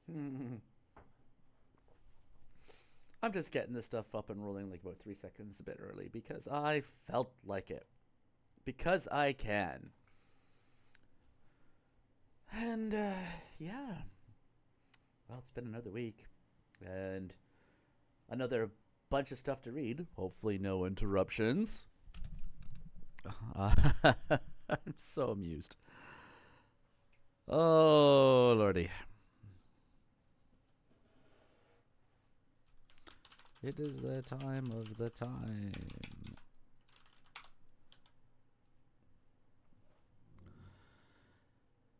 I'm just getting this stuff up and rolling like about 3 seconds a bit early because I felt like it. Because I can. And, yeah. Well, it's been another week. And another bunch of stuff to read. Hopefully, no interruptions. I'm so amused. Oh, lordy. It is the time of the time.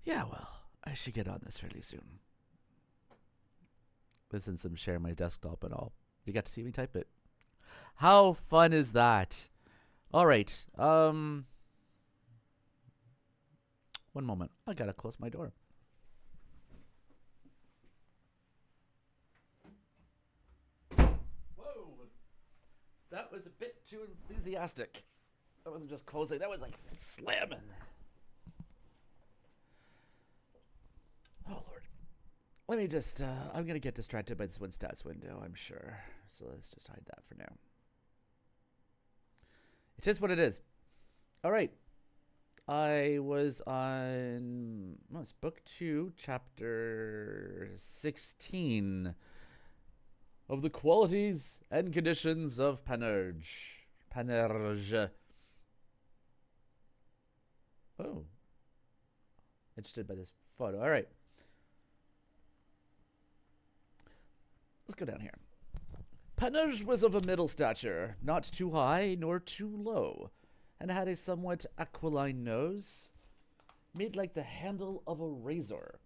Yeah, well, I should get on this fairly soon. Since I'm sharing my desktop and all. You got to see me type it. How fun is that? Alright, one moment. I gotta close my door. Whoa! That was a bit too enthusiastic. That wasn't just closing, that was like slamming. Oh, Lord. Let me just, I'm gonna get distracted by this one stats window, I'm sure. So let's just hide that for now. It is what it is. Alright. I was on, well, it's book 2, chapter 16 of the qualities and conditions of Panurge. Panurge. Oh. Interested by this photo. Alright. Let's go down here. Panurge was of a middle stature, not too high nor too low, and had a somewhat aquiline nose, made like the handle of a razor.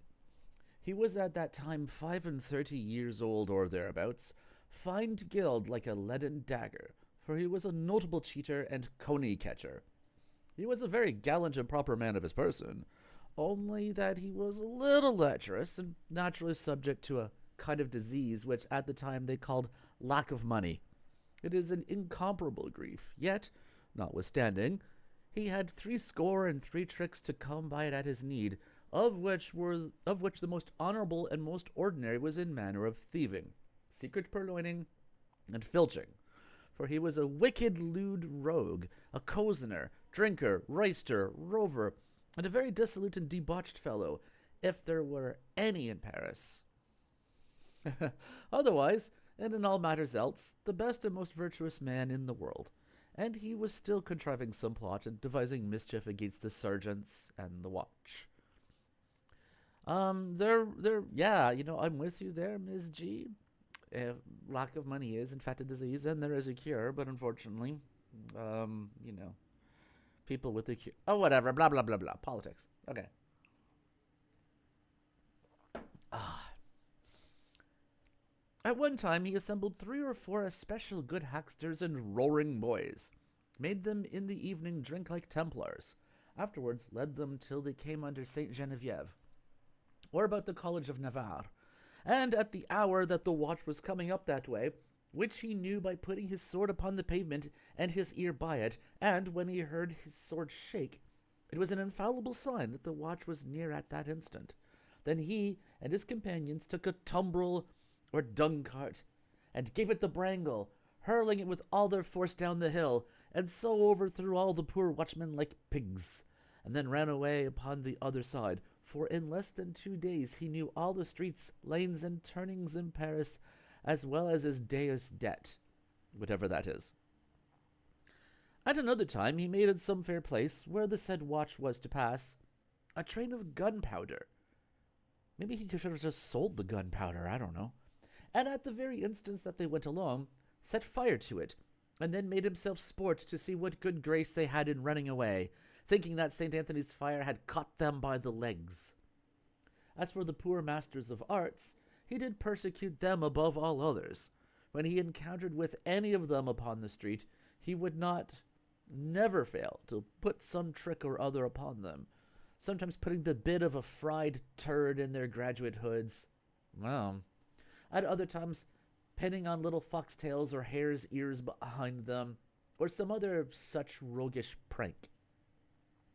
He was at that time 35 years old or thereabouts, fine gild like a leaden dagger, for he was a notable cheater and coney catcher. He was a very gallant and proper man of his person, only that he was a little lecherous and naturally subject to a kind of disease which at the time they called lack of money. It is an incomparable grief, yet, notwithstanding, he had 63 tricks to come by it at his need, of which the most honourable and most ordinary was in manner of thieving, secret purloining, and filching. For he was a wicked lewd rogue, a cozener, drinker, roister, rover, and a very dissolute and debauched fellow, if there were any in Paris. Otherwise, and in all matters else, the best and most virtuous man in the world. And he was still contriving some plot and devising mischief against the sergeants and the watch. Yeah, I'm with you there, Ms. G. Lack of money is, in fact, a disease, and there is a cure, but unfortunately, people with the cure. Oh, whatever, blah, blah, blah, blah. Politics. Okay. At one time, he assembled 3 or 4 especial good hacksters and roaring boys, made them in the evening drink like Templars, afterwards led them till they came under Saint Genevieve, or about the College of Navarre, and at the hour that the watch was coming up that way, which he knew by putting his sword upon the pavement and his ear by it, and when he heard his sword shake, it was an infallible sign that the watch was near at that instant. Then he and his companions took a tumbrel or dung cart, and gave it the brangle, hurling it with all their force down the hill, and so overthrew all the poor watchmen like pigs, and then ran away upon the other side, for in less than 2 days he knew all the streets, lanes, and turnings in Paris, as well as his Deus debt, whatever that is. At another time he made in some fair place, where the said watch was to pass, a train of gunpowder. Maybe he should have just sold the gunpowder, I don't know. And at the very instance that they went along, set fire to it, and then made himself sport to see what good grace they had in running away, thinking that St. Anthony's fire had caught them by the legs. As for the poor masters of arts, he did persecute them above all others. When he encountered with any of them upon the street, he would never fail to put some trick or other upon them, sometimes putting the bit of a fried turd in their graduate hoods. Well, at other times, pinning on little foxtails or hare's ears behind them, or some other such roguish prank.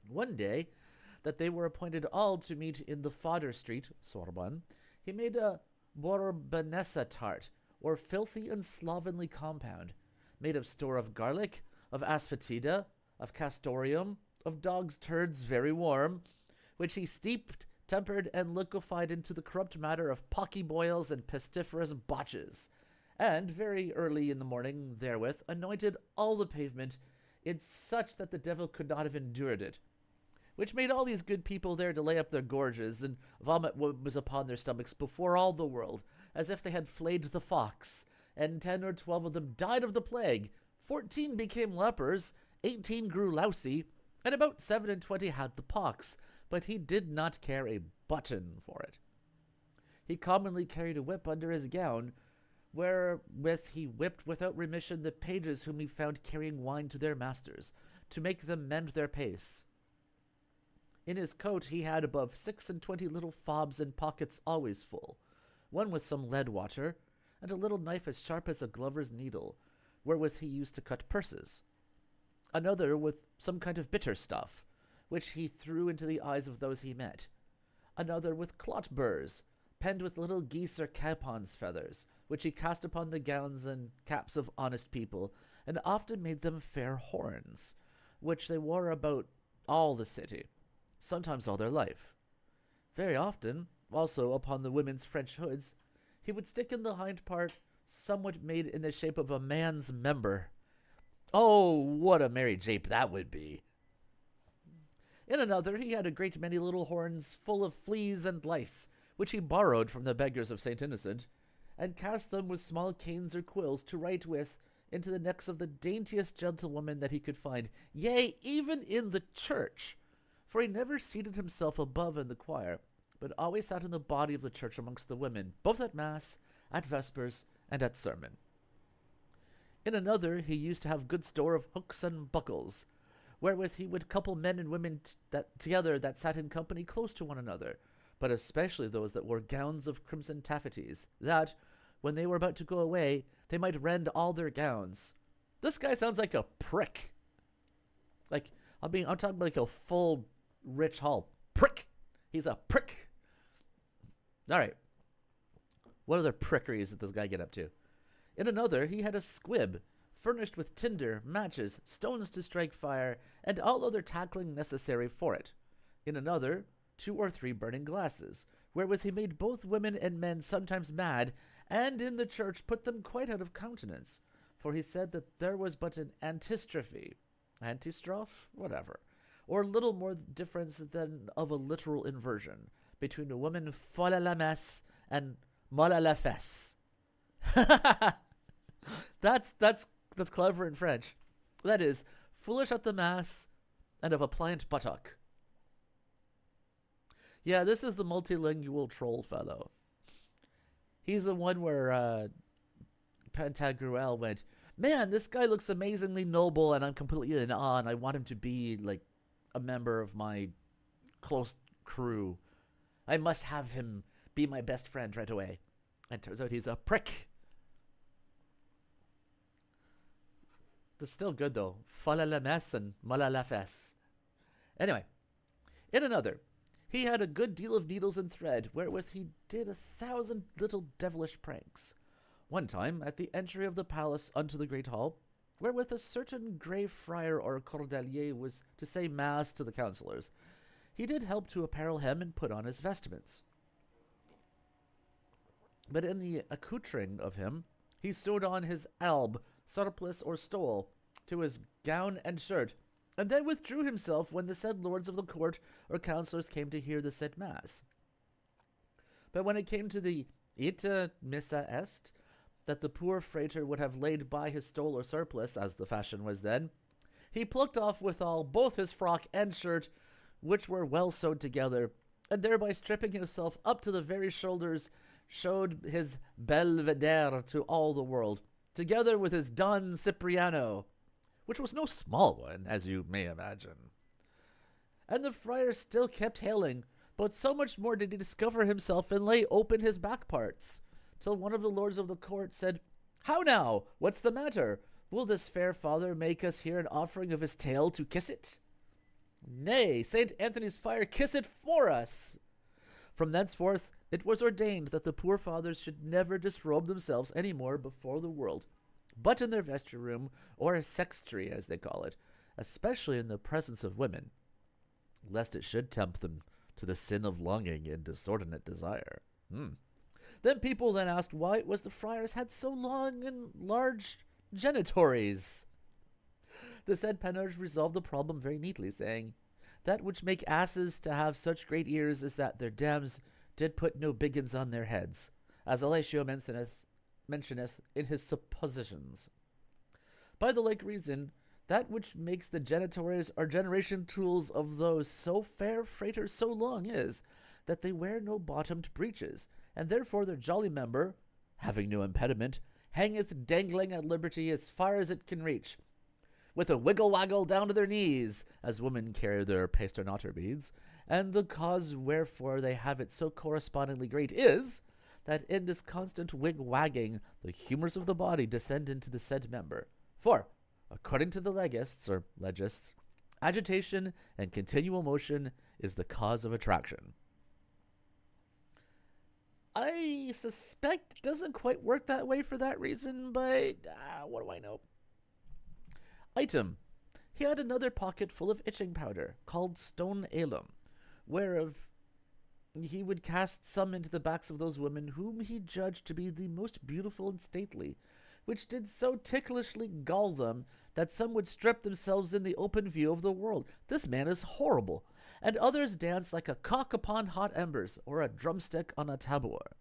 One that they were appointed all to meet in the Fodder Street, Sorbonne, he made a Borbanessa tart, or filthy and slovenly compound, made of store of garlic, of asphatida, of castoreum, of dog's turds very warm, which he steeped, tempered, and liquefied into the corrupt matter of pocky boils and pestiferous botches, and very early in the morning therewith anointed all the pavement in such that the devil could not have endured it, which made all these good people there to lay up their gorges and vomit what was upon their stomachs before all the world, as if they had flayed the fox, and 10 or 12 of them died of the plague, 14 became lepers, 18 grew lousy, and about 27 had the pox, but he did not care a button for it. He commonly carried a whip under his gown, wherewith he whipped without remission the pages whom he found carrying wine to their masters, to make them mend their pace. In his coat he had above 26 little fobs and pockets always full, one with some lead water, and a little knife as sharp as a glover's needle, wherewith he used to cut purses. Another with some kind of bitter stuff, which he threw into the eyes of those he met. Another with clot burrs, penned with little geese or capon's feathers, which he cast upon the gowns and caps of honest people, and often made them fair horns, which they wore about all the city, sometimes all their life. Very often, also upon the women's French hoods, he would stick in the hind part somewhat made in the shape of a man's member. Oh, what a merry jape that would be! In another he had a great many little horns full of fleas and lice, which he borrowed from the beggars of St. Innocent, and cast them with small canes or quills to write with into the necks of the daintiest gentlewomen that he could find, yea, even in the church, for he never seated himself above in the choir, but always sat in the body of the church amongst the women, both at mass, at vespers, and at sermon. In another he used to have good store of hooks and buckles, wherewith he would couple men and women together that sat in company close to one another, but especially those that wore gowns of crimson taffeties, that, when they were about to go away, they might rend all their gowns. This guy sounds like a prick. I'm talking like a full Rich Hall prick. He's a prick. All right. What other prickeries did this guy get up to? In another, he had a squib, furnished with tinder, matches, stones to strike fire, and all other tackling necessary for it. In another, 2 or 3 burning glasses, wherewith he made both women and men sometimes mad, and in the church put them quite out of countenance, for he said that there was but an antistrophe, whatever, or little more difference than of a literal inversion, between a woman folle à la messe and molle à la fesse. That's clever in French. That is, foolish at the mass and of a pliant buttock. Yeah, this is the multilingual troll fellow. He's the one where Pantagruel went, man, this guy looks amazingly noble, and I'm completely in awe, and I want him to be, like, a member of my close crew. I must have him be my best friend right away. And turns out he's a prick. It's still good, though. Folle à la messe and molle à la fesse. Anyway, in another, he had a good deal of needles and thread, wherewith he did 1,000 little devilish pranks. One time, at the entry of the palace unto the great hall, wherewith a certain grey friar or cordelier was to say mass to the councillors, he did help to apparel him and put on his vestments. But in the accoutring of him, he sewed on his alb, surplice, or stole, to his gown and shirt, and then withdrew himself when the said lords of the court or councillors came to hear the said mass. But when it came to the ita missa est, that the poor frater would have laid by his stole or surplice, as the fashion was then, he plucked off withal both his frock and shirt, which were well sewed together, and thereby stripping himself up to the very shoulders, showed his belvedere to all the world, together with his Don Cipriano, which was no small one, as you may imagine. And the friar still kept hailing, but so much more did he discover himself and lay open his back parts, till one of the lords of the court said, How now? What's the matter? Will this fair father make us here an offering of his tail to kiss it? Nay, St. Anthony's fire kiss it for us! From thenceforth it was ordained that the poor fathers should never disrobe themselves any more before the world, but in their vestry room, or a sextry, as they call it, especially in the presence of women, lest it should tempt them to the sin of longing and disordinate desire. Then people then asked why it was the friars had so long and large genitories. The said Panurge resolved the problem very neatly, saying, that which make asses to have such great ears is that their dams did put no biggins on their heads, as Eliseo mentioneth in his suppositions. By the like reason, that which makes the genitories or generation tools of those so fair freighters so long is, that they wear no bottomed breeches, and therefore their jolly member, having no impediment, hangeth dangling at liberty as far as it can reach, with a wiggle-waggle down to their knees, as women carry their pasternotter beads, and the cause wherefore they have it so correspondingly great is, that in this constant wig-wagging the humours of the body descend into the said member. For, according to the legists, agitation and continual motion is the cause of attraction. I suspect it doesn't quite work that way for that reason, but what do I know? Item. He had another pocket full of itching powder, called stone alum, whereof he would cast some into the backs of those women whom he judged to be the most beautiful and stately, which did so ticklishly gall them that some would strip themselves in the open view of the world. This man is horrible. And others danced like a cock upon hot embers, or a drumstick on a tabor.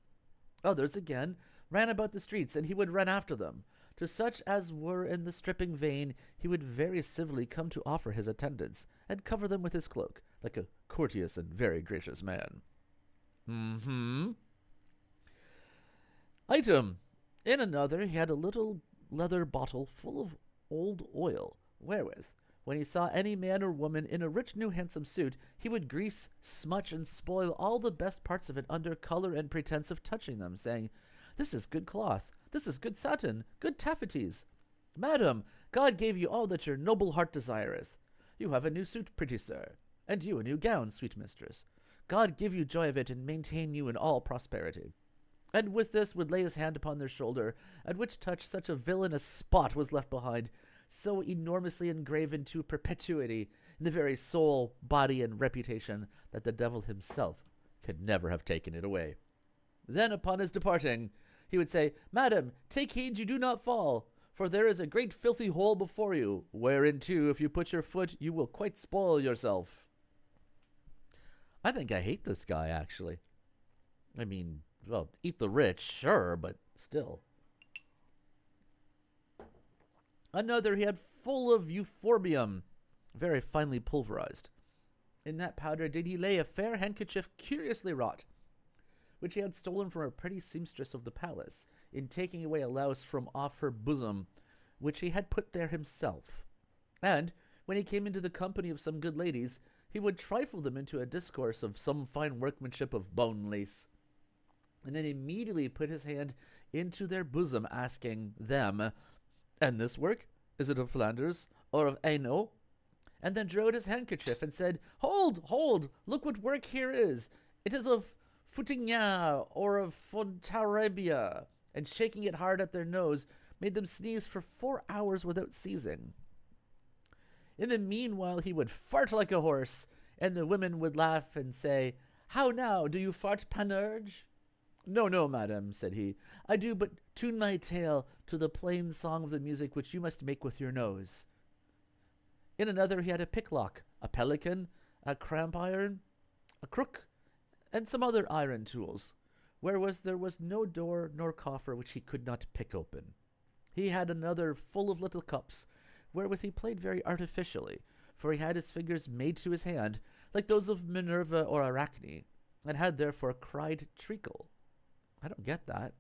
Others, again, ran about the streets, and he would run after them. To such as were in the stripping vein, he would very civilly come to offer his attendance, and cover them with his cloak, like a courteous and very gracious man. Item. In another he had a little leather bottle full of old oil, wherewith, when he saw any man or woman in a rich new handsome suit, he would grease, smutch, and spoil all the best parts of it under colour and pretence of touching them, saying, This is good cloth, this is good satin, good taffeties. Madam, God gave you all that your noble heart desireth. You have a new suit, pretty sir, and you a new gown, sweet mistress. God give you joy of it, and maintain you in all prosperity. And with this would lay his hand upon their shoulder, at which touch such a villainous spot was left behind, so enormously engraven to perpetuity in the very soul, body, and reputation, that the devil himself could never have taken it away. Then upon his departing, he would say, Madam, take heed you do not fall, for there is a great filthy hole before you, whereinto if you put your foot you will quite spoil yourself. I think I hate this guy, actually. I mean, well, eat the rich, sure, but still. Another he had full of euphorbium, very finely pulverized. In that powder did he lay a fair handkerchief curiously wrought, which he had stolen from a pretty seamstress of the palace, in taking away a louse from off her bosom, which he had put there himself. And, when he came into the company of some good ladies, he would trifle them into a discourse of some fine workmanship of bone lace, and then immediately put his hand into their bosom, asking them, And this work, is it of Flanders, or of Hainaut? And then drew out his handkerchief, and said, Hold, look what work here is. It is of Foutignan, or of Fontarabia, and shaking it hard at their nose, made them sneeze for 4 hours without ceasing. In the meanwhile he would fart like a horse, and the women would laugh and say, How now, do you fart, Panurge? No, madam, said he, I do but tune my tail to the plain song of the music which you must make with your nose. In another he had a picklock, a pelican, a cramp iron, a crook, and some other iron tools, wherewith there was no door nor coffer which he could not pick open. He had another full of little cups, wherewith he played very artificially, for he had his fingers made to his hand, like those of Minerva or Arachne, and had therefore cried treacle. I don't get that.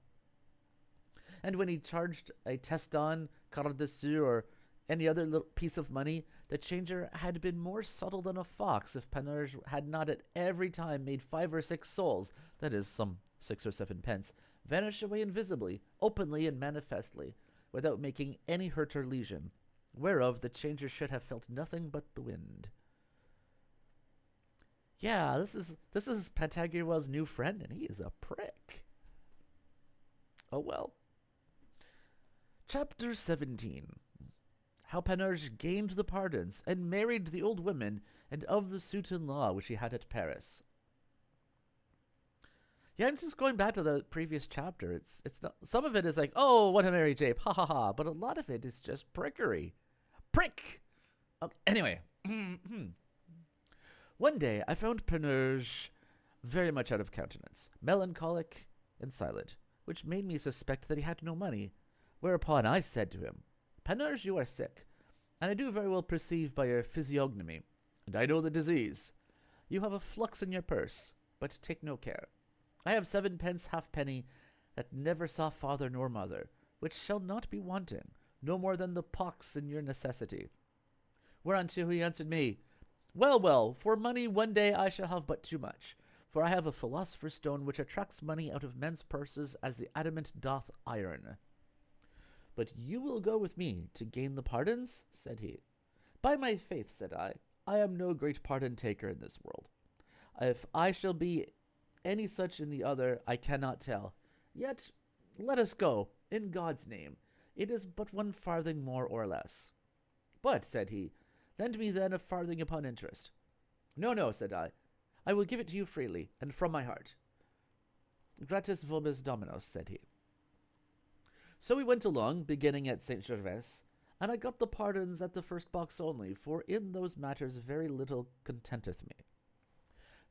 And when he charged a teston, carte de sou, or any other little piece of money, the changer had been more subtle than a fox if Panurge had not at every time made 5 or 6 souls, that is, some 6 or 7 pence, vanish away invisibly, openly and manifestly, without making any hurt or lesion, whereof the changer should have felt nothing but the wind. Yeah, this is Pantagruel's new friend, and he is a prick. Oh well. Chapter 17. How Panurge gained the pardons and married the old women, and of the suit in law which he had at Paris. Yeah, I'm just going back to the previous chapter. It's not, some of it is like, oh, what a merry jape, ha ha ha, but a lot of it is just prickery. Prick! Okay, anyway. One day I found Panurge very much out of countenance, melancholic and silent, which made me suspect that he had no money. Whereupon I said to him, Panurge, you are sick, and I do very well perceive by your physiognomy, and I know the disease. You have a flux in your purse, but take no care. I have 7 pence halfpenny that never saw father nor mother, which shall not be wanting, no more than the pox in your necessity. Whereunto he answered me, Well, well, for money one day I shall have but too much, for I have a philosopher's stone which attracts money out of men's purses as the adamant doth iron. But you will go with me to gain the pardons? Said he. By my faith, said I am no great pardon taker in this world. If I shall be any such in the other, I cannot tell. Yet let us go, in God's name. It is but 1 farthing more or less. But, said he, lend me then a farthing upon interest. No, no, said I will give it to you freely, and from my heart. Gratis vobis dominos, said he. So we went along, beginning at St. Gervais, and I got the pardons at the first box only, for in those matters very little contenteth me.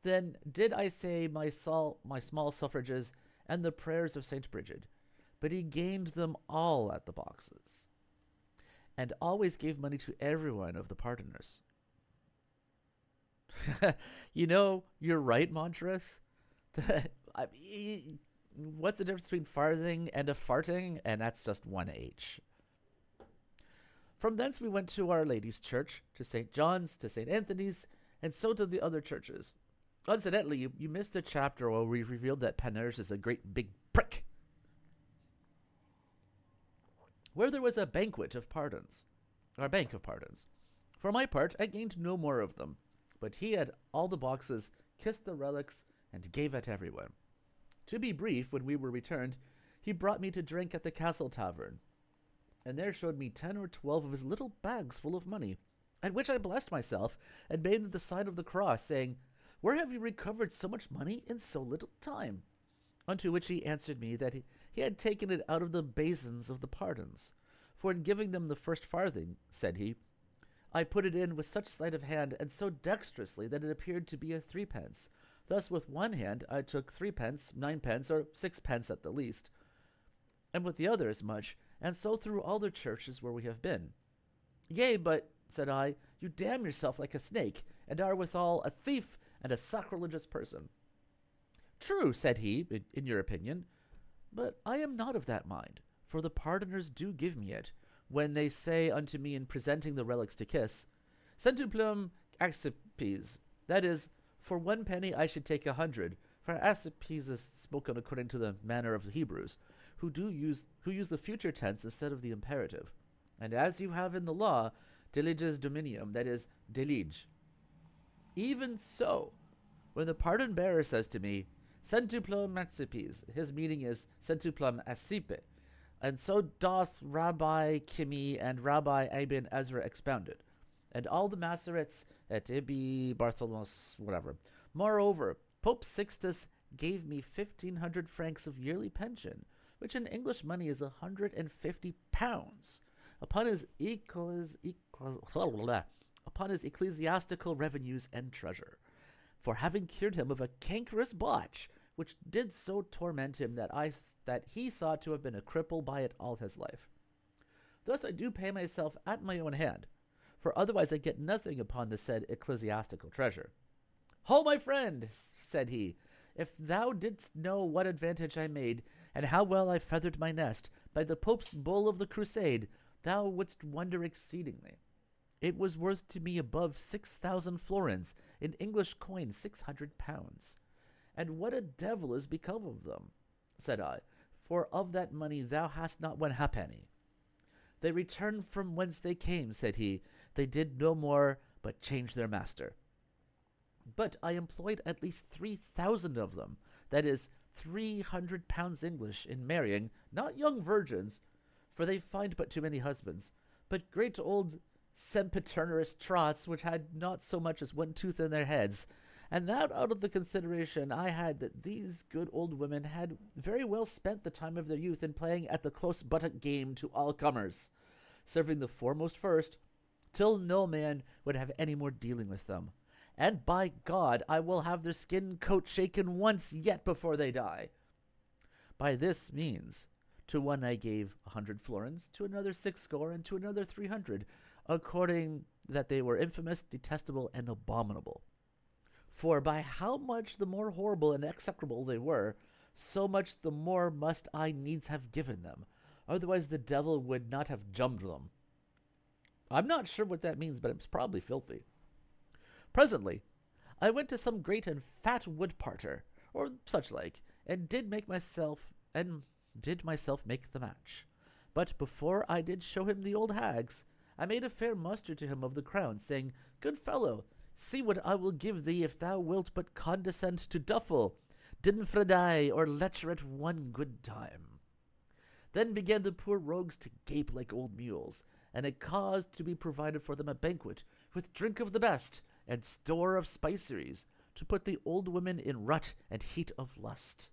Then did I say my small suffrages and the prayers of St. Bridget, but he gained them all at the boxes, and always gave money to every one of the pardoners. You know, you're right, Montress. What's the difference between farthing and a farting? And that's just 1 H. From thence we went to Our Lady's Church, to St. John's, to St. Anthony's, and so to the other churches. Incidentally, you missed a chapter where we revealed that Panurge is a great big prick, where there was a bank of pardons. For my part, I gained no more of them, but he had all the boxes, kissed the relics, and gave at everyone. To be brief, when we were returned, he brought me to drink at the Castle Tavern, and there showed me 10 or 12 of his little bags full of money, at which I blessed myself, and made the sign of the cross, saying, Where have you recovered so much money in so little time? Unto which he answered me that he had taken it out of the basins of the pardons. For in giving them the first farthing, said he, I put it in with such sleight of hand, and so dexterously that it appeared to be a 3 pence. Thus with one hand I took 3 pence, 9 pence, or 6 pence at the least, and with the other as much, and so through all the churches where we have been. Yea, but, said I, you damn yourself like a snake, and are withal a thief and a sacrilegious person. True, said he, in your opinion, but I am not of that mind, for the pardoners do give me it, when they say unto me in presenting the relics to kiss, Centuplum accipes, that is, for 1 penny I should take 100, for accipes is spoken according to the manner of the Hebrews, who use the future tense instead of the imperative. And as you have in the law, diliges dominium, that is, delige. Even so, when the pardon bearer says to me, Centuplum accipes, his meaning is centuplum accipe, and so doth Rabbi Kimi and Rabbi Ibn Ezra expounded, and all the Masoretes at Ibi, Bartholomos, whatever. Moreover, Pope Sixtus gave me 1,500 francs of yearly pension, which in English money is 150 pounds, upon his ecclesiastical revenues and treasure, for having cured him of a cankerous botch, which did so torment him that he thought to have been a cripple by it all his life. Thus I do pay myself at my own hand, for otherwise I get nothing upon the said ecclesiastical treasure. Ho, my friend, said he, if thou didst know what advantage I made, and how well I feathered my nest, by the Pope's bull of the crusade, thou wouldst wonder exceedingly. It was worth to me above 6,000 florins, in English coin 600 pounds. And what a devil is become of them, said I, for of that money thou hast not 1 halfpenny. They returned from whence they came, said he. They did no more but change their master. But I employed at least 3,000 of them, that is, 300 pounds English, in marrying, not young virgins, for they find but too many husbands, but great old sempiternous trots which had not so much as one tooth in their heads, and that out of the consideration I had that these good old women had very well spent the time of their youth in playing at the close buttock game to all comers, serving the foremost first, till no man would have any more dealing with them. And by God, I will have their skin coat shaken once yet before they die. By this means, to one I gave 100 florins, to another 60, and to another 300, according that they were infamous, detestable, and abominable. For by how much the more horrible and execrable they were, so much the more must I needs have given them. Otherwise the devil would not have jumped them. I'm not sure what that means, but it's probably filthy. Presently, I went to some great and fat wood-parter, or such like, and did myself make the match. But before I did show him the old hags, I made a fair muster to him of the crown, saying, Good fellow, see what I will give thee if thou wilt but condescend to duffle, dinfredae, or lecher at one good time. Then began the poor rogues to gape like old mules, and it caused to be provided for them a banquet, with drink of the best, and store of spiceries, to put the old women in rut and heat of lust.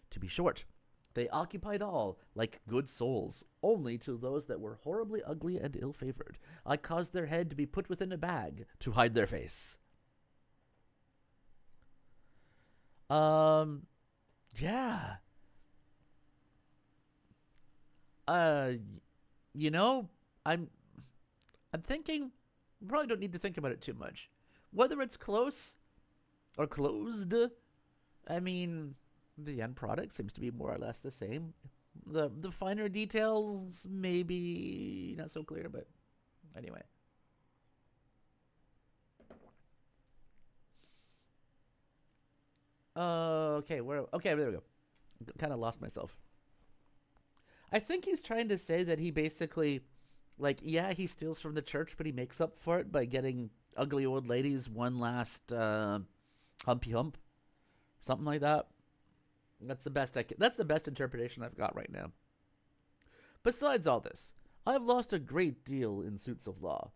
To be short, they occupied all, like good souls, only to those that were horribly ugly and ill-favored. I caused their head to be put within a bag, to hide their face. Yeah. I'm thinking, probably don't need to think about it too much. Whether it's close or closed, I mean, the end product seems to be more or less the same. The finer details maybe not so clear, but anyway. Okay, there we go. Kind of lost myself. I think he's trying to say that he basically, like, yeah, he steals from the church, but he makes up for it by getting ugly old ladies one last humpy hump, something like that. That's the best interpretation I've got right now. Besides all this, I have lost a great deal in suits of law.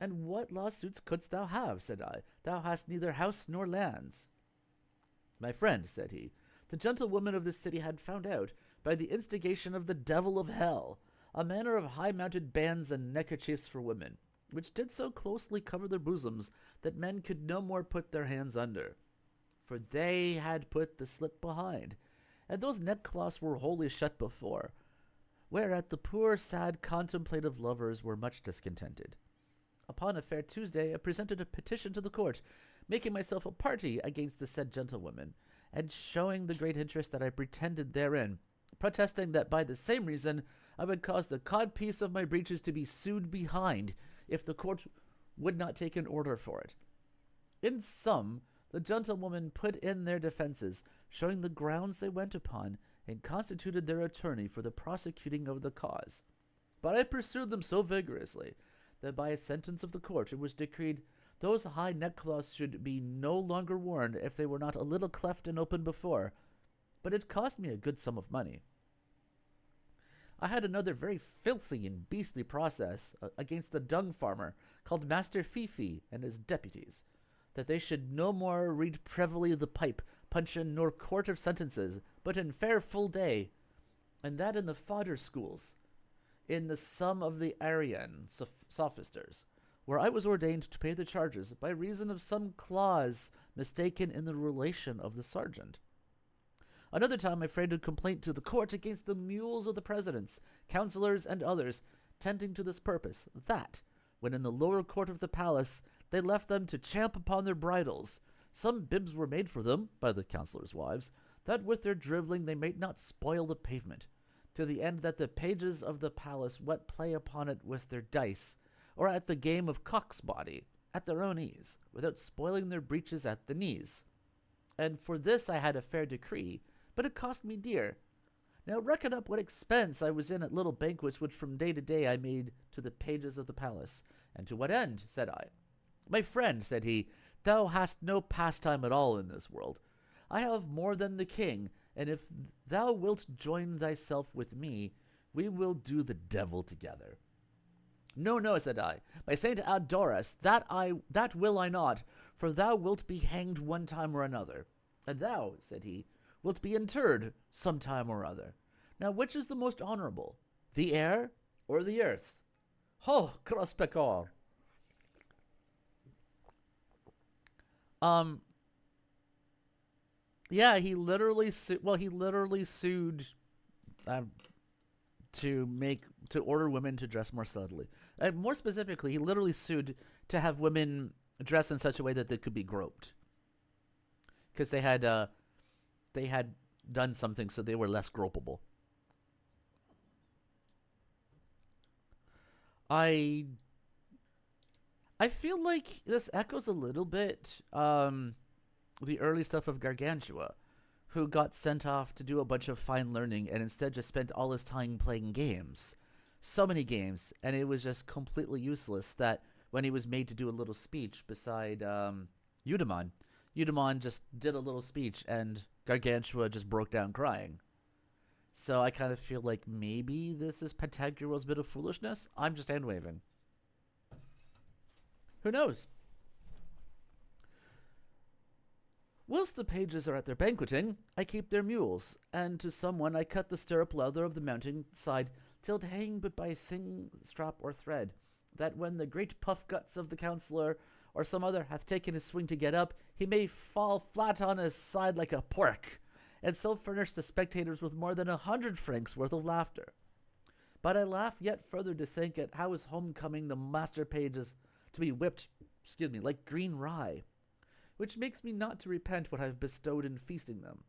And what lawsuits couldst thou have, said I? Thou hast neither house nor lands. My friend, said he, the gentlewomen of this city had found out, by the instigation of the devil of hell, a manner of high-mounted bands and neckerchiefs for women, which did so closely cover their bosoms that men could no more put their hands under. For they had put the slit behind, and those neckcloths were wholly shut before, whereat the poor sad contemplative lovers were much discontented. Upon a fair Tuesday I presented a petition to the court, making myself a party against the said gentlewomen, and showing the great interest that I pretended therein, protesting that by the same reason I would cause the codpiece of my breeches to be sewed behind, if the court would not take an order for it. In sum, the gentlewomen put in their defences, showing the grounds they went upon, and constituted their attorney for the prosecuting of the cause. But I pursued them so vigorously, that by a sentence of the court it was decreed those high neckcloths should be no longer worn if they were not a little cleft and open before, but it cost me a good sum of money. I had another very filthy and beastly process against the dung farmer, called Master Fifi and his deputies, that they should no more read privily the pipe, puncheon, nor court of sentences, but in fair full day, and that in the fodder schools, in the sum of the Arian sophisters, where I was ordained to pay the charges by reason of some clause mistaken in the relation of the sergeant. Another time I framed a complaint to the court against the mules of the presidents, councillors, and others, tending to this purpose, that, when in the lower court of the palace, they left them to champ upon their bridles. Some bibs were made for them, by the councillors' wives, that with their drivelling they might not spoil the pavement, to the end that the pages of the palace wet play upon it with their dice, or at the game of cock's body, at their own ease, without spoiling their breeches at the knees. And for this I had a fair decree, but it cost me dear. Now reckon up what expense I was in at little banquets which from day to day I made to the pages of the palace. And to what end, said I. My friend, said he, thou hast no pastime at all in this world. I have more than the king, and if thou wilt join thyself with me, we will do the devil together. No, no, said I, by Saint Adoras, that will I not, for thou wilt be hanged one time or another. And thou, said he, wilt be interred some time or other. Now which is the most honorable, the air or the earth? Ho, cross pecor. Yeah, he literally sued to order women to dress more subtly. More specifically, he literally sued to have women dress in such a way that they could be groped, because they had done something so they were less gropable. I feel like this echoes a little bit the early stuff of Gargantua, who got sent off to do a bunch of fine learning and instead just spent all his time playing games. So many games, and it was just completely useless that when he was made to do a little speech beside Eudemon just did a little speech and Gargantua just broke down crying. So I kind of feel like maybe this is Pantagruel's bit of foolishness. I'm just hand-waving. Who knows? Whilst the pages are at their banqueting, I keep their mules, and to someone I cut the stirrup leather of the mounting side till it hang but by thin strap or thread, that when the great puff guts of the counsellor or some other hath taken his swing to get up, he may fall flat on his side like a pork, and so furnish the spectators with more than 100 francs worth of laughter. But I laugh yet further to think at how his homecoming the master page is to be whipped, like green rye, which makes me not to repent what I have bestowed in feasting them.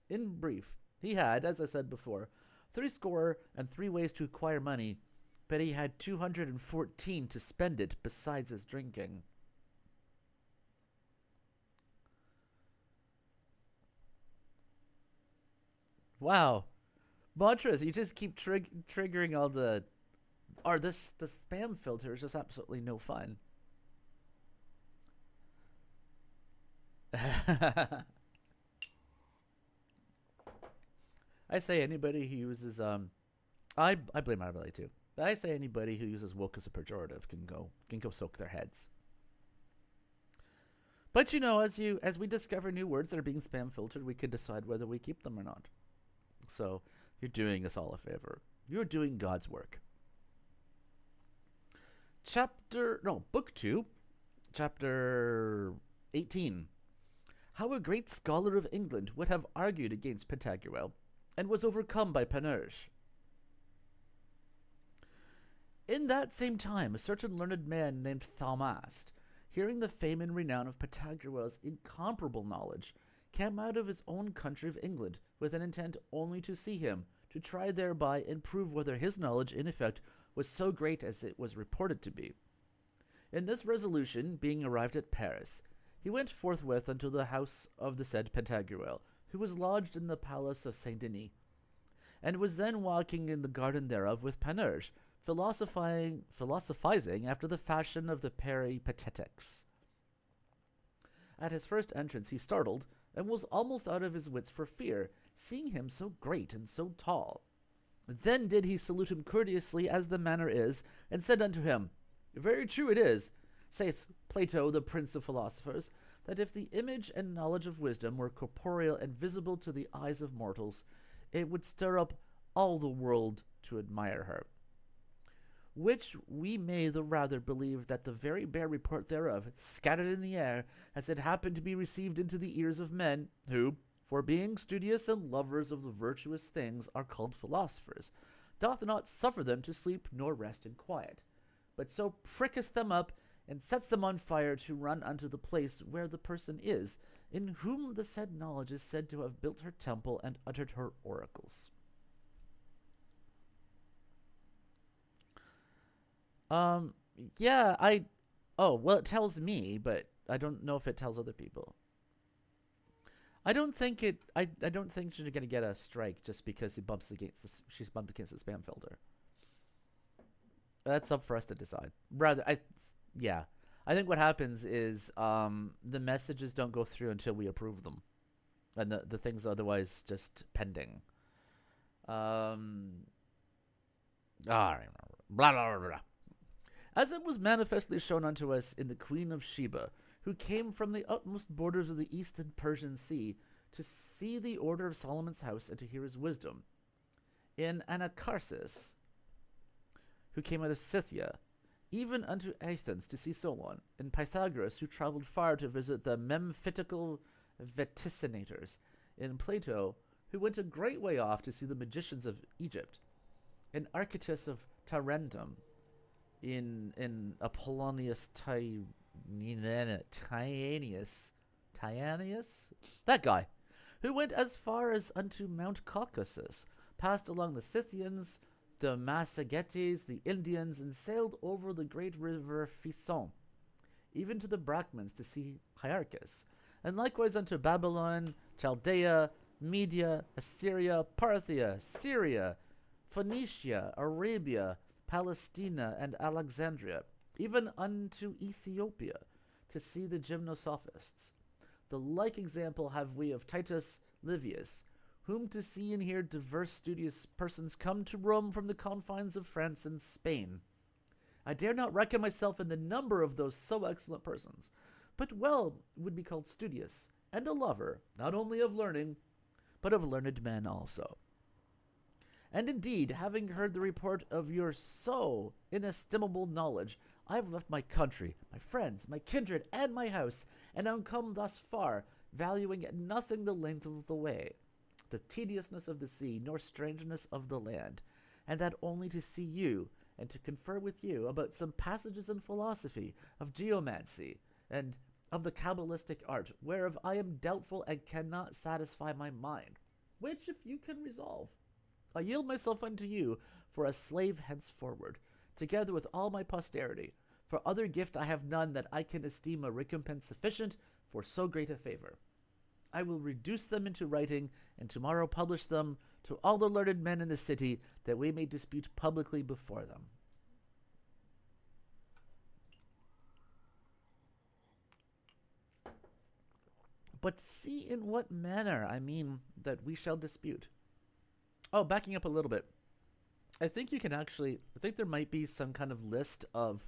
In brief, he had, as I said before, 63 ways to acquire money, but he had 214 to spend it besides his drinking. Wow. Montres, you just keep triggering all the... the spam filter is just absolutely no fun. I say anybody who uses I blame Rabelais too. But I say anybody who uses woke as a pejorative can go soak their heads. But as we discover new words that are being spam filtered, we can decide whether we keep them or not. So you're doing us all a favor. You're doing God's work. Book 2, chapter 18. How a great scholar of England would have argued against Pantagruel, and was overcome by Panurge. In that same time, a certain learned man named Thaumast, hearing the fame and renown of Pantagruel's incomparable knowledge, came out of his own country of England, with an intent only to see him, to try thereby and prove whether his knowledge in effect was so great as it was reported to be. In this resolution, being arrived at Paris, he went forthwith unto the house of the said Pantagruel, who was lodged in the palace of Saint Denis, and was then walking in the garden thereof with Panurge, philosophizing after the fashion of the Peripatetics. At his first entrance he startled, and was almost out of his wits for fear, seeing him so great and so tall. Then did he salute him courteously, as the manner is, and said unto him, Very true it is, saith Plato, the prince of philosophers, that if the image and knowledge of wisdom were corporeal and visible to the eyes of mortals, it would stir up all the world to admire her. Which we may the rather believe that the very bare report thereof, scattered in the air, as it happened to be received into the ears of men, who, for being studious and lovers of the virtuous things, are called philosophers, doth not suffer them to sleep nor rest in quiet, but so pricketh them up, and sets them on fire to run unto the place where the person is, in whom the said knowledge is said to have built her temple and uttered her oracles. It tells me, but I don't know if it tells other people. I don't think she's gonna get a strike just because she's bumped against the spam filter. That's up for us to decide. I think what happens is the messages don't go through until we approve them, and the thing's otherwise just pending. All right, blah blah blah blah. As it was manifestly shown unto us in the Queen of Sheba, who came from the utmost borders of the eastern Persian Sea, to see the order of Solomon's house and to hear his wisdom, in Anacharsis, who came out of Scythia, even unto Athens to see Solon, and Pythagoras, who travelled far to visit the memphitical vaticinators, in Plato, who went a great way off to see the magicians of Egypt, in Archytas of Tarentum, in Apollonius Tyaneus, that guy, who went as far as unto Mount Caucasus, passed along the Scythians, the Massagetes, the Indians, and sailed over the great river Fison, even to the Brahmins to see Hierarchus, and likewise unto Babylon, Chaldea, Media, Assyria, Parthia, Syria, Phoenicia, Arabia, Palestina, and Alexandria, even unto Ethiopia, to see the gymnosophists. The like example have we of Titus Livius, whom to see and hear diverse studious persons come to Rome from the confines of France and Spain. I dare not reckon myself in the number of those so excellent persons, but well would be called studious, and a lover, not only of learning, but of learned men also. And indeed, having heard the report of your so inestimable knowledge, I have left my country, my friends, my kindred, and my house, and am come thus far, valuing at nothing the length of the way, the tediousness of the sea, nor strangeness of the land, and that only to see you, and to confer with you about some passages in philosophy, of geomancy, and of the Kabbalistic art, whereof I am doubtful and cannot satisfy my mind, which if you can resolve, I yield myself unto you for a slave henceforward, together with all my posterity. For other gift I have none that I can esteem a recompense sufficient for so great a favor. I will reduce them into writing, and tomorrow publish them to all the learned men in the city, that we may dispute publicly before them. But see in what manner, I mean, that we shall dispute. Oh, backing up a little bit. I think you can actually, I think there might be some kind of list of,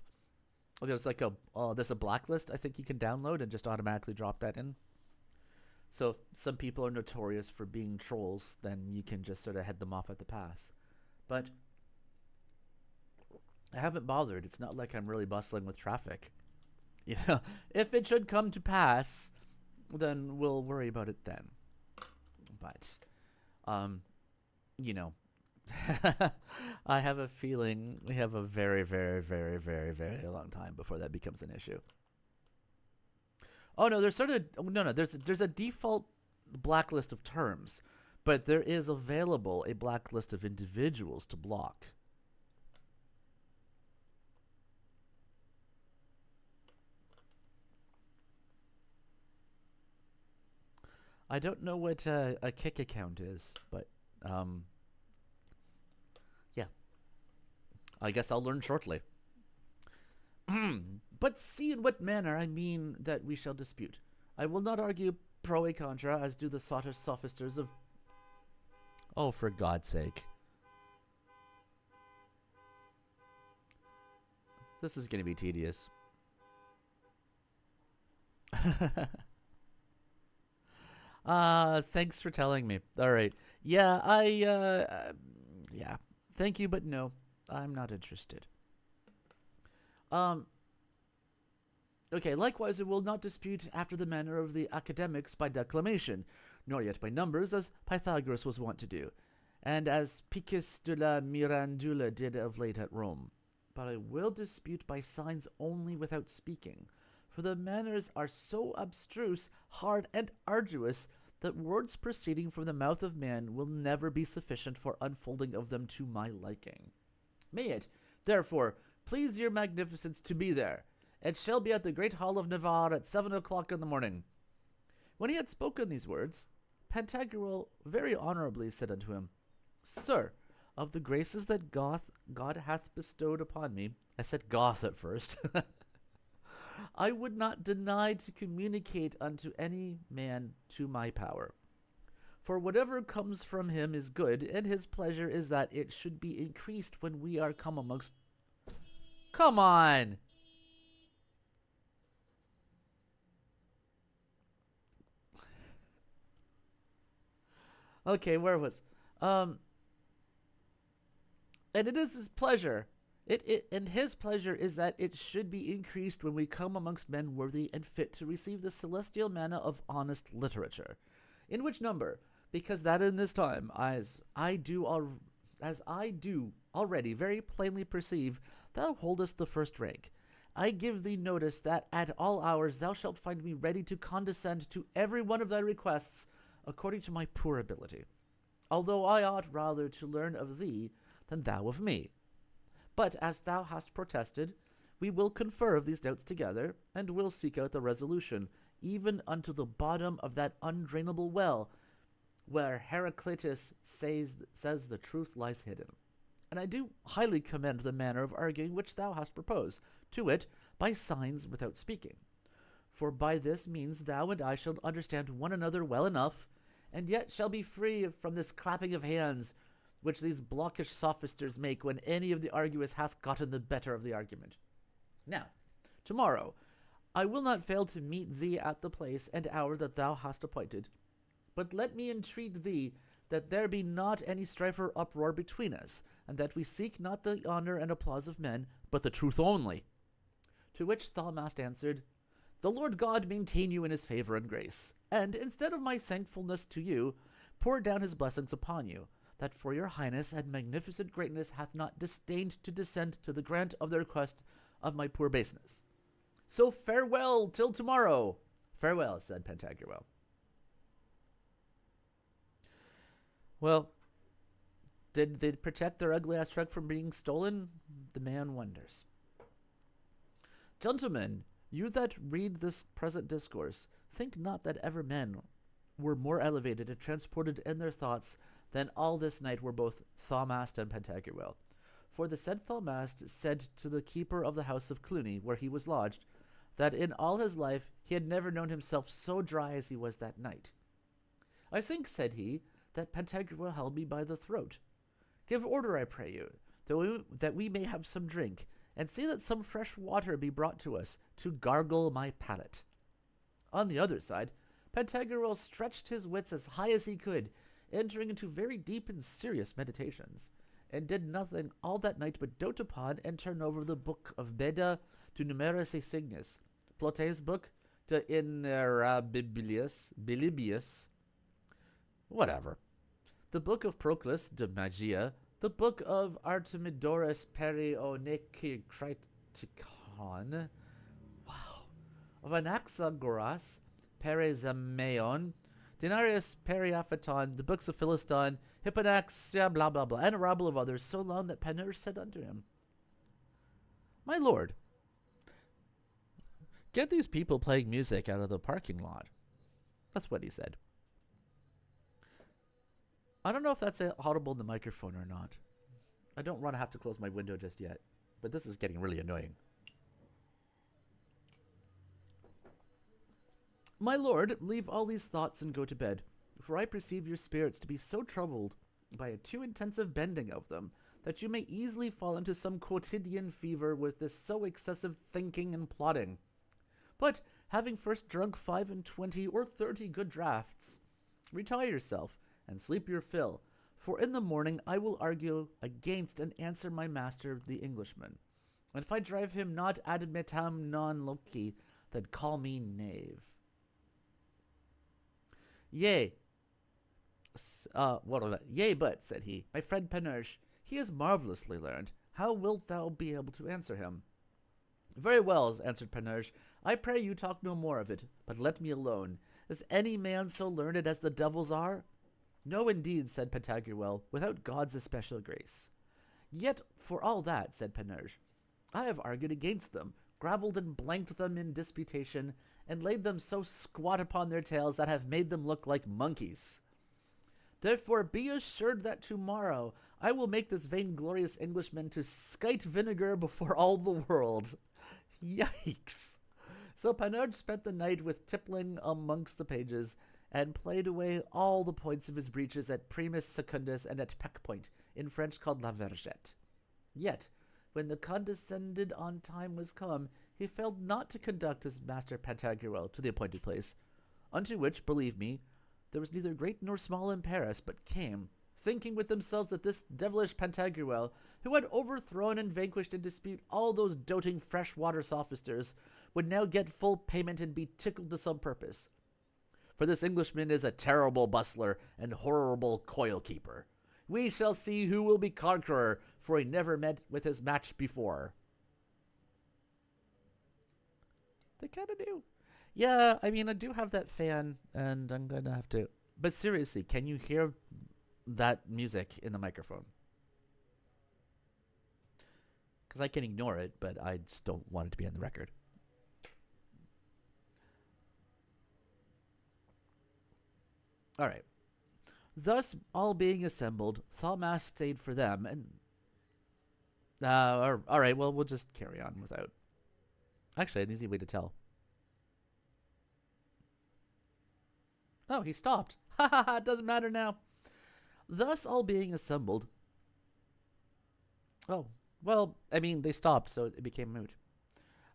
there's a blacklist I think you can download and just automatically drop that in. So if some people are notorious for being trolls, then you can just sort of head them off at the pass. But I haven't bothered. It's not like I'm really bustling with traffic. You know, if it should come to pass, then we'll worry about it then. But, you know, I have a feeling we have a very, very, very, very, very long time before that becomes an issue. Oh no, there's there's a default blacklist of terms, but there is available a blacklist of individuals to block. I don't know what a kick account is, but yeah. I guess I'll learn shortly. But see in what manner I mean that we shall dispute. I will not argue pro et contra, as do the sophisters of... Oh, for God's sake. This is going to be tedious. Thanks for telling me. All right. Yeah, yeah. Thank you, but no. I'm not interested. Okay, likewise, I will not dispute after the manner of the academics by declamation, nor yet by numbers, as Pythagoras was wont to do, and as Picus de la Mirandula did of late at Rome. But I will dispute by signs only without speaking, for the manners are so abstruse, hard, and arduous, that words proceeding from the mouth of man will never be sufficient for unfolding of them to my liking. May it, therefore, please your magnificence to be there. It shall be at the great hall of Navarre at 7 o'clock in the morning. When he had spoken these words, Pantagruel very honorably said unto him, Sir, of the graces that God hath bestowed upon me, I said Goth at first, I would not deny to communicate unto any man to my power. For whatever comes from him is good, and his pleasure is that it should be increased when we are come amongst... Come on! Okay, where was... And it is his pleasure. And his pleasure is that it should be increased when we come amongst men worthy and fit to receive the celestial manna of honest literature. In which number, because that in this time, as I do already very plainly perceive, thou holdest the first rank. I give thee notice that at all hours thou shalt find me ready to condescend to every one of thy requests, according to my poor ability, although I ought rather to learn of thee than thou of me. But as thou hast protested, we will confer of these doubts together, and will seek out the resolution, even unto the bottom of that undrainable well, where Heraclitus says the truth lies hidden. And I do highly commend the manner of arguing which thou hast proposed, to wit, by signs without speaking. For by this means thou and I shall understand one another well enough, and yet shall be free from this clapping of hands, which these blockish sophisters make when any of the arguers hath gotten the better of the argument. Now, tomorrow, I will not fail to meet thee at the place and hour that thou hast appointed, but let me entreat thee that there be not any strife or uproar between us, and that we seek not the honor and applause of men, but the truth only. To which Thalmast answered, The Lord God maintain you in his favor and grace, and instead of my thankfulness to you, pour down his blessings upon you, that for your highness and magnificent greatness hath not disdained to descend to the grant of the request of my poor baseness. So farewell till tomorrow. Farewell, said Pantagruel. Well, did they protect their ugly-ass truck from being stolen? The man wonders. Gentlemen, you that read this present discourse, think not that ever men were more elevated and transported in their thoughts than all this night were both Thalmast and Pantagruel. For the said Thalmast said to the keeper of the house of Cluny, where he was lodged, that in all his life he had never known himself so dry as he was that night. I think, said he, that Pantagruel held me by the throat. Give order, I pray you, that we may have some drink, and see that some fresh water be brought to us, to gargle my palate. On the other side, Pantagruel stretched his wits as high as he could, entering into very deep and serious meditations, and did nothing all that night but dote upon and turn over the book of Beda to Numerus et Signis, Plote's book de Bilibus, whatever, the book of Proclus de Magia, the book of Artemidorus Perionikritikon, of Anaxagoras, Perezamaeon, Denarius Periaphaton, the books of Philiston, Hipponax, blah blah blah, and a rabble of others, so long that Panurge said unto him, My lord, get these people playing music out of the parking lot. That's what he said. I don't know if that's audible in the microphone or not. I don't want to have to close my window just yet, but this is getting really annoying. My lord, leave all these thoughts and go to bed, for I perceive your spirits to be so troubled by a too intensive bending of them, that you may easily fall into some quotidian fever with this so excessive thinking and plotting. But, having first drunk 25 or 30 good draughts, retire yourself, and sleep your fill, for in the morning I will argue against and answer my master the Englishman, and if I drive him not ad metam non loci, then call me knave. Yea, but, said he, my friend Panurge, he is marvelously learned. How wilt thou be able to answer him? Very well, answered Panurge. I pray you talk no more of it, but let me alone. Is any man so learned as the devils are? No, indeed, said Pantagruel, without God's especial grace. Yet, for all that, said Panurge, I have argued against them, gravelled and blanked them in disputation, and laid them so squat upon their tails that have made them look like monkeys. Therefore be assured that tomorrow I will make this vainglorious Englishman to skite vinegar before all the world. Yikes! So Panurge spent the night with tippling amongst the pages, and played away all the points of his breeches at primus secundus and at peck point, in French called la vergette. Yet, when the condescended on time was come, he failed not to conduct his master Pantagruel to the appointed place, unto which, believe me, there was neither great nor small in Paris, but came, thinking with themselves that this devilish Pantagruel, who had overthrown and vanquished in dispute all those doting fresh-water sophisters, would now get full payment and be tickled to some purpose. For this Englishman is a terrible bustler and horrible coil-keeper. We shall see who will be conqueror, for he never met with his match before. They kind of do. Yeah, I mean, I do have that fan, and I'm going to have to... But seriously, can you hear that music in the microphone? Because I can ignore it, but I just don't want it to be on the record. All right. Thus, all being assembled, Thalmas stayed for them, and... all right, well, we'll just carry on without... Actually, an easy way to tell. Oh, he stopped. Ha ha ha, it doesn't matter now. Thus, all being assembled... Oh, well, I mean, they stopped, so it became moot.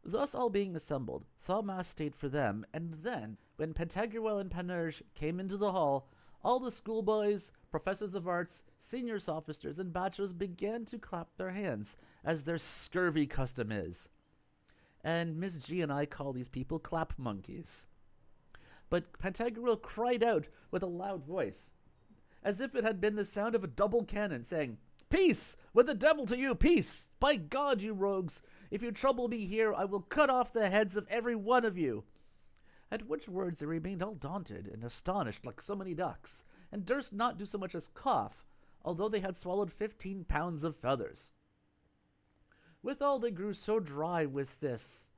Thus, all being assembled, Thalmas stayed for them, and then, when Pantagruel and Panurge came into the hall, all the schoolboys, professors of arts, senior sophisters, and bachelors began to clap their hands, as their scurvy custom is. And Miss G and I call these people clap monkeys. But Pantagruel cried out with a loud voice, as if it had been the sound of a double cannon, saying, "Peace! With the devil to you, peace! By God, you rogues! If you trouble me here, I will cut off the heads of every one of you." At which words they remained all daunted and astonished like so many ducks, and durst not do so much as cough, although they had swallowed 15 pounds of feathers. Withal they grew so dry with this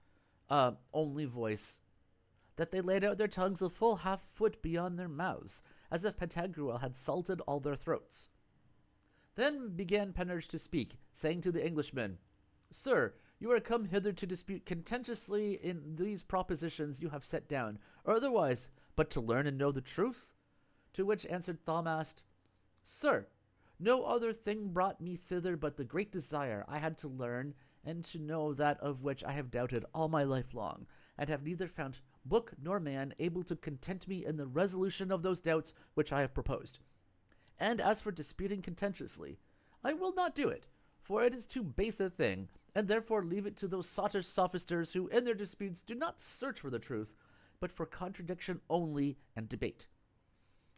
only voice, that they laid out their tongues a full half-foot beyond their mouths, as if Pantagruel had salted all their throats. Then began Panurge to speak, saying to the Englishman, "Sir, you are come hither to dispute contentiously in these propositions you have set down, or otherwise, but to learn and know the truth?" To which answered Thalmas, "Sir, no other thing brought me thither but the great desire I had to learn and to know that of which I have doubted all my life long, and have neither found book nor man able to content me in the resolution of those doubts which I have proposed. And as for disputing contentiously, I will not do it, for it is too base a thing, and therefore leave it to those sottish sophisters who in their disputes do not search for the truth, but for contradiction only and debate."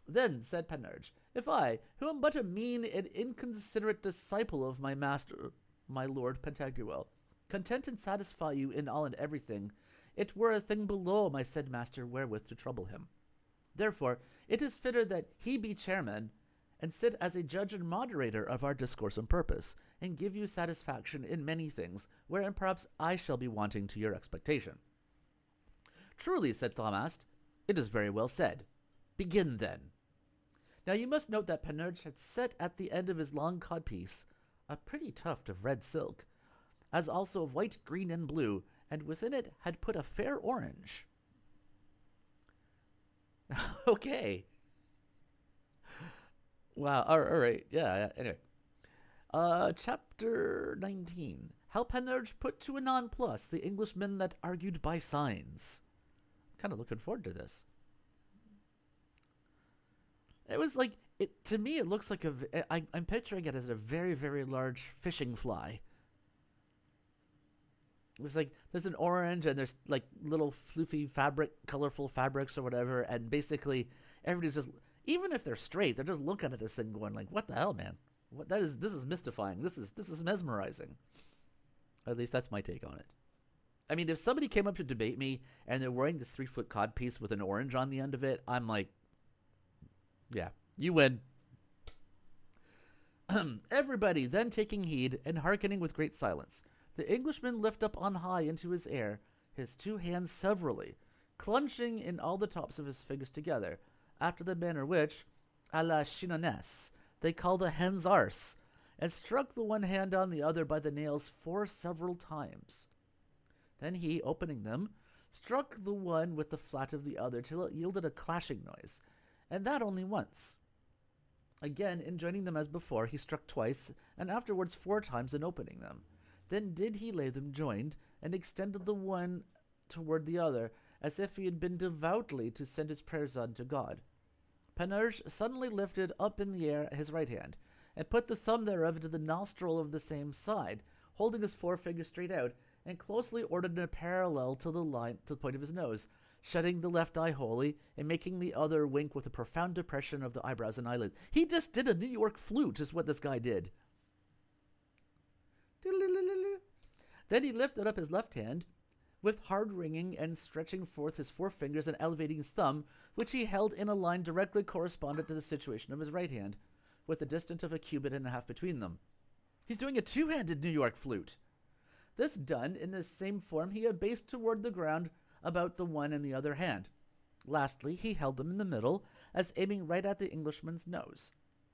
Then said Panurge, "If I, who am but a mean and inconsiderate disciple of my master, my lord Pantagruel, content and satisfy you in all and everything, it were a thing below my said master wherewith to trouble him. Therefore, it is fitter that he be chairman, and sit as a judge and moderator of our discourse and purpose, and give you satisfaction in many things, wherein perhaps I shall be wanting to your expectation." "Truly," said Thalmas, "it is very well said. Begin then." Now you must note that Panurge had set at the end of his long codpiece a pretty tuft of red silk, as also of white, green, and blue, and within it had put a fair orange. Okay. Wow, all right, yeah, anyway. Chapter 19. How Panurge put to a nonplus the Englishmen that argued by signs. Kind of looking forward to this. It was like, to me, it looks like I'm picturing it as a very, very large fishing fly. It's like, there's an orange, and there's like little floofy colorful fabrics or whatever, and basically everybody's just, even if they're straight, they're just looking at this thing going like, what the hell, man? This is mystifying. This is mesmerizing. At least that's my take on it. I mean, if somebody came up to debate me and they're wearing this 3-foot codpiece with an orange on the end of it, I'm like, yeah, you win. Everybody then taking heed and hearkening with great silence, the Englishman lift up on high into his air his 2 hands severally, clenching in all the tops of his fingers together, after the manner which, à la chinoise, they call the hen's arse, and struck the one hand on the other by the nails 4 several times. Then he, opening them, struck the one with the flat of the other till it yielded a clashing noise, and that only once. Again, in joining them as before, he struck twice, and afterwards 4 times in opening them. Then did he lay them joined, and extended the one toward the other, as if he had been devoutly to send his prayers unto God. Panurge suddenly lifted up in the air his right hand, and put the thumb thereof into the nostril of the same side, holding his forefinger straight out, and closely ordered in a parallel to the point of his nose, shutting the left eye wholly, and making the other wink with a profound depression of the eyebrows and eyelids. He just did a New York flute, is what this guy did. Then he lifted up his left hand, with hard wringing and stretching forth his forefingers and elevating his thumb, which he held in a line directly correspondent to the situation of his right hand, with a distance of 1.5 cubits between them. He's doing a 2-handed New York flute. This done, in the same form, he abased toward the ground about the one and the other hand. Lastly, he held them in the middle, as aiming right at the Englishman's nose.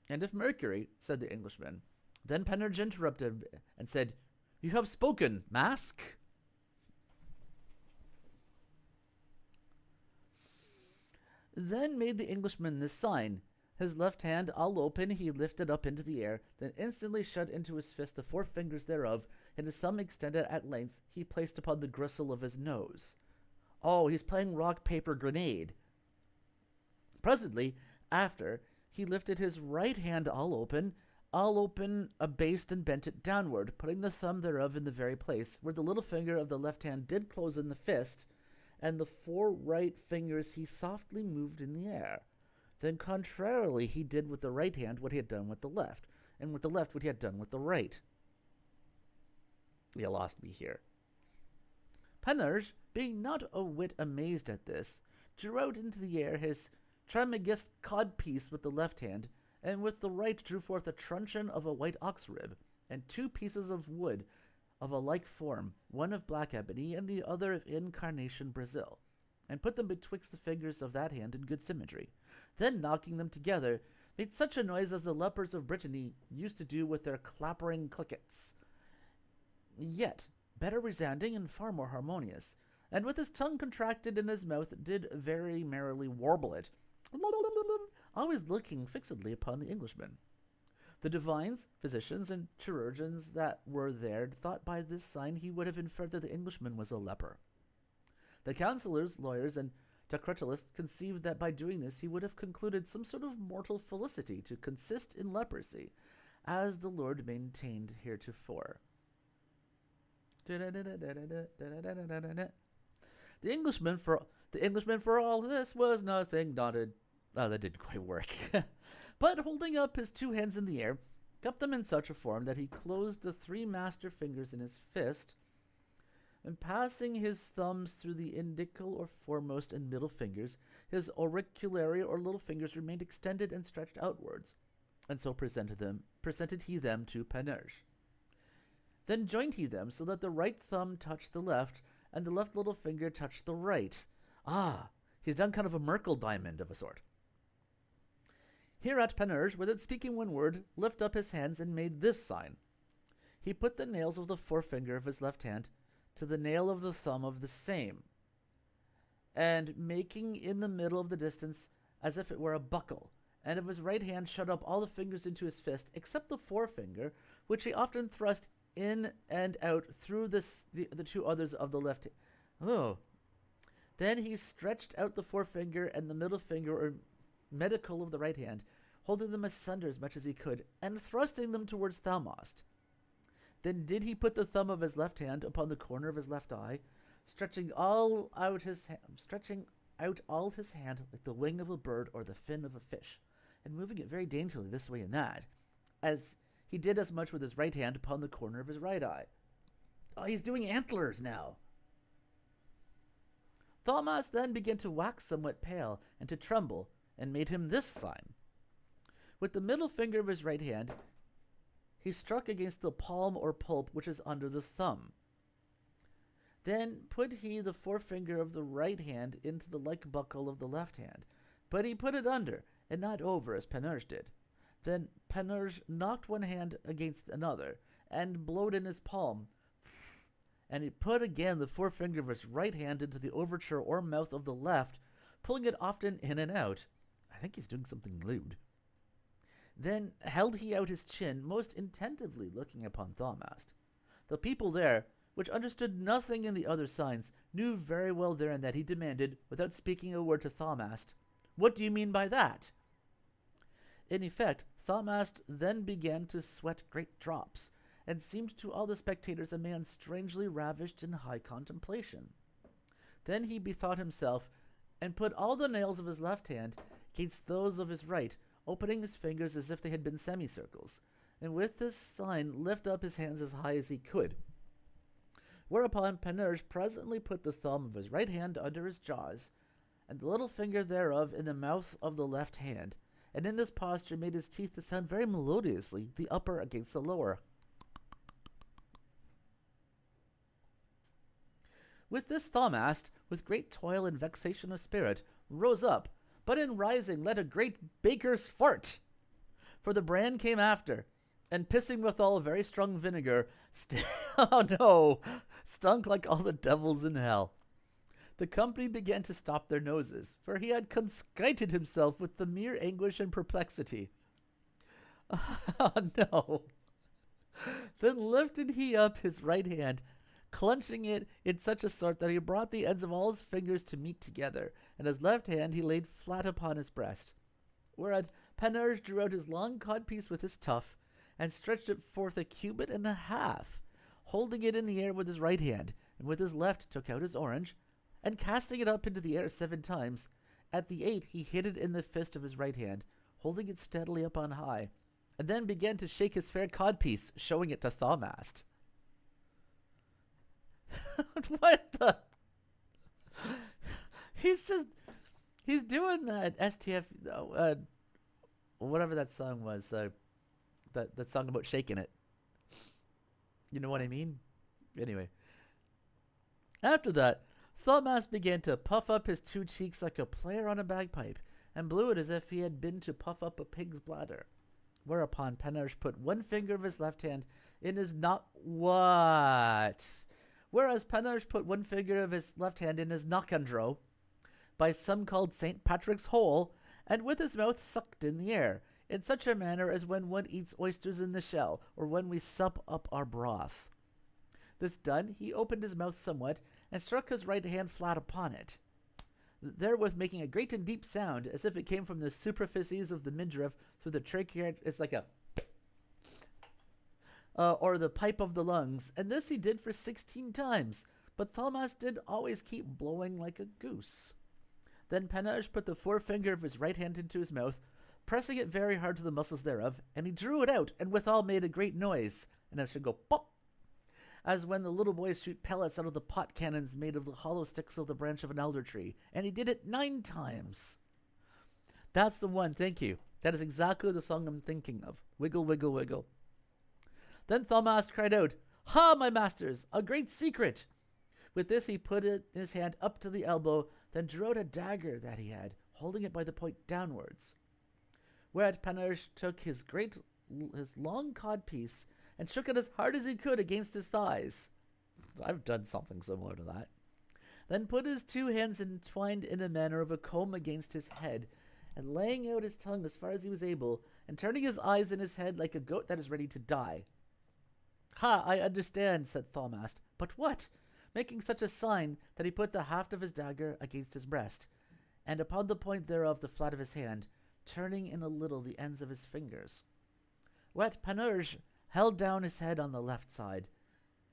And if Mercury, said the Englishman. Then Panurge interrupted and said, You have spoken, mask. Then made the Englishman this sign. His left hand all open he lifted up into the air, then instantly shut into his fist the 4 fingers thereof, and his thumb extended at length he placed upon the gristle of his nose. Oh, he's playing rock, paper, grenade. Presently, after, he lifted his right hand all open, abased and bent it downward, putting the thumb thereof in the very place where the little finger of the left hand did close in the fist, and the 4 right fingers he softly moved in the air. Then contrarily he did with the right hand what he had done with the left, and with the left what he had done with the right. You lost me here. Panurge, being not a whit amazed at this, drew out into the air his tramegist codpiece with the left hand, and with the right drew forth a truncheon of a white ox rib, and 2 pieces of wood of a like form, one of black ebony, and the other of incarnation Brazil, and put them betwixt the fingers of that hand in good symmetry. Then, knocking them together, made such a noise as the lepers of Brittany used to do with their clappering clickets, yet better resounding and far more harmonious, and with his tongue contracted in his mouth did very merrily warble it, always looking fixedly upon the Englishman. The divines, physicians, and chirurgeons that were there thought by this sign he would have inferred that the Englishman was a leper. The counsellors, lawyers, and Tacretalists conceived that by doing this he would have concluded some sort of mortal felicity to consist in leprosy, as the Lord maintained heretofore. The Englishman for all this was nothing daunted. Oh, that didn't quite work. But holding up his 2 hands in the air, cupped them in such a form that he closed the 3 master fingers in his fist, and passing his thumbs through the indical or foremost and middle fingers, his auriculary or little fingers remained extended and stretched outwards, and so presented he them to Panurge. Then joined he them so that the right thumb touched the left, and the left little finger touched the right. Ah, he's done kind of a Merkel diamond of a sort. Hereat Panurge, without speaking one word, lifted up his hands and made this sign. He put the nails of the forefinger of his left hand to the nail of the thumb of the same, and making in the middle of the distance as if it were a buckle, and of his right hand shut up all the fingers into his fist, except the forefinger, which he often thrust in and out through the 2 others of the left hand. Oh. Then he stretched out the forefinger and the middle finger or medical of the right hand, holding them asunder as much as he could, and thrusting them towards Thalmost. Then did he put the thumb of his left hand upon the corner of his left eye, stretching out all his hand like the wing of a bird or the fin of a fish, and moving it very daintily this way and that, as he did as much with his right hand upon the corner of his right eye. Oh, he's doing antlers now. Thalmost then began to wax somewhat pale and to tremble, and made him this sign. With the middle finger of his right hand, he struck against the palm or pulp which is under the thumb. Then put he the forefinger of the right hand into the like buckle of the left hand, but he put it under, and not over, as Panurge did. Then Panurge knocked one hand against another, and blowed in his palm, and he put again the forefinger of his right hand into the overture or mouth of the left, pulling it often in and out. I think he's doing something lewd. Then held he out his chin, most intentively looking upon Thalmast. The people there, which understood nothing in the other signs, knew very well therein that he demanded, without speaking a word to Thalmast, "What do you mean by that?" In effect, Thalmast then began to sweat great drops, and seemed to all the spectators a man strangely ravished in high contemplation. Then he bethought himself, and put all the nails of his left hand against those of his right, opening his fingers as if they had been semicircles, and with this sign lift up his hands as high as he could. Whereupon Panurge presently put the thumb of his right hand under his jaws, and the little finger thereof in the mouth of the left hand, and in this posture made his teeth to sound very melodiously, the upper against the lower. With this Thalmast, with great toil and vexation of spirit, rose up, but in rising let a great baker's fart. For the bran came after, and pissing withal a very strong vinegar, stunk like all the devils in hell. The company began to stop their noses, for he had conskited himself with the mere anguish and perplexity. No. Then lifted he up his right hand, clenching it in such a sort that he brought the ends of all his fingers to meet together, and his left hand he laid flat upon his breast. Whereat Panurge drew out his long codpiece with his tuff, and stretched it forth a cubit and a half, holding it in the air with his right hand, and with his left took out his orange, and casting it up into the air 7 times, at the 8th he hid it in the fist of his right hand, holding it steadily up on high, and then began to shake his fair codpiece, showing it to Thalmast. What the? He's doing that STF, whatever that song was, that song about shaking it. You know what I mean? Anyway. After that, Thalmast began to puff up his 2 cheeks like a player on a bagpipe, and blew it as if he had been to puff up a pig's bladder. Whereupon Panurge put 1 finger of his left hand in his Whereas Panurge put 1 finger of his left hand in his knockandro, by some called St. Patrick's hole, and with his mouth sucked in the air, in such a manner as when one eats oysters in the shell, or when we sup up our broth. This done, he opened his mouth somewhat, and struck his right hand flat upon it, therewith making a great and deep sound, as if it came from the superficies of the midriff through the trachea. It's like or the pipe of the lungs, and this he did for 16 times, but Thalmast did always keep blowing like a goose. Then Panurge put the forefinger of his right hand into his mouth, pressing it very hard to the muscles thereof, and he drew it out, and withal made a great noise, and it should go pop, as when the little boys shoot pellets out of the pot cannons made of the hollow sticks of the branch of an elder tree, and he did it 9 times. That's the one, thank you. That is exactly the song I'm thinking of. Wiggle, wiggle, wiggle. Then Thalmast cried out, "Ha, my masters, a great secret!" With this he put it in his hand up to the elbow, then drew out a dagger that he had, holding it by the point downwards. Whereat Panurge took his long codpiece, and shook it as hard as he could against his thighs. I've done something similar to that. Then put his 2 hands entwined in the manner of a comb against his head, and laying out his tongue as far as he was able, and turning his eyes in his head like a goat that is ready to die. "Ha, I understand," said Thalmast. "But what?" Making such a sign that he put the haft of his dagger against his breast, and upon the point thereof the flat of his hand, turning in a little the ends of his fingers. Whereat Panurge held down his head on the left side,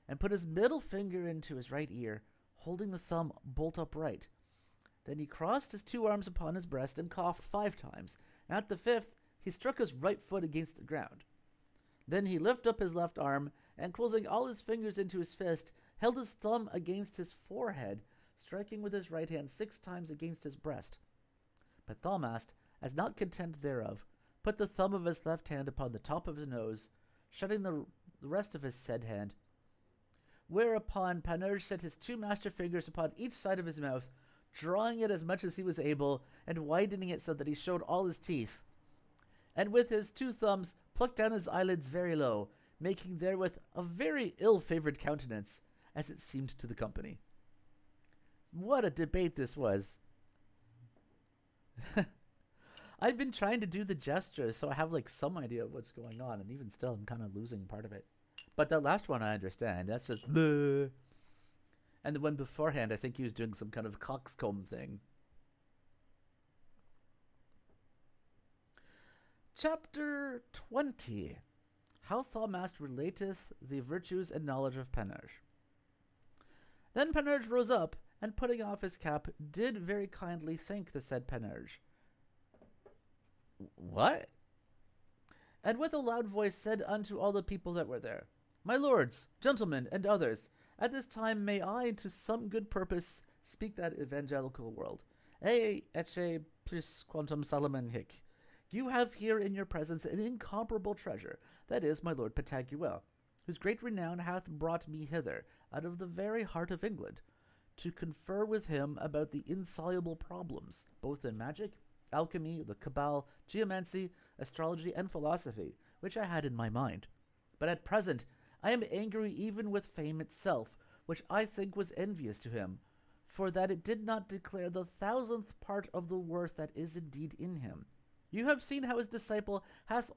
and put his middle finger into his right ear, holding the thumb bolt upright. Then he crossed his 2 arms upon his breast and coughed 5 times, and at the 5th he struck his right foot against the ground. Then he lifted up his left arm, and closing all his fingers into his fist, held his thumb against his forehead, striking with his right hand 6 times against his breast. But Thalmast, as not content thereof, put the thumb of his left hand upon the top of his nose, shutting the rest of his said hand. Whereupon Panurge set his 2 master fingers upon each side of his mouth, drawing it as much as he was able, and widening it so that he showed all his teeth. And with his 2 thumbs plucked down his eyelids very low, making therewith a very ill-favoured countenance, as it seemed to the company. What a debate this was. I've been trying to do the gestures, so I have like some idea of what's going on, and even still, I'm kind of losing part of it. But that last one I understand. That's just the. And the one beforehand, I think he was doing some kind of coxcomb thing. Chapter 20. How Thalmast relateth the virtues and knowledge of Panurge. Then Panurge rose up, and putting off his cap, did very kindly thank the said Panurge. What? And with a loud voice said unto all the people that were there, My lords, gentlemen, and others, at this time may I to some good purpose speak that evangelical world. Ecce plus quantum Solomon hic. You have here in your presence an incomparable treasure, that is my lord Pantagruel, whose great renown hath brought me hither, out of the very heart of England, to confer with him about the insoluble problems, both in magic, alchemy, the cabal, geomancy, astrology, and philosophy, which I had in my mind. But at present I am angry even with fame itself, which I think was envious to him, for that it did not declare the 1,000th part of the worth that is indeed in him. You have seen how his disciple hath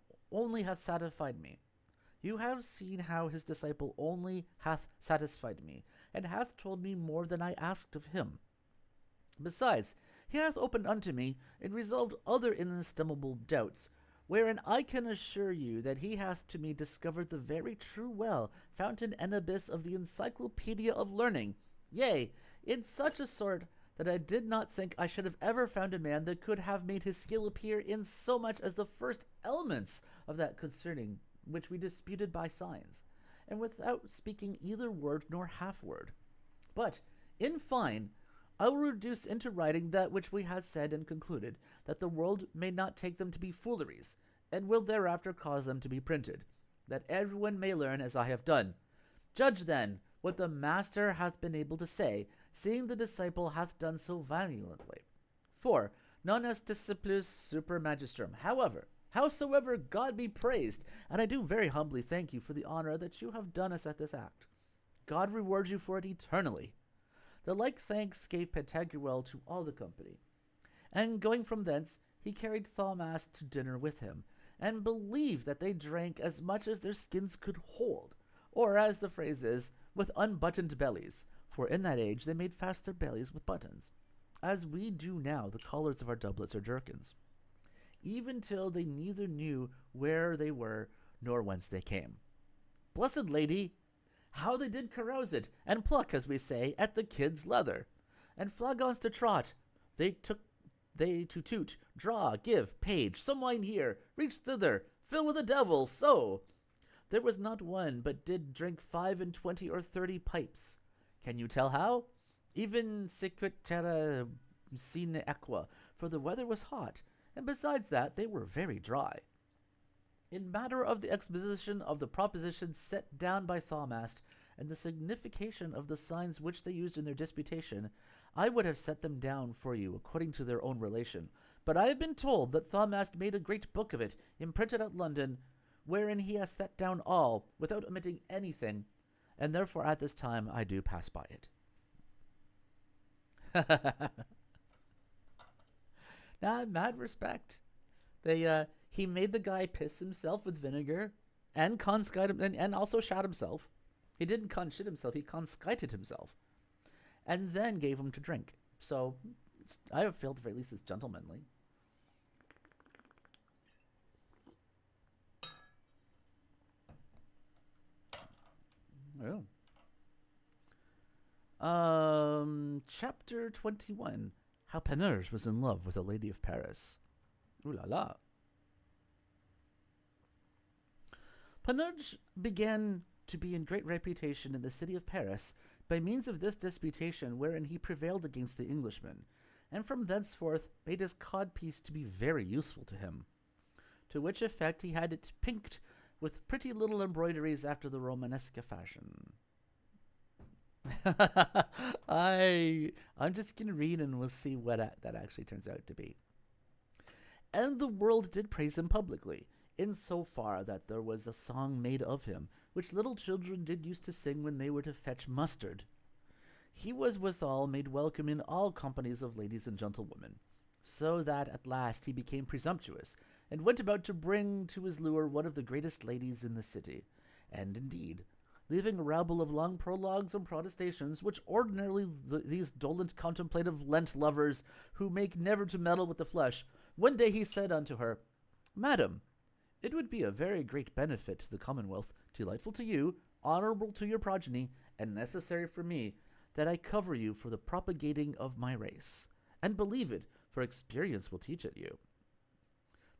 satisfied me. You have seen how his disciple only hath satisfied me, and hath told me more than I asked of him. Besides, he hath opened unto me, and resolved other inestimable doubts, wherein I can assure you that he hath to me discovered the very true well, fountain and abyss of the encyclopedia of learning, yea, in such a sort that I did not think I should have ever found a man that could have made his skill appear in so much as the first elements of that concerning which we disputed by signs, and without speaking either word nor half word. But, in fine, I will reduce into writing that which we had said and concluded, that the world may not take them to be fooleries, and will thereafter cause them to be printed, that everyone may learn as I have done. Judge then what the master hath been able to say, seeing the disciple hath done so valiantly. For non est disciplus super magistrum. Howsoever, God be praised, and I do very humbly thank you for the honor that you have done us at this act. God reward you for it eternally. The like thanks gave Pantagruel to all the company. And going from thence, he carried Thalmast to dinner with him, and believed that they drank as much as their skins could hold, or, as the phrase is, with unbuttoned bellies, for in that age they made fast their bellies with buttons, as we do now the collars of our doublets or jerkins, even till they neither knew where they were nor whence they came. Blessed lady, how they did carouse it, and pluck, as we say, at the kid's leather, and flagons to trot, they to toot, draw, give, page, some wine here, reach thither, fill with the devil, so. There was not one but did drink 25 or 30 pipes. Can you tell how? Even sicut terra sine aqua, for the weather was hot, and besides that they were very dry. In matter of the exposition of the propositions set down by Thalmast, and the signification of the signs which they used in their disputation, I would have set them down for you according to their own relation. But I have been told that Thalmast made a great book of it, imprinted at London, wherein he has set down all, without omitting anything, and therefore at this time I do pass by it. Nah, mad respect. He made the guy piss himself with vinegar, and and also shot himself. He didn't shit himself, he conskited himself, and then gave him to drink. So I have felt at the very least it's gentlemanly. Oh. Chapter 21. How Panurge was in love with a lady of Paris. Ooh la la. Panurge began to be in great reputation in the city of Paris by means of this disputation wherein he prevailed against the Englishmen, and from thenceforth made his codpiece to be very useful to him. To which effect he had it pinked with pretty little embroideries after the Romanesque fashion. I'm just going to read and we'll see what that actually turns out to be. And the world did praise him publicly, in so far that there was a song made of him, which little children did use to sing when they were to fetch mustard. He was withal made welcome in all companies of ladies and gentlewomen, so that at last he became presumptuous, and went about to bring to his lure one of the greatest ladies in the city. And indeed, leaving a rabble of long prologues and protestations, which ordinarily these dolent contemplative Lent lovers, who make never to meddle with the flesh, one day he said unto her, Madam, it would be a very great benefit to the commonwealth, delightful to you, honorable to your progeny, and necessary for me, that I cover you for the propagating of my race. And believe it, for experience will teach it you.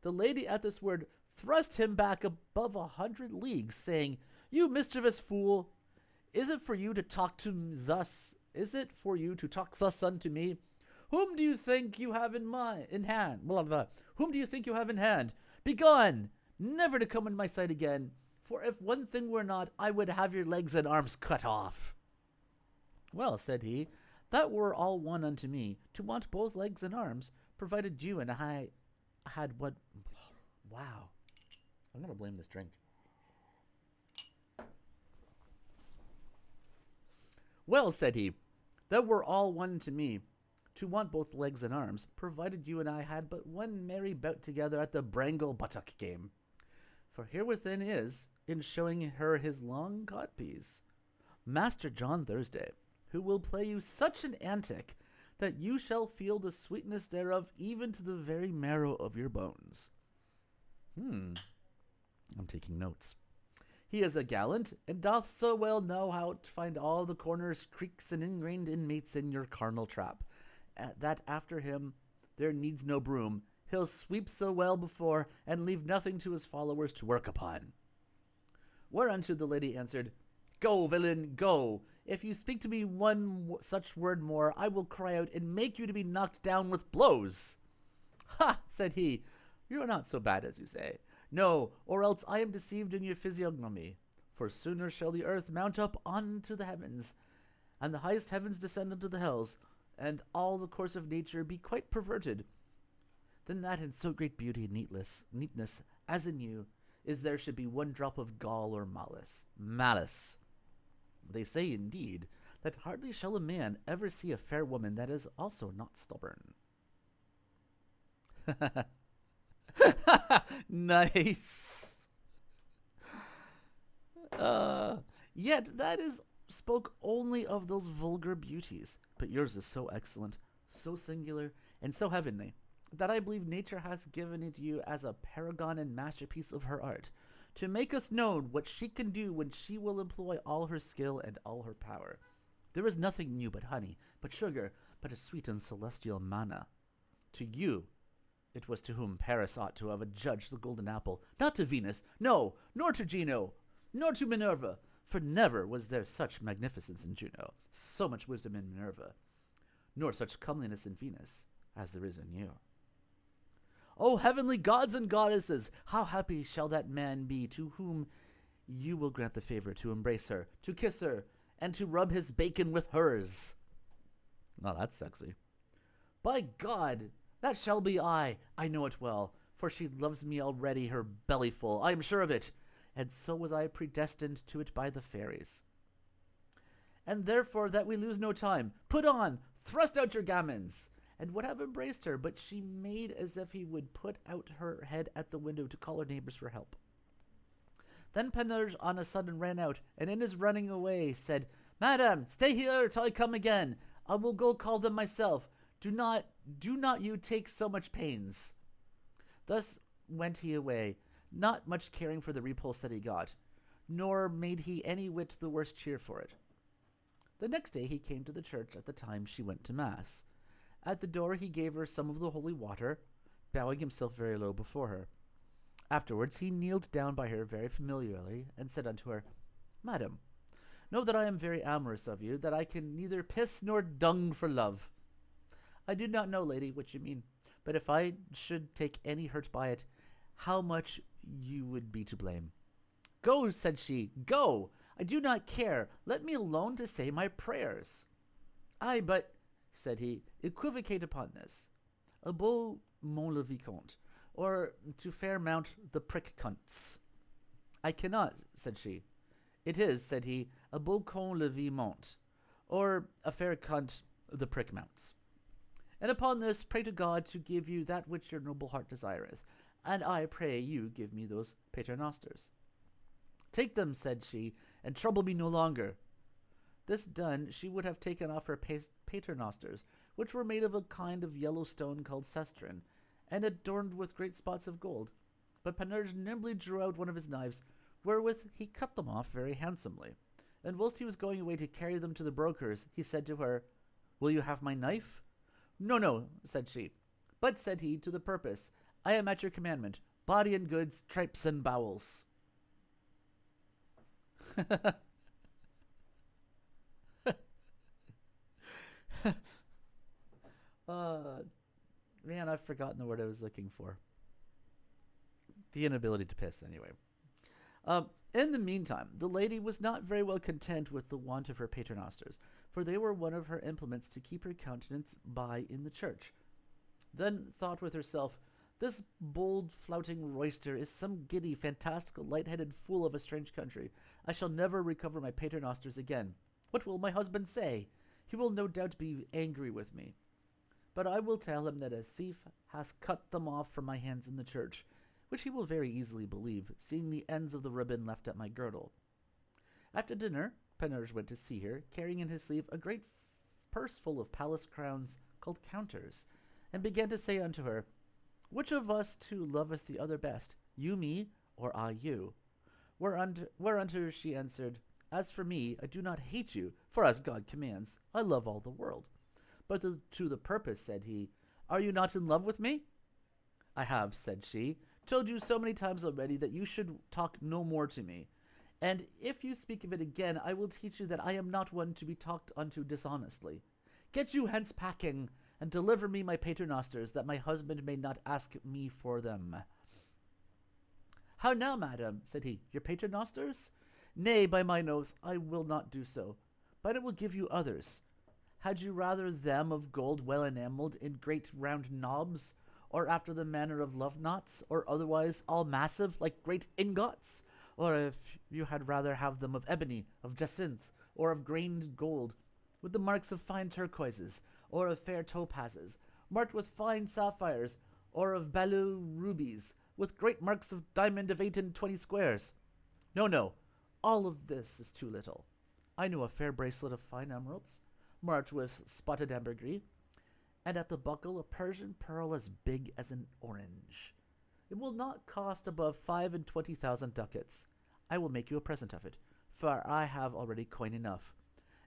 The lady at this word thrust him back above 100 leagues, saying, You mischievous fool, is it for you to talk thus unto me? Whom do you think you have in hand? Blah, blah. Whom do you think you have in hand? Begone, never to come in my sight again. For if one thing were not, I would have your legs and arms cut off. Well, said he, that were all one unto me, to want both legs and arms, provided you and I had what... Wow. I'm going to blame this drink. Well, said he, that were all one to me, to want both legs and arms, provided you and I had but one merry bout together at the Brangle buttock game. For here within is, in showing her his long codpiece, Master John Thursday, who will play you such an antic that you shall feel the sweetness thereof even to the very marrow of your bones. I'm taking notes. He is a gallant, and doth so well know how to find all the corners, creeks, and ingrained inmates in your carnal trap, that after him there needs no broom. He'll sweep so well before, and leave nothing to his followers to work upon. Whereunto the lady answered, Go, villain, go. If you speak to me one such word more, I will cry out and make you to be knocked down with blows. Ha, said he, you are not so bad as you say. No, or else I am deceived in your physiognomy. For sooner shall the earth mount up unto the heavens, and the highest heavens descend unto the hells, and all the course of nature be quite perverted, than that in so great beauty and neatness as in you is there should be one drop of gall or malice. They say, indeed, that hardly shall a man ever see a fair woman that is also not stubborn. Nice. Yet that is spoke only of those vulgar beauties, but yours is so excellent, so singular, and so heavenly, that I believe nature hath given it you as a paragon and masterpiece of her art, to make us known what she can do when she will employ all her skill and all her power. There is nothing new but honey, but sugar, but a sweet and celestial manna. To you it was to whom Paris ought to have adjudged the golden apple, not to Venus, no, nor to Juno, nor to Minerva, for never was there such magnificence in Juno, so much wisdom in Minerva, nor such comeliness in Venus as there is in you. O heavenly gods and goddesses, how happy shall that man be to whom you will grant the favor to embrace her, to kiss her, and to rub his bacon with hers. Oh, that's sexy. By God, that shall be I know it well, for she loves me already, her bellyful, I am sure of it, and so was I predestined to it by the fairies. And therefore that we lose no time, put on, thrust out your gammons, and would have embraced her, but she made as if he would put out her head at the window to call her neighbors for help. Then Panurge on a sudden ran out, and in his running away said, Madam, stay here till I come again. I will go call them myself. Do not you take so much pains. Thus went he away, not much caring for the repulse that he got, nor made he any whit the worse cheer for it. The next day he came to the church at the time she went to mass. At the door he gave her some of the holy water, bowing himself very low before her. Afterwards he kneeled down by her very familiarly, and said unto her, Madam, know that I am very amorous of you, that I can neither piss nor dung for love. I do not know, lady, what you mean, but if I should take any hurt by it, how much you would be to blame. Go, said she, go, I do not care, let me alone to say my prayers. Ay, but, said he, equivocate upon this. A beau, mon le vicomte, or to fair mount the prick cunts? I cannot, said she. It is, said he, a beau con le vie monte, or a fair cunt the prick mounts. And upon this, pray to God to give you that which your noble heart desireth, and I pray you give me those paternosters. Take them, said she, and trouble me no longer. This done, she would have taken off her paternosters, which were made of a kind of yellow stone called cestrin, and adorned with great spots of gold. But Panurge nimbly drew out one of his knives, wherewith he cut them off very handsomely. And whilst he was going away to carry them to the broker's, he said to her, Will you have my knife? No, no, said she. But, said he, to the purpose, I am at your commandment, body and goods, tripes and bowels. Man, I've forgotten the word I was looking for. The inability to piss, anyway. In the meantime, the lady was not very well content with the want of her paternosters, for they were one of her implements to keep her countenance by in the church. Then thought with herself, This bold flouting roister is some giddy, fantastical, light-headed fool of a strange country. I shall never recover my paternosters again. What will my husband say? He will no doubt be angry with me. But I will tell him that a thief hath cut them off from my hands in the church, which he will very easily believe, seeing the ends of the ribbon left at my girdle. After dinner, Panurge went to see her, carrying in his sleeve a great purse full of palace crowns called counters, and began to say unto her, Which of us two loveth the other best, you me, or I you? Whereunto she answered, As for me, I do not hate you, for as God commands, I love all the world. But to the purpose, said he, Are you not in love with me? I have, said she, told you so many times already that you should talk no more to me. And if you speak of it again, I will teach you that I am not one to be talked unto dishonestly. Get you hence packing, and deliver me my paternosters, that my husband may not ask me for them. How now, madam, said he, your paternosters? Nay, by mine oath, I will not do so, but I will give you others. Had you rather them of gold well enamelled in great round knobs, or after the manner of love knots, or otherwise all massive like great ingots? Or if you had rather have them of ebony, of jacinth, or of grained gold, with the marks of fine turquoises, or of fair topazes, marked with fine sapphires, or of Ballou rubies, with great marks of diamond of 8 and 20 squares. No, no, all of this is too little. I know a fair bracelet of fine emeralds, marked with spotted ambergris, and at the buckle a Persian pearl as big as an orange. It will not cost above 25,000 ducats. I will make you a present of it, for I have already coin enough.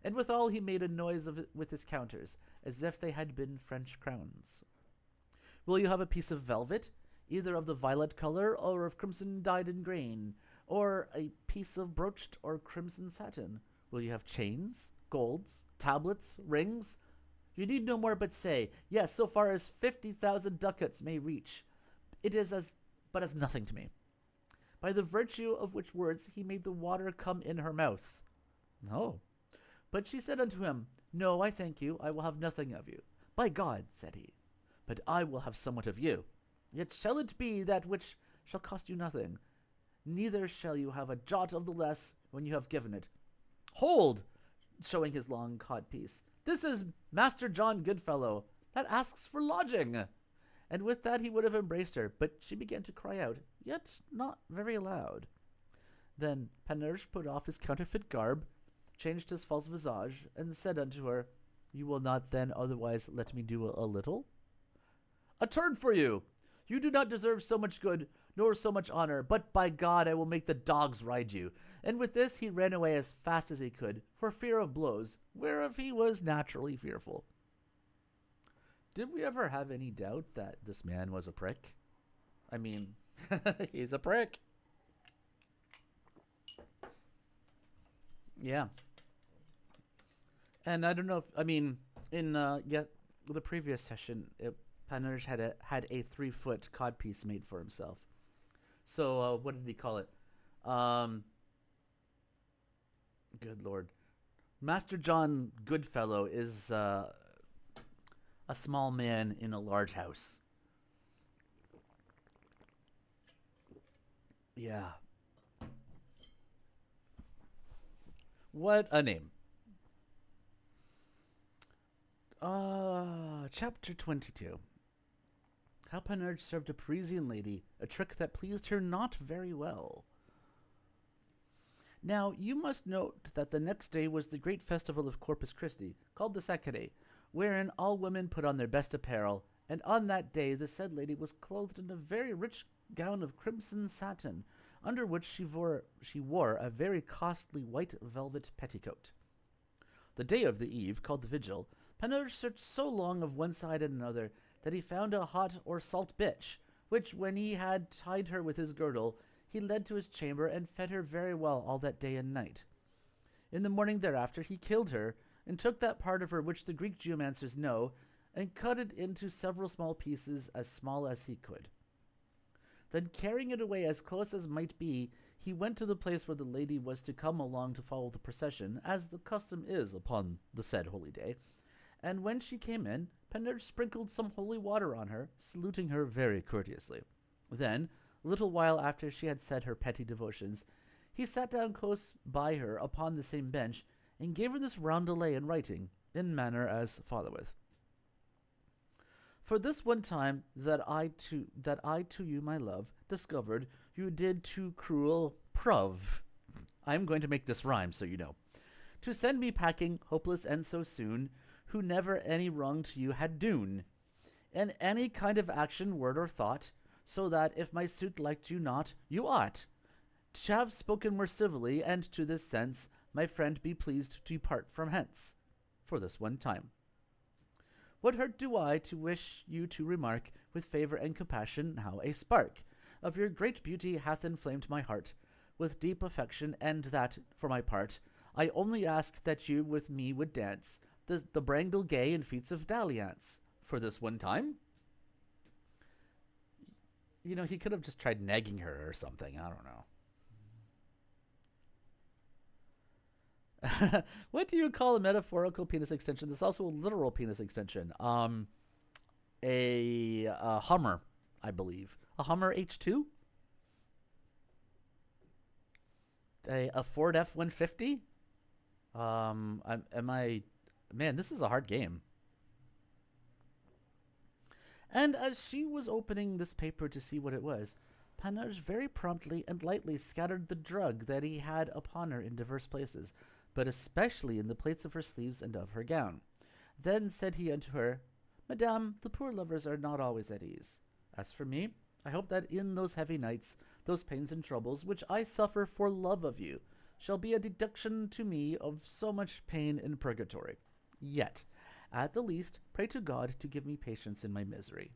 And withal he made a noise of it with his counters, as if they had been French crowns. Will you have a piece of velvet, either of the violet color, or of crimson dyed in grain, or a piece of broached or crimson satin? Will you have chains, golds, tablets, rings? You need no more but say, yes, so far as 50,000 ducats may reach. It is but as nothing to me. By the virtue of which words he made the water come in her mouth. No. But she said unto him, No, I thank you, I will have nothing of you. By God, said he, but I will have somewhat of you. Yet shall it be that which shall cost you nothing, neither shall you have a jot of the less when you have given it. Hold, showing his long codpiece. This is Master John Goodfellow, that asks for lodging. And with that he would have embraced her, but she began to cry out, yet not very loud. Then Panurge put off his counterfeit garb, changed his false visage, and said unto her, You will not then otherwise let me do a little? A turn for you! You do not deserve so much good, nor so much honor, but by God I will make the dogs ride you. And with this he ran away as fast as he could, for fear of blows, whereof he was naturally fearful. Did we ever have any doubt that this man was a prick? I mean, he's a prick. Yeah. And I don't know if, I mean, in the previous session, Panurge had a 3-foot codpiece made for himself. So what did he call it? Good Lord. Master John Goodfellow is a small man in a large house. Yeah. What a name. Chapter 22. How Panurge served a Parisian lady a trick that pleased her not very well. Now, you must note that the next day was the great festival of Corpus Christi, called the Sacre, wherein all women put on their best apparel, and on that day the said lady was clothed in a very rich gown of crimson satin, under which she wore a very costly white velvet petticoat. The day of the eve, called the vigil, Panurge searched so long of one side and another that he found a hot or salt bitch, which, when he had tied her with his girdle, he led to his chamber and fed her very well all that day and night. In the morning thereafter he killed her, and took that part of her which the Greek geomancers know, and cut it into several small pieces as small as he could. Then, carrying it away as close as might be, he went to the place where the lady was to come along to follow the procession, as the custom is upon the said holy day. And when she came in, Panurge sprinkled some holy water on her, saluting her very courteously. Then, a little while after she had said her petty devotions, he sat down close by her upon the same bench, and gave her this roundelay in writing, in manner as followeth. For this one time that I to you, my love, discovered you did too cruel prove. I am going to make this rhyme, so you know. To send me packing, hopeless and so soon, who never any wrong to you had doen, in any kind of action, word, or thought, so that if my suit liked you not, you ought to have spoken more civilly, and to this sense, my friend, be pleased to depart from hence, for this one time. What hurt do I to wish you to remark, with favour and compassion, how a spark of your great beauty hath inflamed my heart with deep affection, and that, for my part, I only ask that you with me would dance the brangle gay in feats of dalliance, for this one time? You know, he could have just tried nagging her or something. I don't know. What do you call a metaphorical penis extension? There's also a literal penis extension. A Hummer, I believe. A Hummer H2? A Ford F-150? Man, this is a hard game. And as she was opening this paper to see what it was, Panurge very promptly and lightly scattered the drug that he had upon her in divers places, but especially in the plaits of her sleeves and of her gown. Then said he unto her, Madame, the poor lovers are not always at ease. As for me, I hope that in those heavy nights, those pains and troubles, which I suffer for love of you, shall be a deduction to me of so much pain in purgatory. Yet, at the least, pray to God to give me patience in my misery.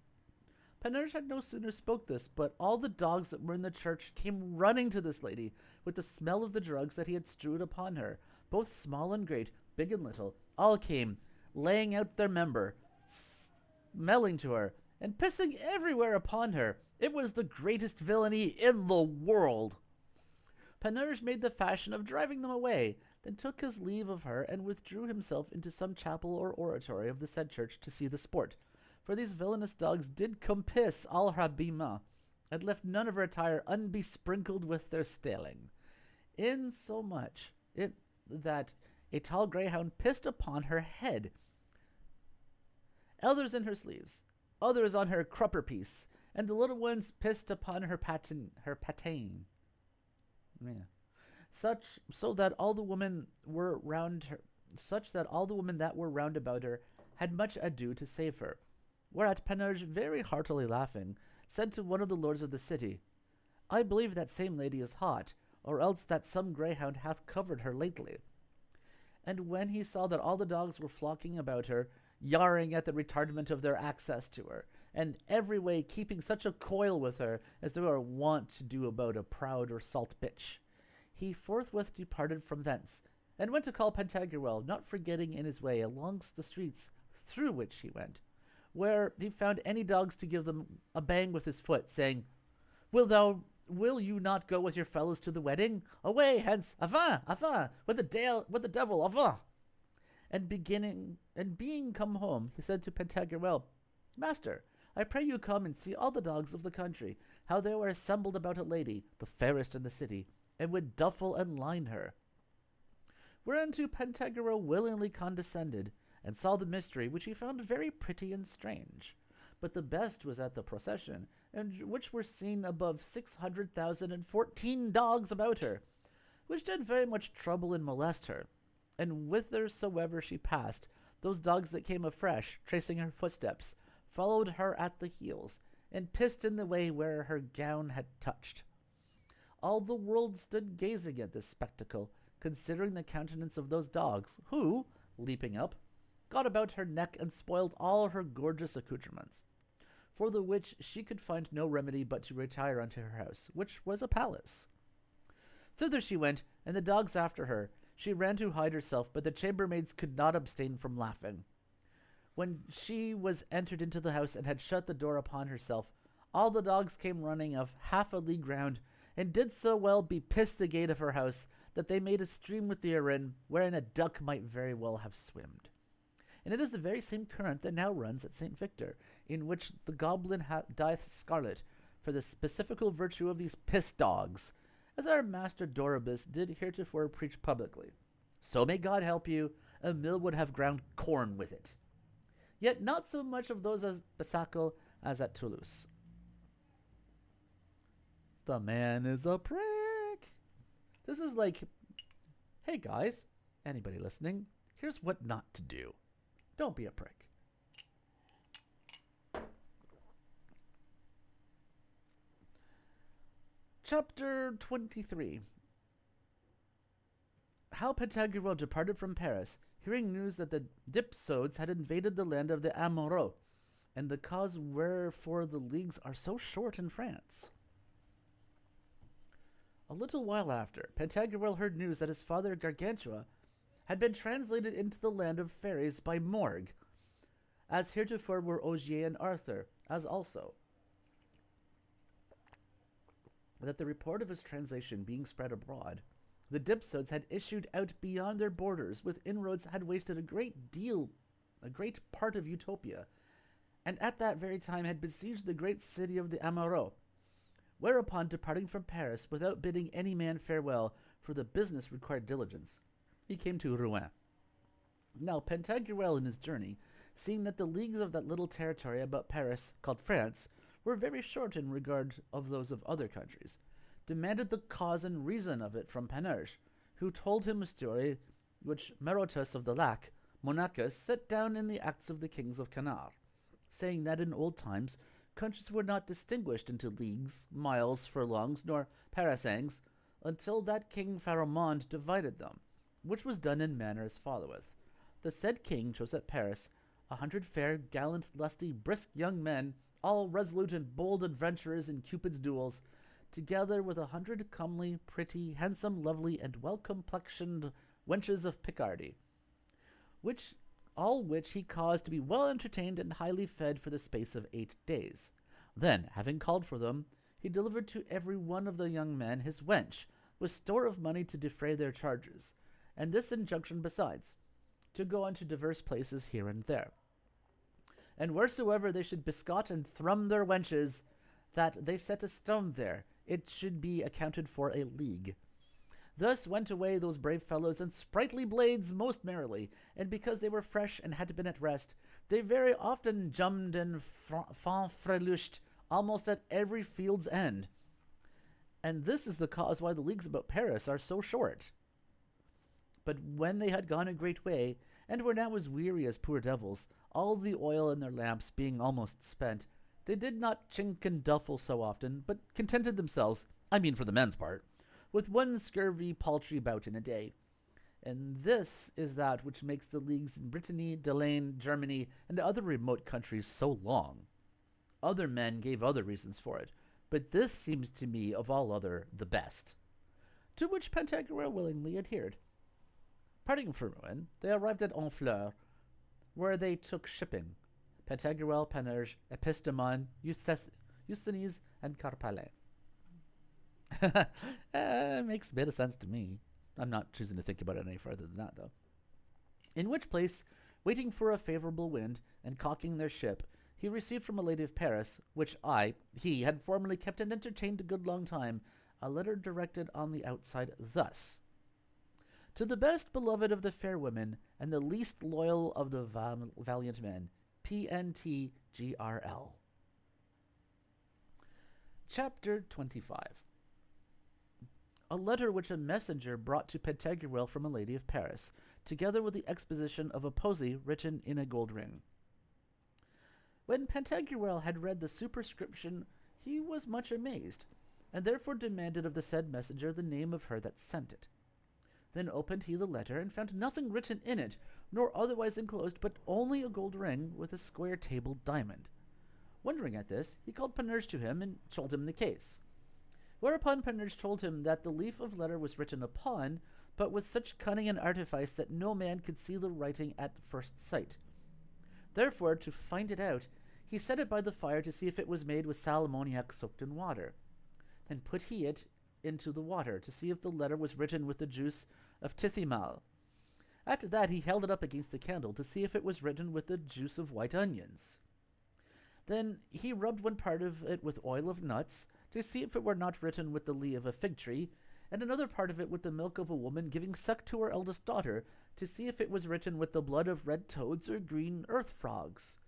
Panurge had no sooner spoke this, but all the dogs that were in the church came running to this lady, with the smell of the drugs that he had strewed upon her, both small and great, big and little, all came, laying out their member, smelling to her, and pissing everywhere upon her. It was the greatest villainy in the world. Panurge made the fashion of driving them away, then took his leave of her, and withdrew himself into some chapel or oratory of the said church to see the sport. For these villainous dogs did compass all her habillement, and left none of her attire unbesprinkled with their staling, insomuch that a tall greyhound pissed upon her head, others in her sleeves, others on her crupper piece, and the little ones pissed upon her patin. Yeah. Such that all the women that were round about her had much ado to save her. Whereat Panurge, very heartily laughing, said to one of the lords of the city, I believe that same lady is hot, or else that some greyhound hath covered her lately. And when he saw that all the dogs were flocking about her, yarring at the retardment of their access to her, and every way keeping such a coil with her as they are wont to do about a proud or salt bitch, he forthwith departed from thence, and went to call Pantagruel, not forgetting in his way alongst the streets through which he went, where he found any dogs to give them a bang with his foot, saying, Will you not go with your fellows to the wedding? Away hence, avant, avant, with the devil, avant. And being come home, he said to Pantagruel, Master, I pray you come and see all the dogs of the country, how they were assembled about a lady, the fairest in the city, and would duffle and line her. Whereunto Pantagruel willingly condescended, and saw the mystery, which he found very pretty and strange. But the best was at the procession, in which were seen above 600,014 dogs about her, which did very much trouble and molest her. And whithersoever she passed, those dogs that came afresh, tracing her footsteps, followed her at the heels, and pissed in the way where her gown had touched. All the world stood gazing at this spectacle, considering the countenance of those dogs, who, leaping up, got about her neck and spoiled all her gorgeous accoutrements. For the which she could find no remedy but to retire unto her house, which was a palace. Thither she went, and the dogs after her. She ran to hide herself, but the chambermaids could not abstain from laughing. When she was entered into the house and had shut the door upon herself, all the dogs came running of half a league round, and did so well bepiss the gate of her house, that they made a stream with the Erin, wherein a duck might very well have swimmed. And it is the very same current that now runs at St. Victor, in which the goblin dieth scarlet, for the specifical virtue of these piss dogs, as our master Doribus did heretofore preach publicly. So may God help you, a mill would have ground corn with it. Yet not so much of those as Besacle as at Toulouse. The man is a prick. This is like, hey guys, anybody listening, here's what not to do. Don't be a prick. Chapter 23. How Pantagruel departed from Paris, hearing news that the Dipsodes had invaded the land of the Amoraux, and the cause wherefore the leagues are so short in France. A little while after, Pantagruel heard news that his father Gargantua had been translated into the land of fairies by Morgue, as heretofore were Ogier and Arthur, as also that the report of his translation being spread abroad, the Dipsodes had issued out beyond their borders, with inroads had wasted a great part of Utopia, and at that very time had besieged the great city of the Amoraux. Whereupon, departing from Paris, without bidding any man farewell, for the business required diligence, he came to Rouen. Now Pantagruel in his journey, seeing that the leagues of that little territory about Paris, called France, were very short in regard of those of other countries, demanded the cause and reason of it from Panurge, who told him a story which Merotus of the Lac, Monachus, set down in the Acts of the Kings of Canard, saying that in old times countries were not distinguished into leagues, miles, furlongs, nor parasangs, until that King Pharamond divided them, which was done in manner as followeth. The said king chose at Paris 100 fair, gallant, lusty, brisk young men, all resolute and bold adventurers in Cupid's duels, together with 100 comely, pretty, handsome, lovely, and well-complexioned wenches of Picardy, which he caused to be well entertained and highly fed for the space of 8 days. Then, having called for them, he delivered to every one of the young men his wench, with store of money to defray their charges, and this injunction besides, to go unto divers places here and there. And wheresoever they should bescot and thrum their wenches, that they set a stone there, it should be accounted for a league. Thus went away those brave fellows and sprightly blades most merrily, and because they were fresh and had been at rest, they very often jummed and fanfrelushed almost at every field's end. And this is the cause why the leagues about Paris are so short. But when they had gone a great way, and were now as weary as poor devils, all the oil in their lamps being almost spent, they did not chink and duffle so often, but contented themselves, I mean for the men's part, with one scurvy paltry bout in a day. And this is that which makes the leagues in Brittany, Delaine, Germany, and other remote countries so long. Other men gave other reasons for it, but this seems to me of all other the best. To which Pantagruel willingly adhered. Parting from Rouen, they arrived at Honfleur, where they took shipping. Pantagruel, Panurge, Epistemon, Eusthenes, and Carpalin. Makes a bit of sense to me. I'm not choosing to think about it any further than that, though. In which place, waiting for a favorable wind, and caulking their ship, he received from a lady of Paris, which he had formerly kept and entertained a good long time, a letter directed on the outside thus: To the best beloved of the fair women, and the least loyal of the valiant men, PNTGRL. Chapter 25. A letter which a messenger brought to Pantagruel from a lady of Paris, together with the exposition of a posy written in a gold ring. When Pantagruel had read the superscription, he was much amazed, and therefore demanded of the said messenger the name of her that sent it. Then opened he the letter, and found nothing written in it, nor otherwise enclosed, but only a gold ring with a square table diamond. Wondering at this, he called Panurge to him, and told him the case. Whereupon Panurge told him that the leaf of letter was written upon, but with such cunning and artifice that no man could see the writing at first sight. Therefore, to find it out, he set it by the fire to see if it was made with sal ammoniac soaked in water. Then put he it into the water to see if the letter was written with the juice of tithymal. After that he held it up against the candle to see if it was written with the juice of white onions. Then he rubbed one part of it with oil of nuts to see if it were not written with the leaf of a fig tree, and another part of it with the milk of a woman giving suck to her eldest daughter, to see if it was written with the blood of red toads or green earth frogs.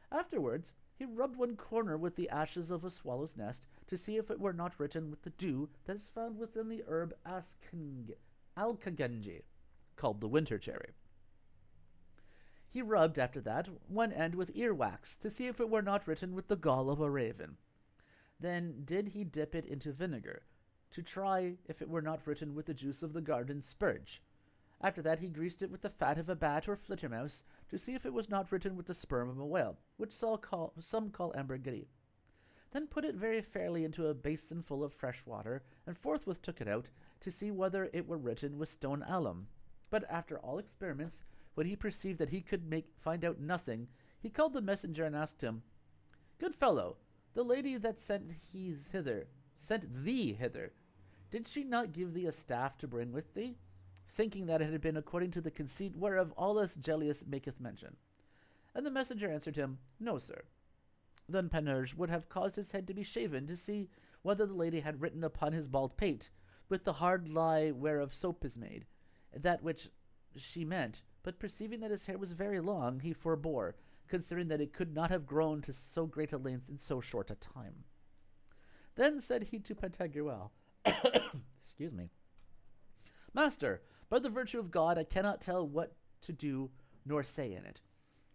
Afterwards he rubbed one corner with the ashes of a swallow's nest, to see if it were not written with the dew that is found within the herb alcagenji, called the winter cherry. He rubbed, after that, one end with earwax, to see if it were not written with the gall of a raven. Then did he dip it into vinegar, to try if it were not written with the juice of the garden spurge. After that he greased it with the fat of a bat or flittermouse, to see if it was not written with the sperm of a whale, which some call ambergris. Then put it very fairly into a basin full of fresh water, and forthwith took it out, to see whether it were written with stone alum. But after all experiments, when he perceived that he could find out nothing, he called the messenger and asked him, Good fellow, the lady that sent thee hither, did she not give thee a staff to bring with thee? Thinking that it had been according to the conceit whereof Aulus Gellius maketh mention. And the messenger answered him, No, sir. Then Panurge would have caused his head to be shaven, to see whether the lady had written upon his bald pate, with the hard lie whereof soap is made, that which she meant, but perceiving that his hair was very long, he forbore, considering that it could not have grown to so great a length in so short a time. Then said he to Pantagruel, Excuse me, Master, by the virtue of God, I cannot tell what to do nor say in it.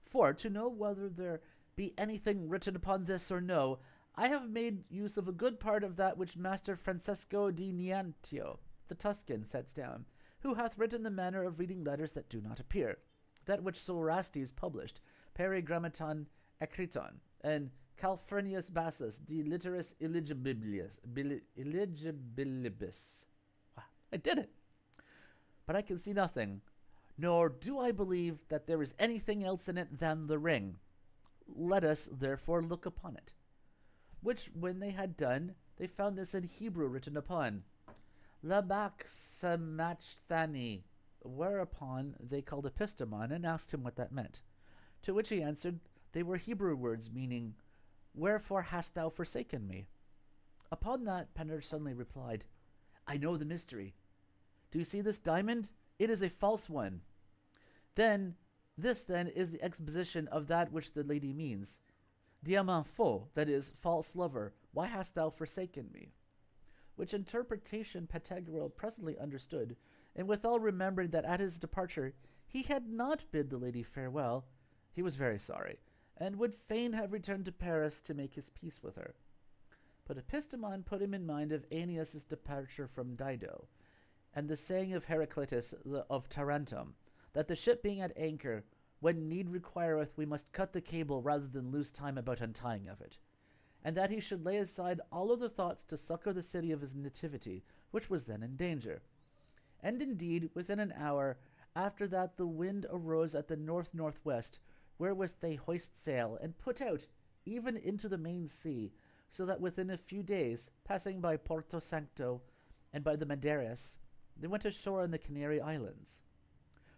For, to know whether there be anything written upon this or no, I have made use of a good part of that which Master Francesco di Niantio, the Tuscan, sets down, who hath written the manner of reading letters that do not appear, that which Sorastes published, Peri Grammaton Ecriton, and Calphurnius Bassus de Litteris Illegibilibus. Wow, I did it! But I can see nothing, nor do I believe that there is anything else in it than the ring. Let us therefore look upon it. Which when they had done, they found this in Hebrew written upon, Labak Samachthani, whereupon they called Epistemon and asked him what that meant. To which he answered, they were Hebrew words, meaning, Wherefore hast thou forsaken me? Upon that Panurge suddenly replied, I know the mystery. Do you see this diamond? It is a false one. This is the exposition of that which the lady means. Diamant faux, that is, false lover, why hast thou forsaken me? Which interpretation Pantagruel presently understood, and withal remembering that at his departure he had not bid the lady farewell, he was very sorry, and would fain have returned to Paris to make his peace with her. But Epistemon put him in mind of Aeneas' departure from Dido, and the saying of Heraclitus of Tarentum, that the ship being at anchor, when need requireth, we must cut the cable rather than lose time about untying of it, and that he should lay aside all other thoughts to succor the city of his nativity, which was then in danger. And indeed, within an hour after that the wind arose at the north-northwest, wherewith they hoist sail, and put out, even into the main sea, so that within a few days, passing by Porto Sancto and by the Madeiras, they went ashore in the Canary Islands.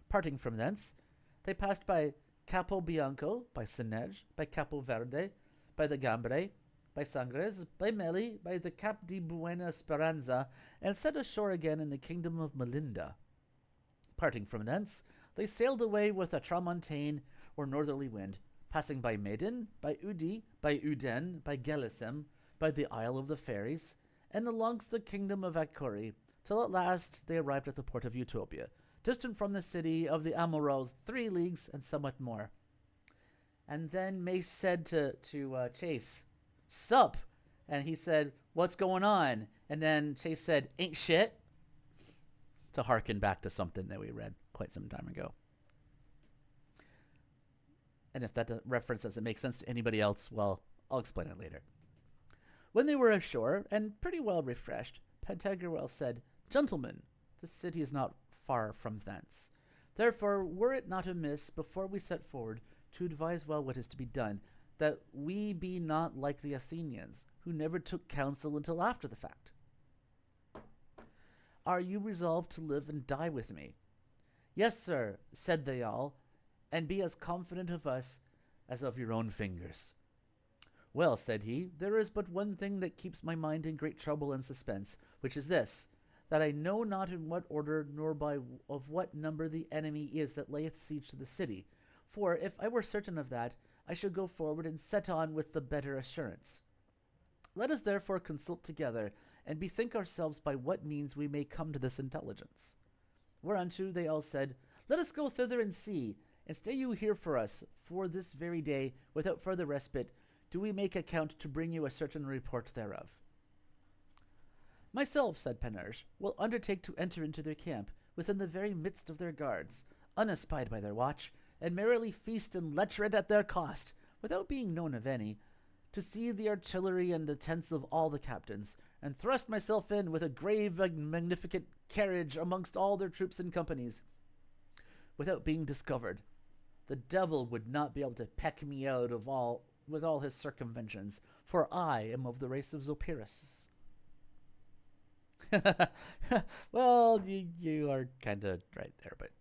Parting from thence, they passed by Capo Bianco, by Senege, by Capo Verde, by the Gambray, by Sangres, by Meli, by the Cap de Buena Esperanza, and set ashore again in the kingdom of Melinda. Parting from thence, they sailed away with a tramontane, or northerly wind, passing by Maiden, by Udi, by Uden, by Gelisem, by the Isle of the Fairies, and alongst the kingdom of Akuri, till at last they arrived at the port of Utopia, distant from the city of the Amorals 3 leagues and somewhat more. And then Mace said to Chase, "Sup?" And he said, "What's going on?" And then Chase said, "Ain't shit," to harken back to something that we read quite some time ago. And if that reference doesn't make sense to anybody else, well, I'll explain it later. When they were ashore, and pretty well refreshed, Pantagruel said, "Gentlemen, the city is not far from thence. Therefore, were it not amiss, before we set forward, to advise well what is to be done, that we be not like the Athenians, who never took counsel until after the fact. Are you resolved to live and die with me?" "Yes, sir," said they all, "and be as confident of us as of your own fingers." "Well," said he, "there is but one thing that keeps my mind in great trouble and suspense, which is this, that I know not in what order nor by of what number the enemy is that layeth siege to the city. For if I were certain of that, I should go forward and set on with the better assurance. Let us therefore consult together, and bethink ourselves by what means we may come to this intelligence." Whereunto they all said, "Let us go thither and see, and stay you here for us, for this very day, without further respite, do we make account to bring you a certain report thereof." "Myself," said Panurge, "will undertake to enter into their camp, within the very midst of their guards, unespied by their watch, and merrily feast and lecher it at their cost, without being known of any, to see the artillery and the tents of all the captains, and thrust myself in with a grave and magnificent carriage amongst all their troops and companies, without being discovered. The devil would not be able to peck me out of all with all his circumventions, for I am of the race of Zopyrus." Well, you are kind of right there, but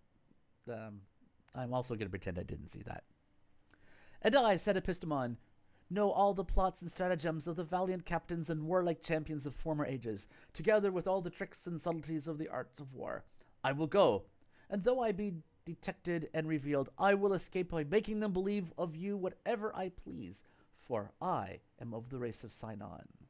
I'm also going to pretend I didn't see that. "And I," said Epistemon, "know all the plots and stratagems of the valiant captains and warlike champions of former ages, together with all the tricks and subtleties of the arts of war. I will go, and though I be detected and revealed, I will escape by making them believe of you whatever I please, for I am of the race of Sinon."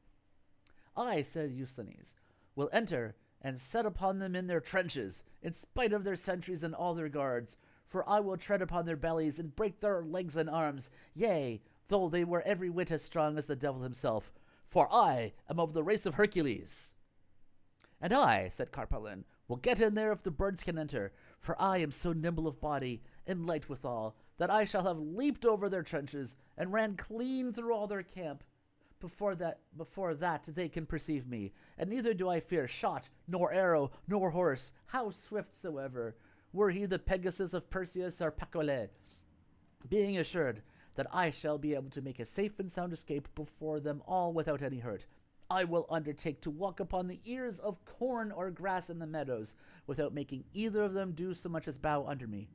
"I," said Eusthenes, "will enter and set upon them in their trenches, in spite of their sentries and all their guards, for I will tread upon their bellies and break their legs and arms, yea, though they were every whit as strong as the devil himself, for I am of the race of Hercules." "And I," said Carpalin, "will get in there if the birds can enter, for I am so nimble of body and light withal, that I shall have leaped over their trenches and ran clean through all their camp before that they can perceive me, and neither do I fear shot, nor arrow, nor horse, how swift soever, were he the Pegasus of Perseus or Pacolet, being assured that I shall be able to make a safe and sound escape before them all without any hurt. I will undertake to walk upon the ears of corn or grass in the meadows, without making either of them do so much as bow under me,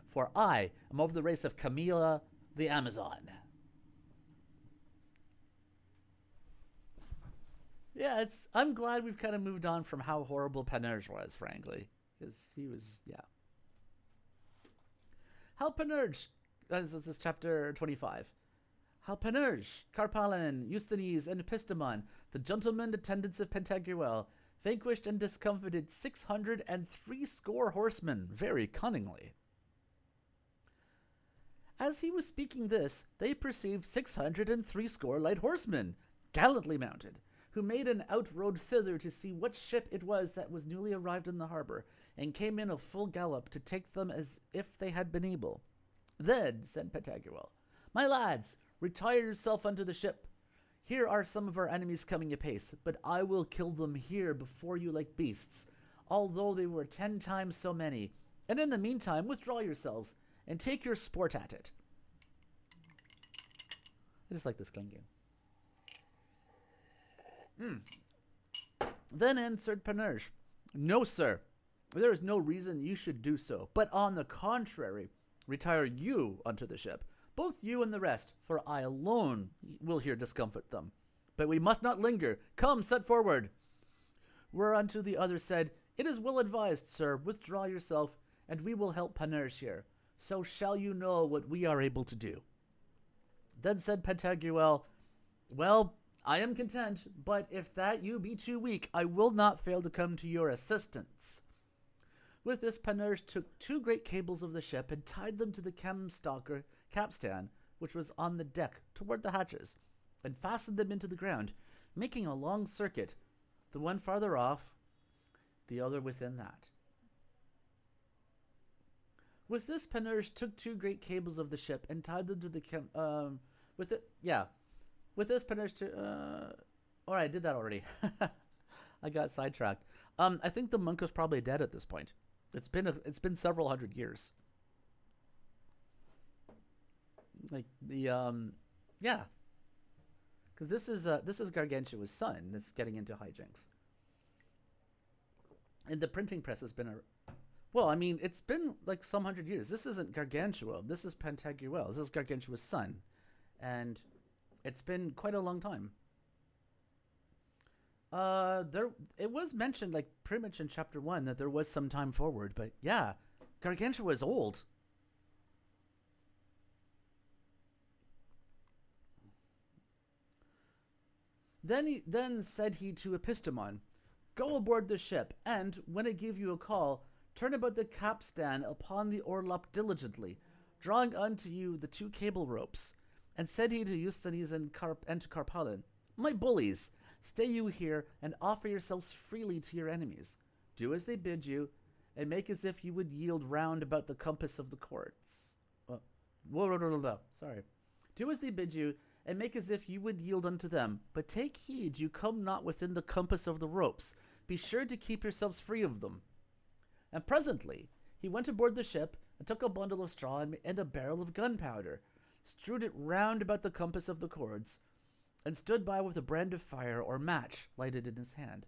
for I am of the race of Camilla the Amazon." Yeah, I'm glad we've kind of moved on from how horrible Panurge was, frankly, because he was, yeah. How Panurge, this is chapter 25. "How Panurge, Carpalin, Eusthenes, and Epistemon, the gentlemen attendants of Pantagruel, vanquished and discomfited 660 horsemen very cunningly. As he was speaking this, they perceived 660 light horsemen, gallantly mounted, who made an outroad thither to see what ship it was that was newly arrived in the harbor, and came in a full gallop to take them as if they had been able. Then, said Pantagruel, my lads, retire yourself unto the ship. Here are some of our enemies coming apace, but I will kill them here before you like beasts, although they were 10 times so many. And in the meantime, withdraw yourselves, and take your sport at it. I just like this clinking. Then answered Panurge, no, sir, there is no reason you should do so, but on the contrary, retire you unto the ship. both you and the rest, for I alone will here discomfit them. But we must not linger. Come, set forward. Whereunto the other said, It is well advised, sir. Withdraw yourself, and we will help Panurge here. So shall you know what we are able to do. Then said Pantagruel, Well, I am content, but if that you be too weak, I will not fail to come to your assistance. With this, Panurge took 2 great cables of the ship and tied them to the capstan, which was on the deck toward the hatches, and fastened them into the ground, making a long circuit, the one farther off, the other within that. With this, Panurge took 2 great cables of the ship and tied them to the With this, Panurge I did that already. I got sidetracked. I think the monk was probably dead at this point. It's been several hundred years. Like the yeah, because this is Gargantua's son that's getting into hijinks. And the printing press has been it's been like some hundred years. This isn't Gargantua. This is Pantagruel. This is Gargantua's son, and it's been quite a long time. It was mentioned like pretty much in chapter 1 that there was some time forward, but yeah, Gargantua is old. Then said he to Epistemon, Go aboard the ship, and when it give you a call, turn about the capstan upon the orlop diligently, drawing unto you the 2 cable ropes. And said he to Eusthenes and to Carpalin, My bullies, stay you here, and offer yourselves freely to your enemies. Do as they bid you, and make as if you would yield round about the compass of the courts. Sorry. Do as they bid you, and make as if you would yield unto them. But take heed you come not within the compass of the ropes. Be sure to keep yourselves free of them. And presently he went aboard the ship, and took a bundle of straw and a barrel of gunpowder, strewed it round about the compass of the cords, and stood by with a brand of fire or match lighted in his hand.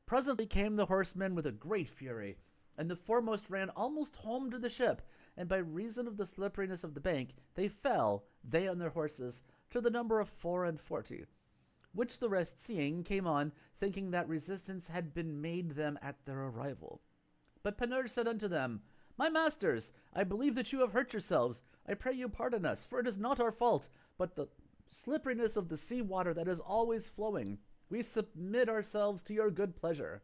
Presently came the horsemen with a great fury, and the foremost ran almost home to the ship, and by reason of the slipperiness of the bank, they fell, they and their horses, to the number of 44, which the rest seeing came on, thinking that resistance had been made them at their arrival. But Panurge said unto them, My masters, I believe that you have hurt yourselves. I pray you pardon us, for it is not our fault, but the slipperiness of the sea water that is always flowing. We submit ourselves to your good pleasure.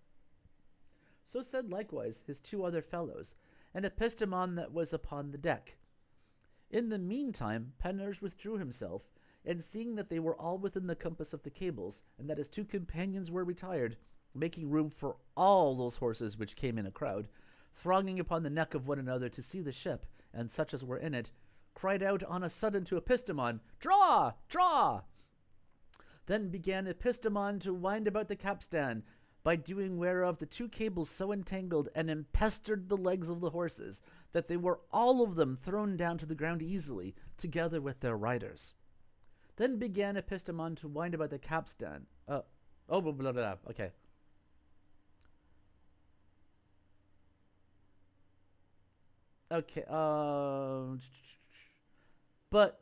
So said likewise his 2 other fellows, and Epistemon that was upon the deck. In the meantime Panurge withdrew himself, and seeing that they were all within the compass of the cables, and that his 2 companions were retired, making room for all those horses which came in a crowd, thronging upon the neck of one another to see the ship, and such as were in it, cried out on a sudden to Epistemon, Draw! Draw! Then began Epistemon to wind about the capstan, by doing whereof the 2 cables so entangled and empestered the legs of the horses, that they were all of them thrown down to the ground easily, together with their riders. Then began Epistemon to wind about the capstan. Okay. Okay, but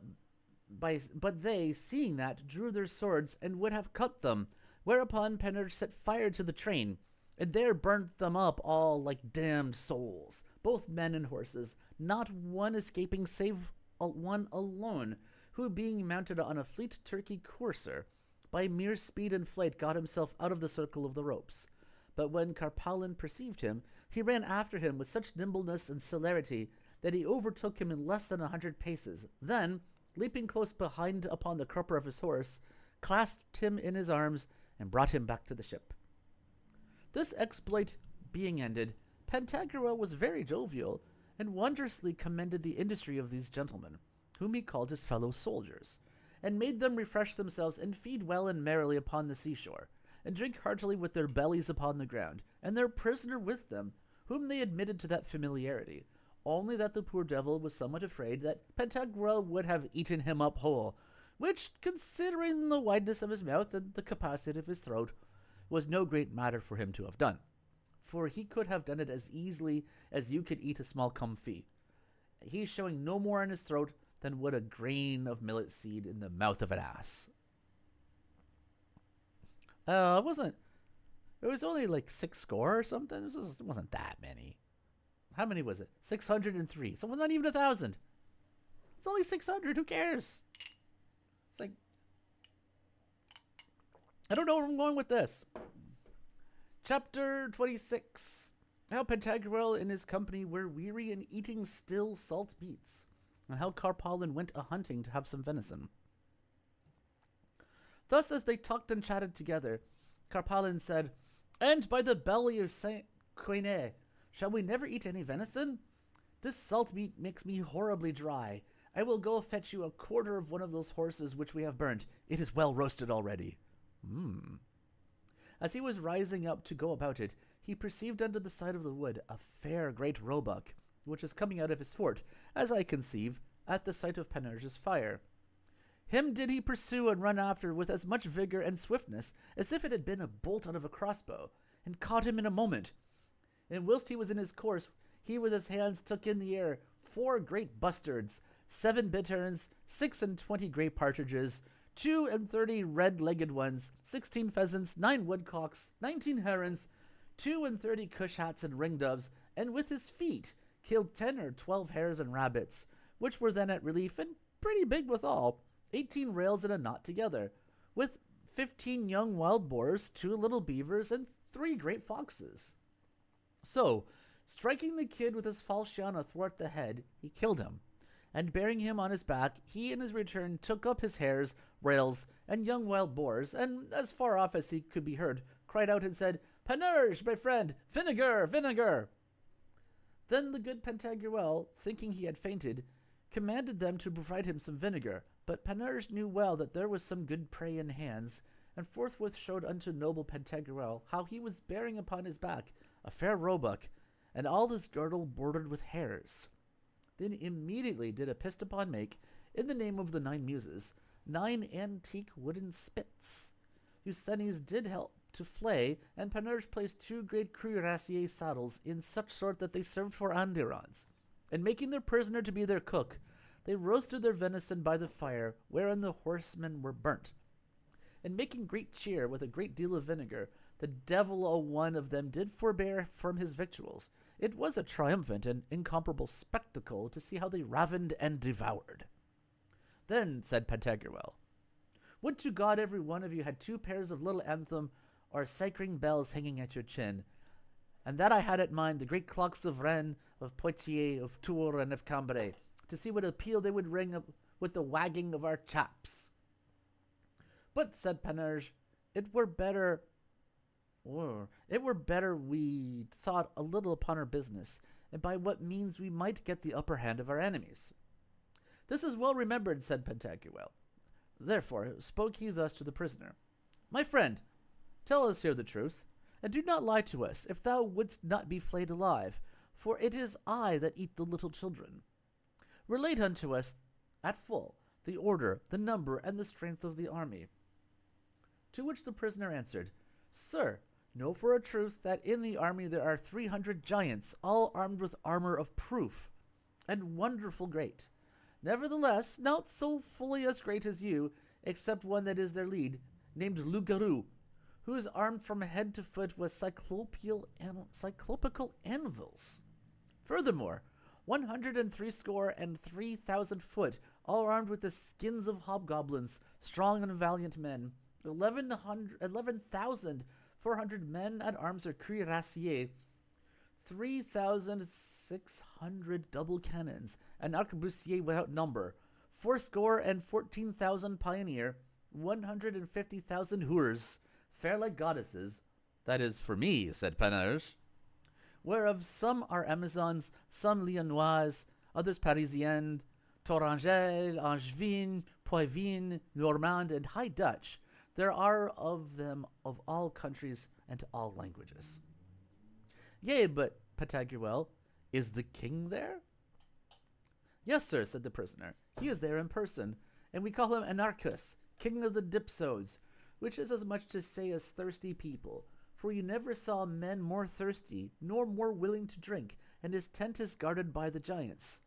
they, seeing that, drew their swords and would have cut them, whereupon Panurge set fire to the train, and there burnt them up all like damned souls, both men and horses, not one escaping save one alone, who being mounted on a fleet turkey courser, by mere speed and flight got himself out of the circle of the ropes. But when Carpalin perceived him, he ran after him with such nimbleness and celerity that he overtook him in less than 100 paces. Then, leaping close behind upon the crupper of his horse, clasped him in his arms and brought him back to the ship. This exploit being ended, Pantagruel was very jovial, and wondrously commended the industry of these gentlemen, whom he called his fellow soldiers, and made them refresh themselves and feed well and merrily upon the seashore, and drink heartily with their bellies upon the ground, and their prisoner with them, whom they admitted to that familiarity, only that the poor devil was somewhat afraid that Pantagruel would have eaten him up whole, which, considering the wideness of his mouth and the capacity of his throat, was no great matter for him to have done, for he could have done it as easily as you could eat a small comfit, he showing no more in his throat than would a grain of millet seed in the mouth of an ass. It wasn't. It was only like 6 score or something. It wasn't that many. How many was it? 603. So it was not even 1,000. It's only 600. Who cares? It's like, I don't know where I'm going with this. Chapter 26. How Pantagruel and his company were weary in eating still salt meats, and how Carpalin went a-hunting to have some venison. Thus, as they talked and chatted together, Carpalin said, "And by the belly of Saint Quenet, shall we never eat any venison? This salt meat makes me horribly dry. I will go fetch you a quarter of one of those horses which we have burnt. It is well roasted already." As he was rising up to go about it, he perceived under the side of the wood a fair great roebuck, which is coming out of his fort, as I conceive, at the sight of Panurge's fire. Him did he pursue and run after with as much vigor and swiftness as if it had been a bolt out of a crossbow, and caught him in a moment. And whilst he was in his course, he with his hands took in the air 4 great bustards, 7 bitterns, 26 grey partridges, 32 red-legged ones, 16 pheasants, 9 woodcocks, 19 herons, 32 cushats and ringdoves, and with his feet killed 10 or 12 hares and rabbits, which were then at relief and pretty big withal, 18 rails in a knot together, with 15 young wild boars, 2 little beavers, and 3 great foxes. So, striking the kid with his falchion athwart the head, he killed him, and bearing him on his back, he in his return took up his hares, rails, and young wild boars, and as far off as he could be heard, cried out and said, "Panurge, my friend, vinegar, vinegar!" Then the good Pantagruel, thinking he had fainted, commanded them to provide him some vinegar, but Panurge knew well that there was some good prey in hands, and forthwith showed unto noble Pantagruel how he was bearing upon his back a fair roebuck, and all his girdle bordered with hares. Then immediately did Epistopon make, in the name of the 9 muses, 9 antique wooden spits. Eusenes did help to flay, and Panurge placed 2 great cuirassier saddles in such sort that they served for andirons, and making their prisoner to be their cook, they roasted their venison by the fire, wherein the horsemen were burnt. And making great cheer with a great deal of vinegar, the devil a one of them did forbear from his victuals. It was a triumphant and incomparable spectacle to see how they ravened and devoured. Then said Pantagruel, "Would to God every one of you had 2 pairs of little anthem or sacring bells hanging at your chin, and that I had at mind the great clocks of Rennes, of Poitiers, of Tours, and of Cambrai, to see what appeal they would ring up with the wagging of our chaps." But, said Panurge, it were better we thought a little upon our business, and by what means we might get the upper hand of our enemies. This is well remembered, said Pantagruel. Therefore spoke he thus to the prisoner, "My friend, tell us here the truth, and do not lie to us, if thou wouldst not be flayed alive, for it is I that eat the little children. Relate unto us at full the order, the number, and the strength of the army." To which the prisoner answered, "Sir, know for a truth that in the army there are 300 giants, all armed with armor of proof, and wonderful great. Nevertheless, not so fully as great as you, except one that is their lead, named Loup-garou, who is armed from head to foot with cyclopical anvils. Furthermore, 163 foot, all armed with the skins of hobgoblins, strong and valiant men, 11,400 men at arms or cuirassiers, 3,600 double cannons, and arquebusiers without number, 14,000 pioneer, 150,000 houris, fair like goddesses." "That is for me," said Panurge. "Whereof some are Amazons, some Lyonnois, others Parisiens, Tourangelle, Angevin, Poivin, Normand, and High Dutch. There are of them of all countries and all languages." "Yea, but, Pantagruel, is the king there?" "Yes, sir," said the prisoner. "He is there in person, and we call him Anarchus, king of the Dipsodes, which is as much to say as thirsty people, for you never saw men more thirsty, nor more willing to drink, and his tent is guarded by the giants."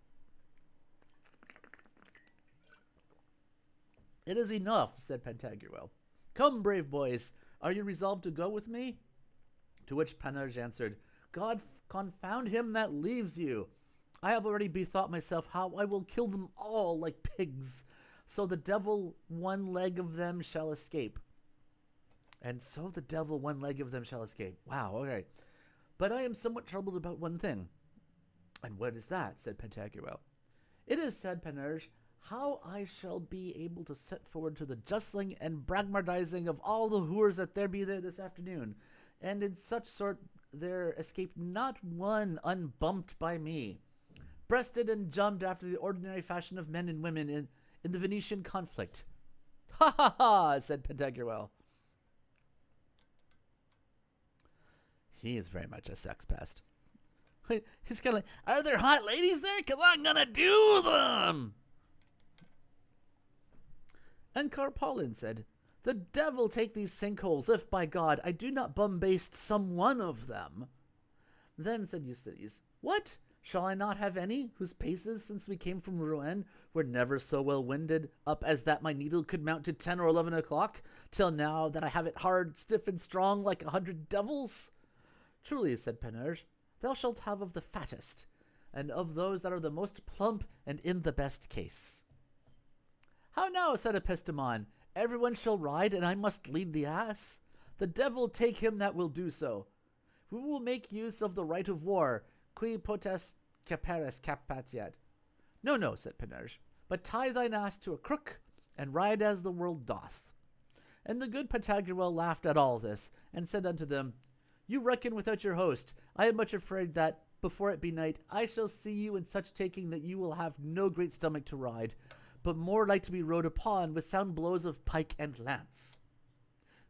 It is enough, said Pantagruel. Come, brave boys, are you resolved to go with me? To which Panurge answered, God confound him that leaves you. I have already bethought myself how I will kill them all like pigs, so the devil one leg of them shall escape. And so the devil one leg of them shall escape. Wow, okay. But I am somewhat troubled about one thing. And what is that? Said Pantagruel. It is, said Panurge, how I shall be able to set forward to the justling and bragmardizing of all the whores that there be there this afternoon, and in such sort there escaped not one unbumped by me, breasted and jumped after the ordinary fashion of men and women in the Venetian conflict. Ha ha ha, said Pantagruel. He is very much a sex pest. He's kind of like, are there hot ladies there? Because I'm going to do them. And Carpolin said, the devil take these sinkholes, if by God I do not bumbaste some one of them. Then said Eustace, what? Shall I not have any, whose paces since we came from Rouen were never so well winded up as that my needle could mount to 10 or 11 o'clock, till now that I have it hard, stiff, and strong like 100 devils? Truly, said Panurge, thou shalt have of the fattest, and of those that are the most plump and in the best case. How now, said Epistemon, everyone shall ride, and I must lead the ass? The devil take him that will do so. We will make use of the right of war, qui potest caperis capatiat. No, no, said Panurge, but tie thine ass to a crook, and ride as the world doth. And the good Pantagruel laughed at all this, and said unto them, you reckon without your host. I am much afraid that, before it be night, I shall see you in such taking that you will have no great stomach to ride, but more like to be rode upon with sound blows of pike and lance.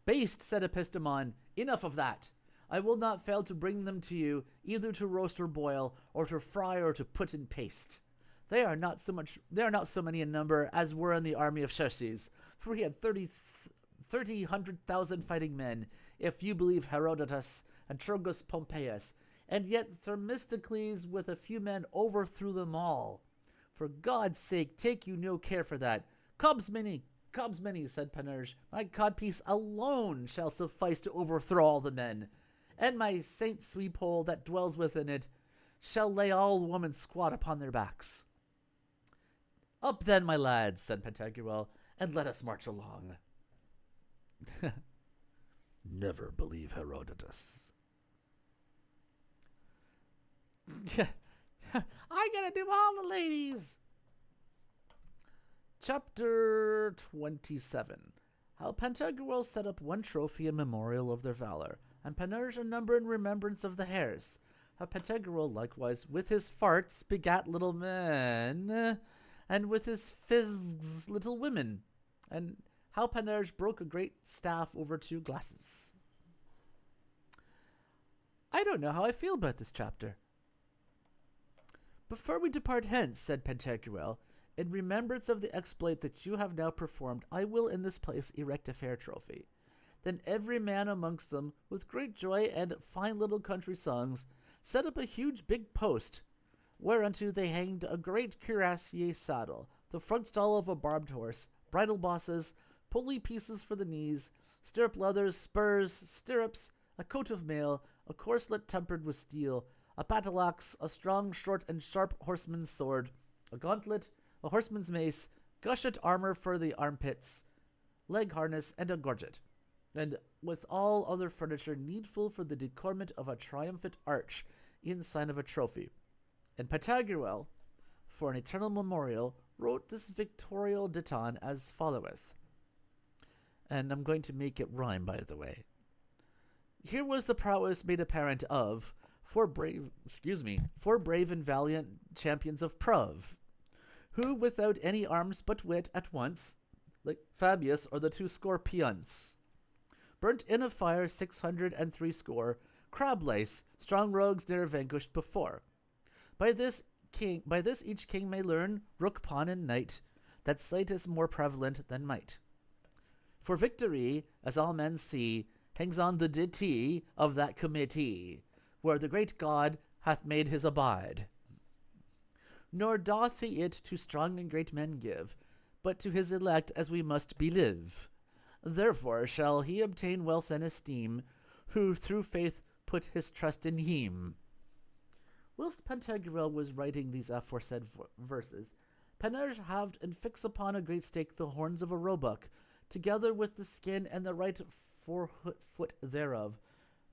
Baste, said Epistemon, enough of that. I will not fail to bring them to you, either to roast or boil, or to fry or to put in paste. They are not so many in number as were in the army of Xerxes, for he had 300,000 fighting men, if you believe Herodotus and Trogus Pompeius, and yet Themistocles with a few men overthrew them all. For God's sake, take you no care for that. Cobs many, said Panurge. My codpiece alone shall suffice to overthrow all the men, and my Saint Sweephole that dwells within it shall lay all women squat upon their backs. Up then, my lads, said Pantagruel, and let us march along. Never believe Herodotus. I gotta do all the ladies. Chapter 27. How Pantagruel set up one trophy in memorial of their valor, and Panurge a number in remembrance of the hares. How Pantagruel likewise with his farts begat little men, and with his fizz little women, and how Panurge broke a great staff over 2 glasses. I don't know how I feel about this chapter. Before we depart hence, said Pantagruel, in remembrance of the exploit that you have now performed, I will in this place erect a fair trophy. Then every man amongst them, with great joy and fine little country songs, set up a huge big post, whereunto they hanged a great cuirassier saddle, the front stall of a barbed horse, bridle bosses, pulley pieces for the knees, stirrup leathers, spurs, stirrups, a coat of mail, a corslet tempered with steel, a battle-axe, a strong, short, and sharp horseman's sword, a gauntlet, a horseman's mace, gushet armor for the armpits, leg harness, and a gorget, and with all other furniture needful for the decorement of a triumphant arch in sign of a trophy. And Pantagruel, for an eternal memorial, wrote this victorial diton as followeth. And I'm going to make it rhyme, by the way. Here was the prowess made apparent of four brave and valiant champions of Prov, who without any arms but wit at once, like Fabius or the 200 peons, burnt in a fire 660, Rabelais, strong rogues ne'er vanquished before. By this each king may learn, rook, pawn, and knight, that sleight is more prevalent than might. For victory, as all men see, hangs on the ditty of that committee, where the great God hath made his abide. Nor doth he it to strong and great men give, but to his elect as we must believe. Therefore shall he obtain wealth and esteem, who through faith put his trust in him. Whilst Pantagruel was writing these aforesaid verses, Panurge halved and fixed upon a great stake the horns of a roebuck, together with the skin and the right forefoot thereof,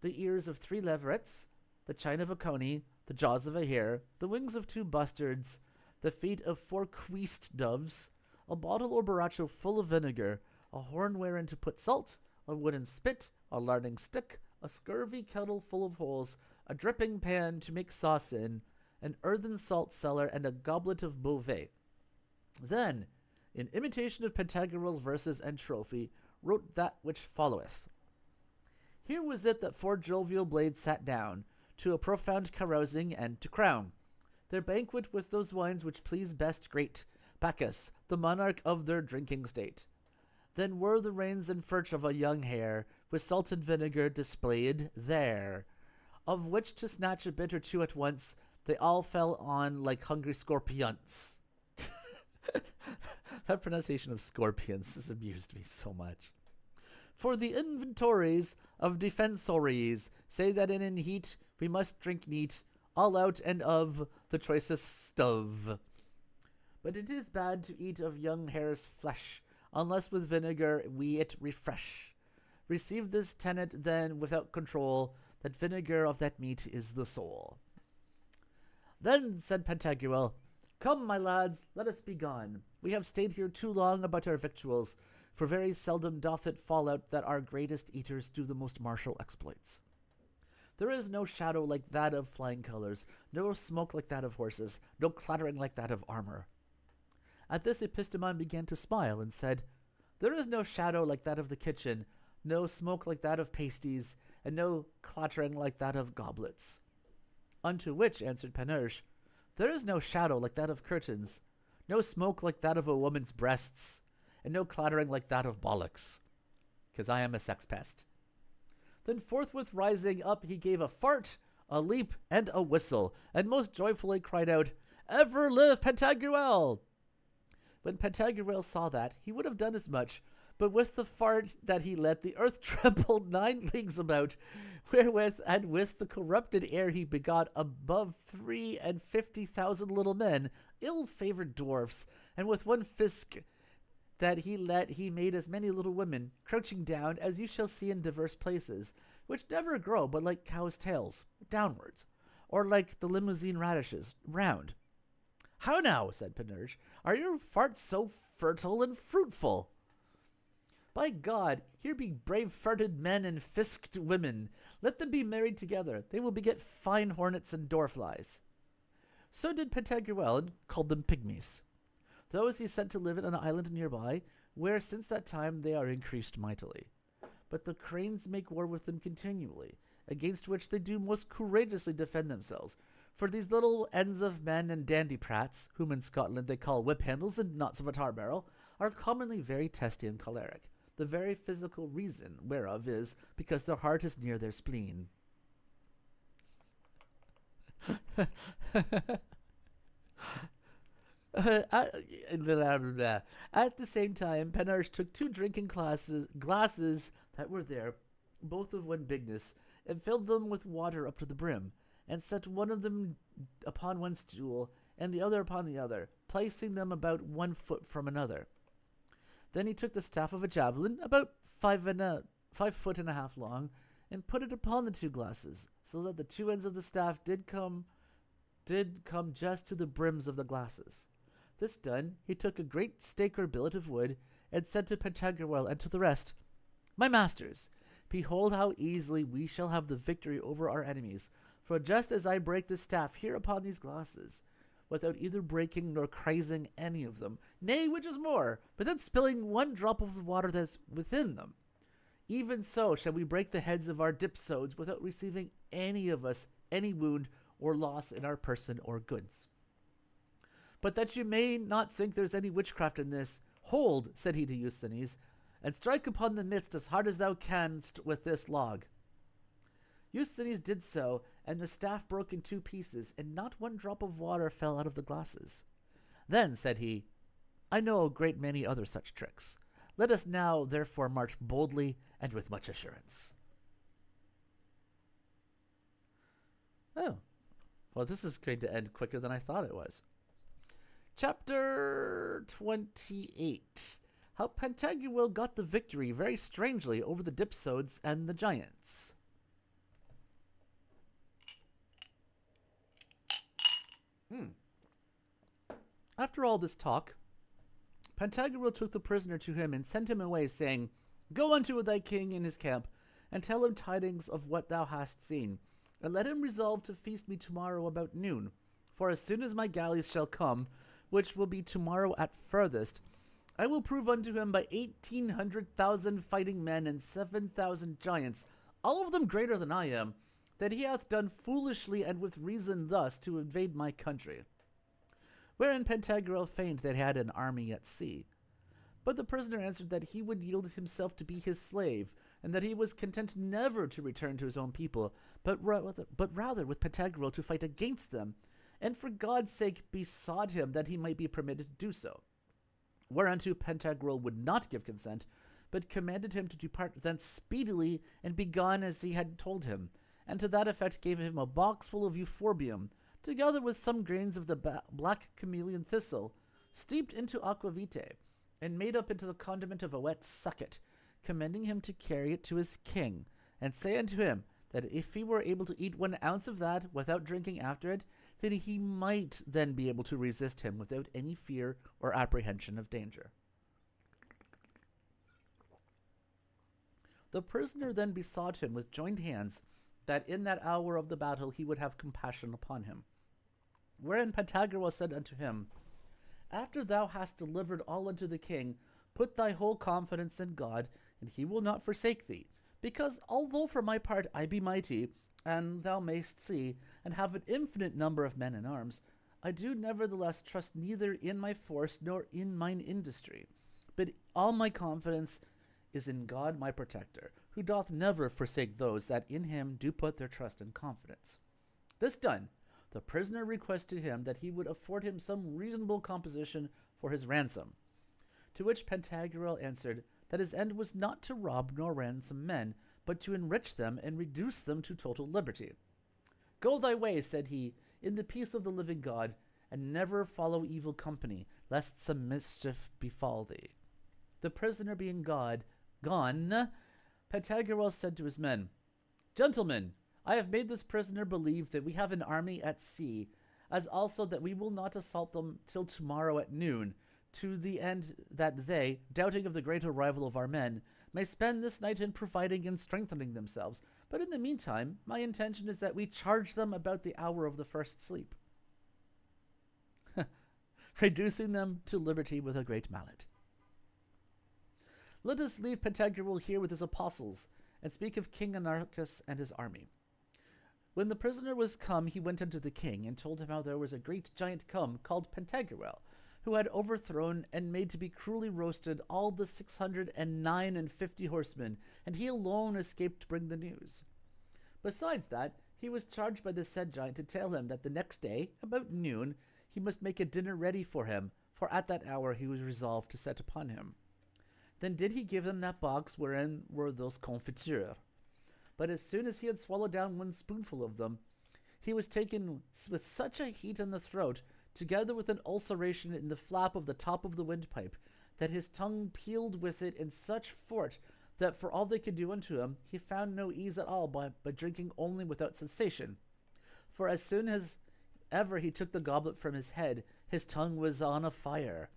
the ears of 3 leverets, the chine of a coney, the jaws of a hare, the wings of 2 bustards, the feet of 4 queest doves, a bottle or borracho full of vinegar, a horn wherein to put salt, a wooden spit, a larding stick, a scurvy kettle full of holes, a dripping pan to make sauce in, an earthen salt cellar, and a goblet of Beauvais. Then, in imitation of Pantagruel's verses and trophy, wrote that which followeth. Here was it that 4 jovial blades sat down, to a profound carousing and to crown their banquet with those wines which please best great Bacchus, the monarch of their drinking state. Then were the reins and furch of a young hare, with salt and vinegar displayed there, of which to snatch a bit or 2 at once, they all fell on like hungry scorpions. That pronunciation of scorpions has amused me so much. For the inventories of defensories say that in heat we must drink neat, all out and of the choicest stuff. But it is bad to eat of young hare's flesh, unless with vinegar we it refresh. Receive this tenet then without control, that vinegar of that meat is the soul. Then said Pantagruel, Come, my lads, let us be gone. We have stayed here too long about our victuals, for very seldom doth it fall out that our greatest eaters do the most martial exploits. There is no shadow like that of flying colors, no smoke like that of horses, no clattering like that of armor. At this Epistemon began to smile, and said, There is no shadow like that of the kitchen, no smoke like that of pasties, and no clattering like that of goblets. Unto which answered Panurge, There is no shadow like that of curtains, no smoke like that of a woman's breasts, and no clattering like that of bollocks, 'cause I am a sex pest. Then forthwith rising up he gave a fart, a leap, and a whistle, and most joyfully cried out, Ever live Pantagruel! When Pantagruel saw that, he would have done as much, but with the fart that he let, the earth trembled 9 leagues about, wherewith and with the corrupted air he begot above 53,000 little men, ill-favoured dwarfs, and with one fisk that he let he made as many little women, crouching down, as you shall see in divers places, which never grow but like cows' tails, downwards, or like the limousine radishes, round. How now, said Panurge, are your farts so fertile and fruitful? By God, here be brave-farted men and fisked women. Let them be married together. They will beget fine hornets and doorflies. So did Pantagruel, and called them pygmies. Those he sent to live in an island nearby, where since that time they are increased mightily. But the cranes make war with them continually, against which they do most courageously defend themselves. For these little ends of men and dandy-prats, whom in Scotland they call whip-handles and knots of a tar-barrel, are commonly very testy and choleric. The very physical reason whereof is because their heart is near their spleen. At the same time, Panurge took 2 drinking glasses that were there, both of one bigness, and filled them with water up to the brim, and set one of them upon one stool, and the other upon the other, placing them about 1 foot from another. Then he took the staff of a javelin, about 5 foot and a half long, and put it upon the 2 glasses, so that the 2 ends of the staff did come just to the brims of the glasses. This done, he took a great stake or billet of wood, and said to Pantagruel and to the rest, My masters, behold how easily we shall have the victory over our enemies, for just as I break this staff here upon these glasses, without either breaking nor crazing any of them, nay, which is more, but then spilling 1 drop of the water that is within them, even so shall we break the heads of our dipsodes without receiving any of us any wound or loss in our person or goods. But that you may not think there's any witchcraft in this, hold, said he to Eusthenes, and strike upon the midst as hard as thou canst with this log. Eusthenes did so, and the staff broke in 2 pieces, and not 1 drop of water fell out of the glasses. Then said he, I know a great many other such tricks. Let us now therefore march boldly and with much assurance. Oh, well, this is going to end quicker than I thought it was. Chapter 28. How Pantagruel got the victory very strangely over the Dipsodes and the Giants. After all this talk, Pantagruel took the prisoner to him and sent him away, saying, Go unto thy king in his camp, and tell him tidings of what thou hast seen, and let him resolve to feast me tomorrow about noon. For as soon as my galleys shall come, which will be tomorrow at furthest, I will prove unto him by 1,800,000 fighting men and 7,000 giants, all of them greater than I am, that he hath done foolishly and with reason thus to invade my country. Wherein Pantagruel feigned that he had an army at sea. But the prisoner answered that he would yield himself to be his slave, and that he was content never to return to his own people, but rather with Pantagruel to fight against them, and for God's sake besought him that he might be permitted to do so. Whereunto Pantagruel would not give consent, but commanded him to depart thence speedily and be gone as he had told him, and to that effect gave him a box full of euphorbium, together with some grains of the black chameleon thistle, steeped into aquavitae, and made up into the condiment of a wet sucket, commending him to carry it to his king, and say unto him that if he were able to eat 1 ounce of that without drinking after it, then he might then be able to resist him without any fear or apprehension of danger. The prisoner then besought him with joined hands that in that hour of the battle he would have compassion upon him. Wherein Pantagruel said unto him, After thou hast delivered all unto the king, put thy whole confidence in God, and he will not forsake thee. Because although for my part I be mighty, and thou mayst see, and have an infinite number of men in arms, I do nevertheless trust neither in my force nor in mine industry, but all my confidence is in God my protector, who doth never forsake those that in him do put their trust and confidence. This done, the prisoner requested him that he would afford him some reasonable composition for his ransom. To which Pantagruel answered that his end was not to rob nor ransom men, but to enrich them and reduce them to total liberty. Go thy way, said he, in the peace of the living God, and never follow evil company, lest some mischief befall thee. The prisoner being gone, Pantagruel said to his men, Gentlemen, I have made this prisoner believe that we have an army at sea, as also that we will not assault them till tomorrow at noon, to the end that they, doubting of the great arrival of our men, may spend this night in providing and strengthening themselves. But in the meantime, my intention is that we charge them about the hour of the first sleep, reducing them to liberty with a great mallet. Let us leave Pantagruel here with his apostles, and speak of King Anarchus and his army. When the prisoner was come, he went unto the king, and told him how there was a great giant come, called Pantagruel, who had overthrown and made to be cruelly roasted all the 659 horsemen, and he alone escaped to bring the news. Besides that, he was charged by the said giant to tell him that the next day, about noon, he must make a dinner ready for him, for at that hour he was resolved to set upon him. Then did he give him that box wherein were those confitures. But as soon as he had swallowed down 1 spoonful of them, he was taken with such a heat in the throat, together with an ulceration in the flap of the top of the windpipe, that his tongue peeled with it in such fort, that for all they could do unto him, he found no ease at all by drinking only without cessation. For as soon as ever he took the goblet from his head, his tongue was on a fire.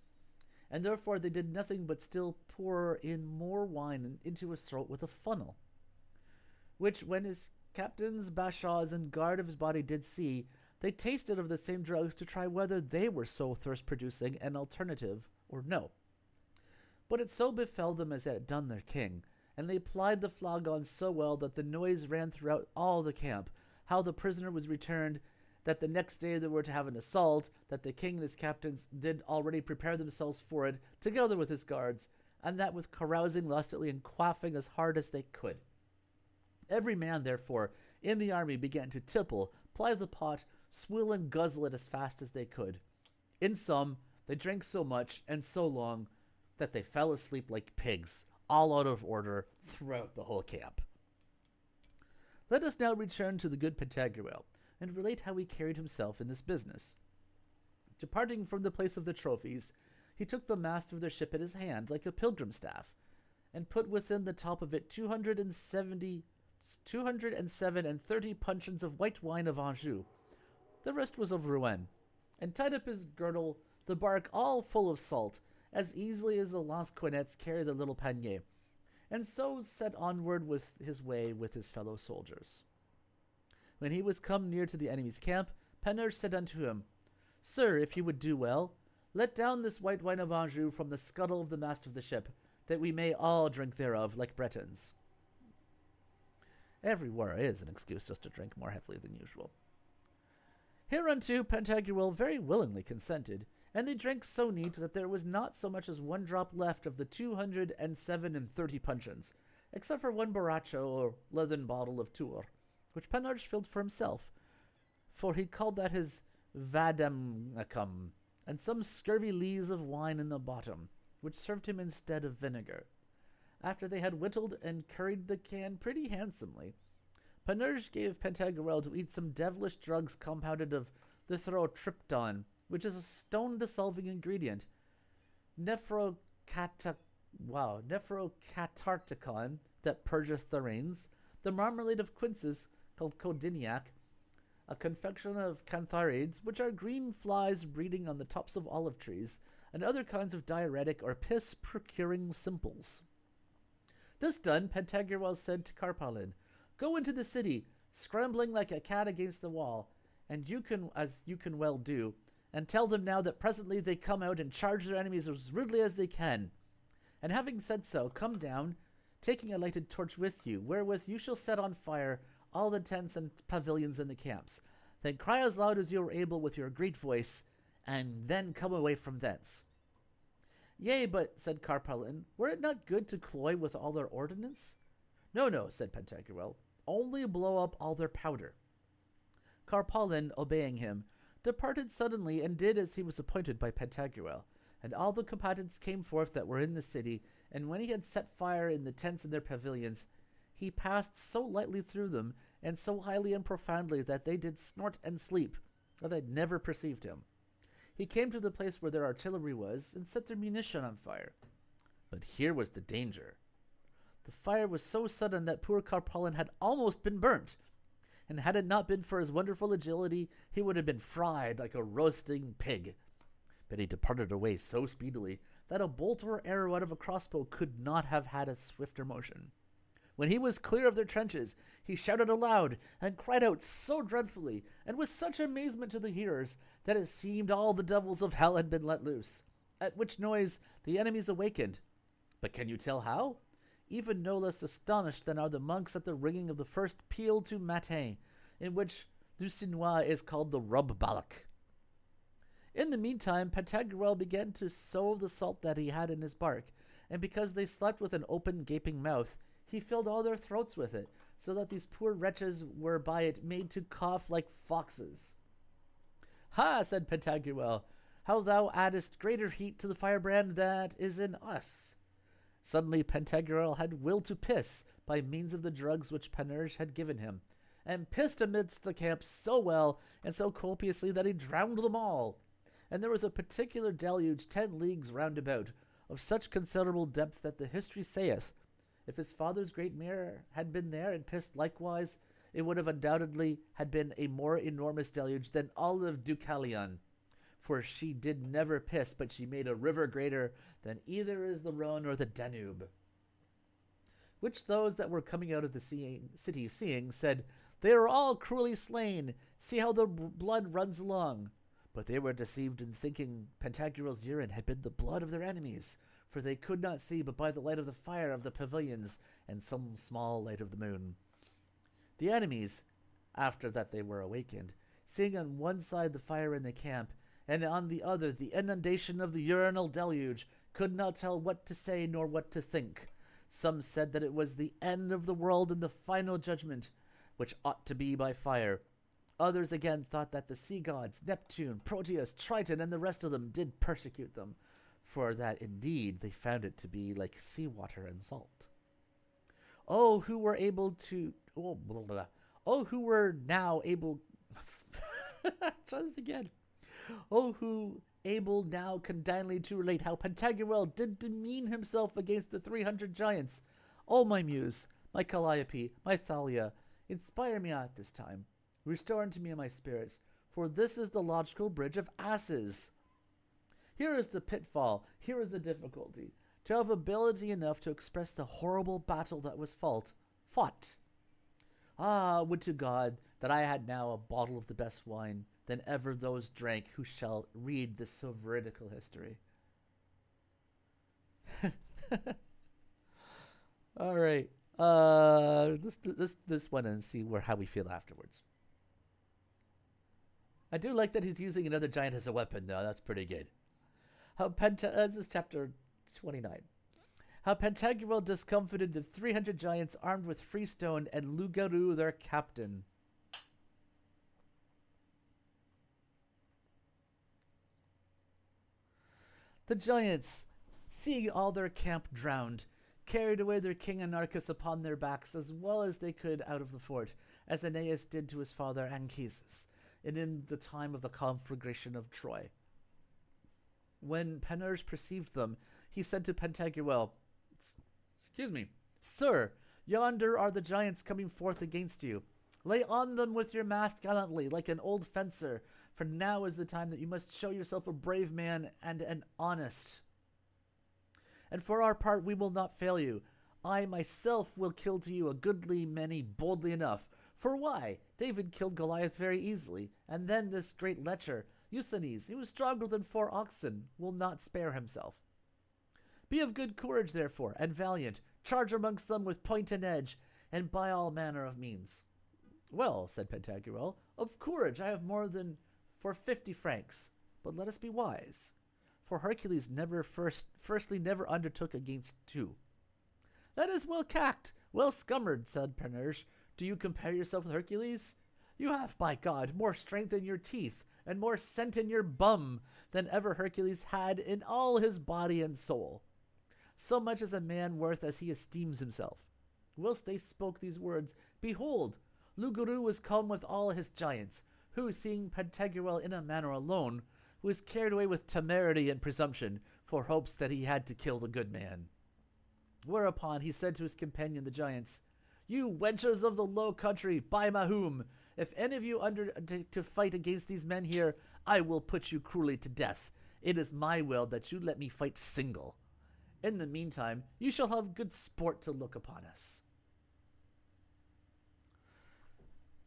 And therefore they did nothing but still pour in more wine into his throat with a funnel. Which when his captains, bashaws, and guard of his body did see, they tasted of the same drugs to try whether they were so thirst-producing an alternative or no. But it so befell them as it had done their king, and they plied the flagon so well that the noise ran throughout all the camp, how the prisoner was returned, that the next day they were to have an assault, that the king and his captains did already prepare themselves for it, together with his guards, and that with carousing lustily and quaffing as hard as they could. Every man, therefore, in the army began to tipple, ply the pot, swill and guzzle it as fast as they could. In sum, They drank so much and so long that they fell asleep like pigs, all out of order throughout the whole camp. Let us now return to the good Pantagruel, and relate how he carried himself in this business. Departing from the place of the trophies, he took the mast of their ship in his hand like a pilgrim staff, and put within the top of it 207 and 30 puncheons of white wine of Anjou. The rest was of Rouen, and tied up his girdle, the bark all full of salt, as easily as the lansquenets carry the little panier, and so set onward with his way with his fellow soldiers. When he was come near to the enemy's camp, Panurge said unto him, Sir, if you would do well, let down this white wine of Anjou from the scuttle of the mast of the ship, that we may all drink thereof like Bretons. Every war is an excuse just to drink more heavily than usual. Hereunto Pantagruel very willingly consented, and they drank so neat that there was not so much as one drop left of the 207 and 30 puncheons, except for one borracho or leathern bottle of Tours, which Panurge filled for himself, for he called that his vademecum, and some scurvy lees of wine in the bottom, which served him instead of vinegar. After they had whittled and curried the can pretty handsomely, Panurge gave Pantagruel to eat some devilish drugs compounded of the thyrotrypton, which is a stone-dissolving ingredient, nephrocatarticon, that purgeth the reins, the marmalade of quinces, called codiniac, a confection of cantharides, which are green flies breeding on the tops of olive trees, and other kinds of diuretic or piss-procuring simples. This done, Pantagruel said to Carpalin, Go into the city, scrambling like a cat against the wall, and you can well do, and tell them now that presently they come out and charge their enemies as rudely as they can. And having said so, come down, taking a lighted torch with you, wherewith you shall set on fire all the tents and pavilions in the camps. Then cry as loud as you are able with your great voice, and then come away from thence. Yea, but, said Carpalin, were it not good to cloy with all their ordnance? No, no, said Pantagruel, only blow up all their powder. Carpalin, obeying him, departed suddenly and did as he was appointed by Pantagruel, and all the combatants came forth that were in the city, and when he had set fire in the tents and their pavilions, he passed so lightly through them, and so highly and profoundly that they did snort and sleep, that they never perceived him. He came to the place where their artillery was, and set their munition on fire. But here was the danger. The fire was so sudden that poor Carpalin had almost been burnt, and had it not been for his wonderful agility, he would have been fried like a roasting pig. But he departed away so speedily that a bolt or arrow out of a crossbow could not have had a swifter motion. When he was clear of their trenches, he shouted aloud, and cried out so dreadfully, and with such amazement to the hearers, that it seemed all the devils of hell had been let loose, at which noise the enemies awakened. But can you tell how? Even no less astonished than are the monks at the ringing of the first peal to matin, in which Lucinois is called the rub-ballock. In the meantime, Pantagruel began to sow the salt that he had in his bark, and because they slept with an open gaping mouth, he filled all their throats with it, so that these poor wretches were by it made to cough like foxes. Ha, said Pantagruel, how thou addest greater heat to the firebrand that is in us. Suddenly Pantagruel had will to piss, by means of the drugs which Panurge had given him, and pissed amidst the camp so well and so copiously that he drowned them all. And there was a particular deluge 10 leagues round about, of such considerable depth that the history saith, if his father's great mare had been there and pissed likewise, it would have undoubtedly had been a more enormous deluge than all of Deucalion. For she did never piss, but she made a river greater than either is the Rhone or the Danube. Which those that were coming out of the city seeing said, They are all cruelly slain, see how the blood runs along. But they were deceived in thinking Pantagruel's urine had been the blood of their enemies, for they could not see but by the light of the fire of the pavilions and some small light of the moon. The enemies, after that they were awakened, seeing on one side the fire in the camp, and on the other the inundation of the urinal deluge, could not tell what to say nor what to think. Some said that it was the end of the world and the final judgment, which ought to be by fire. Others again thought that the sea gods, Neptune, Proteus, Triton, and the rest of them did persecute them, for that indeed they found it to be like seawater and salt. Oh, who were able to. Oh, blah, blah, blah. Oh, who were now able. Try this again. Oh, who able now condignly to relate how Pantagruel did demean himself against the 300 giants. Oh, my muse, my Calliope, my Thalia, inspire me at this time. Restore unto me my spirits, for this is the logical bridge of asses. Here is the pitfall, here is the difficulty, to have ability enough to express the horrible battle that was fought. Ah, would to God that I had now a bottle of the best wine than ever those drank who shall read this so veridical history. All right. This one and see how we feel afterwards. I do like that he's using another giant as a weapon, though. That's pretty good. This is chapter 29. How Pantagruel discomfited the 300 giants armed with freestone and Loup-garou their captain. The giants, seeing all their camp drowned, carried away their king Anarchus upon their backs as well as they could out of the fort, as Aeneas did to his father Anchises, and in the time of the conflagration of Troy. When Panurge perceived them, he said to Pantagruel, "Excuse me, sir, yonder are the giants coming forth against you. Lay on them with your mast gallantly, like an old fencer, for now is the time that you must show yourself a brave man and an honest. And for our part we will not fail you. I myself will kill to you a goodly many boldly enough. For why? David killed Goliath very easily, and then this great lecher, Usanes, who is stronger than 4 oxen, will not spare himself. Be of good courage, therefore, and valiant. Charge amongst them with point and edge, and by all manner of means." "Well," said Pantagruel, "of courage I have more than for 50 francs, but let us be wise. For Hercules firstly never undertook against 2. "That is well cacked, well scummered," said Panurge. "Do you compare yourself with Hercules? You have, by God, more strength in your teeth, and more scent in your bum, than ever Hercules had in all his body and soul. So much is a man worth as he esteems himself." Whilst they spoke these words, behold, Loup-garou was come with all his giants, who, seeing Pantagruel in a manner alone, was carried away with temerity and presumption, for hopes that he had to kill the good man. Whereupon he said to his companion the giants, "You wenchers of the low country, by Mahum, if any of you undertake to fight against these men here, I will put you cruelly to death. It is my will that you let me fight single. In the meantime, you shall have good sport to look upon us."